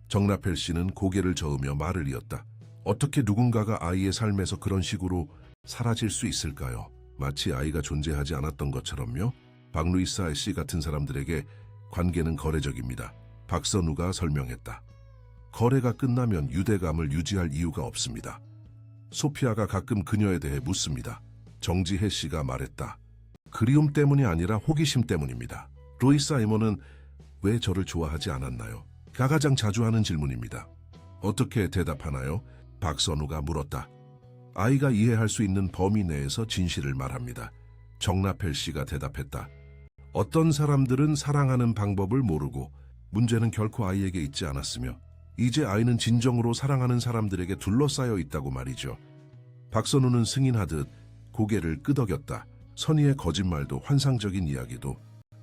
Speaker 1: 정나펠 씨는 고개를 저으며 말을 이었다. 어떻게 누군가가 아이의 삶에서 그런 식으로 사라질 수 있을까요? 마치 아이가 존재하지 않았던 것처럼요. 박루이사 씨 같은 사람들에게 관계는 거래적입니다. 박선우가 설명했다. 거래가 끝나면 유대감을 유지할 이유가 없습니다. 소피아가 가끔 그녀에 대해 묻습니다. 정지혜 씨가 말했다. 그리움 때문이 아니라 호기심 때문입니다. 루이사 이모는 왜 저를 좋아하지 않았나요? 가장 자주 하는 질문입니다. 어떻게 대답하나요? 박선우가 물었다. 아이가 이해할 수 있는 범위 내에서 진실을 말합니다. 정나펠 씨가 대답했다. 어떤 사람들은 사랑하는 방법을 모르고 문제는 결코 아이에게 있지 않았으며 이제 아이는 진정으로 사랑하는 사람들에게 둘러싸여 있다고 말이죠. 박선우는 승인하듯 고개를 끄덕였다. 선의의 거짓말도 환상적인 이야기도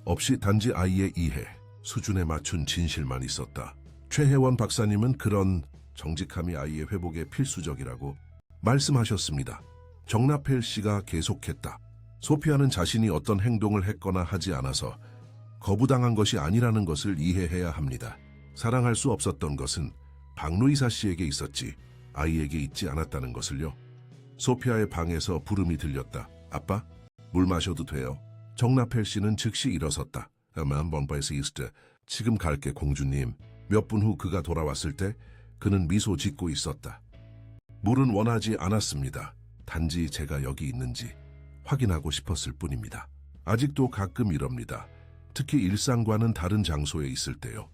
Speaker 1: 없이 단지 아이의 이해 수준에 맞춘 진실만 있었다. 최혜원 박사님은 그런 정직함이 아이의 회복에 필수적이라고 말씀하셨습니다. 정나펠 씨가 계속했다. 소피아는 자신이 어떤 행동을 했거나 하지 않아서 거부당한 것이 아니라는 것을 이해해야 합니다. 사랑할 수 없었던 것은 박루이사 씨에게 있었지 아이에게 있지 않았다는 것을요. 소피아의 방에서 부름이 들렸다. 아빠, 물 마셔도 돼요? 정나펠 씨는 즉시 일어섰다. 지금 갈게 공주님. 몇 분 후 그가 돌아왔을 때 그는 미소 짓고 있었다. 물은 원하지 않았습니다. 단지 제가 여기 있는지 확인하고 싶었을 뿐입니다. 아직도 가끔 이럽니다. 특히 일상과는 다른 장소에 있을 때요.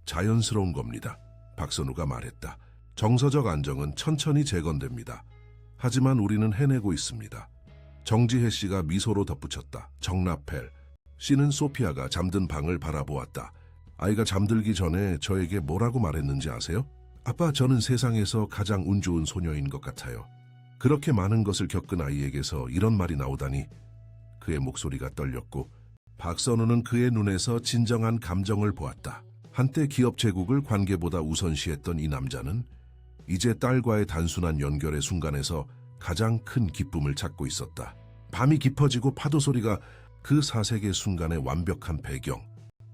Speaker 1: 자연스러운 겁니다. 박선우가 말했다. 정서적 안정은 천천히 재건됩니다. 하지만 우리는 해내고 있습니다. 정지혜 씨가 미소로 덧붙였다. 정나펠 씨는 소피아가 잠든 방을 바라보았다. 아이가 잠들기 전에 저에게 뭐라고 말했는지 아세요? 아빠, 저는 세상에서 가장 운 좋은 소녀인 것 같아요. 그렇게 많은 것을 겪은 아이에게서 이런 말이 나오다니. 그의 목소리가 떨렸고 박선우는 그의 눈에서 진정한 감정을 보았다. 한때 기업 제국을 관계보다 우선시했던 이 남자는 이제 딸과의 단순한 연결의 순간에서 가장 큰 기쁨을 찾고 있었다. 밤이 깊어지고 파도 소리가 그 사색의 순간의 완벽한 배경,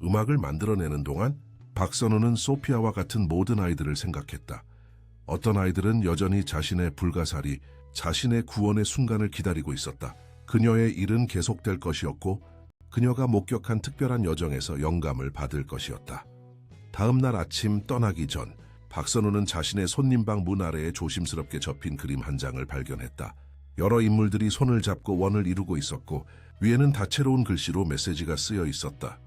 Speaker 1: 음악을 만들어내는 동안 박선우는 소피아와 같은 모든 아이들을 생각했다. 어떤 아이들은 여전히 자신의 불가사리, 자신의 구원의 순간을 기다리고 있었다. 그녀의 일은 계속될 것이었고 그녀가 목격한 특별한 여정에서 영감을 받을 것이었다. 다음 날 아침 떠나기 전 박선우는 자신의 손님방 문 아래에 조심스럽게 접힌 그림 한 장을 발견했다. 여러 인물들이 손을 잡고 원을 이루고 있었고 위에는 다채로운 글씨로 메시지가 쓰여 있었다.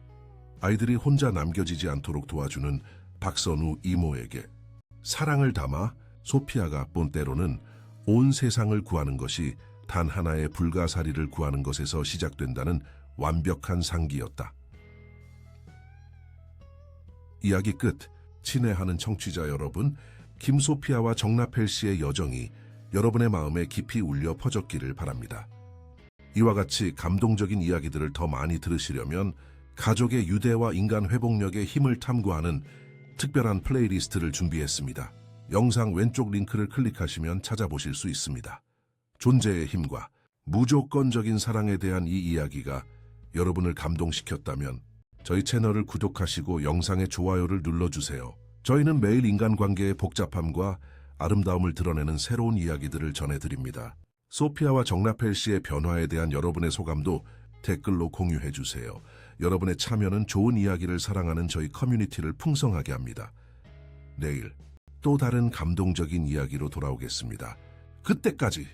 Speaker 1: 아이들이 혼자 남겨지지 않도록 도와주는 박선우 이모에게 사랑을 담아 소피아가 본 때로는 온 세상을 구하는 것이 단 하나의 불가사리를 구하는 것에서 시작된다는 완벽한 상기였다. 이야기 끝. 친애하는 청취자 여러분, 김소피아와 정나펠 씨의 여정이 여러분의 마음에 깊이 울려 퍼졌기를 바랍니다. 이와 같이 감동적인 이야기들을 더 많이 들으시려면 가족의 유대와 인간 회복력의 힘을 탐구하는 특별한 플레이리스트를 준비했습니다. 영상 왼쪽 링크를 클릭하시면 찾아보실 수 있습니다. 존재의 힘과 무조건적인 사랑에 대한 이 이야기가 여러분을 감동시켰다면 저희 채널을 구독하시고 영상의 좋아요를 눌러주세요. 저희는 매일 인간관계의 복잡함과 아름다움을 드러내는 새로운 이야기들을 전해드립니다. 소피아와 정나펠 씨의 변화에 대한 여러분의 소감도 댓글로 공유해주세요. 여러분의 참여는 좋은 이야기를 사랑하는 저희 커뮤니티를 풍성하게 합니다. 내일 또 다른 감동적인 이야기로 돌아오겠습니다. 그때까지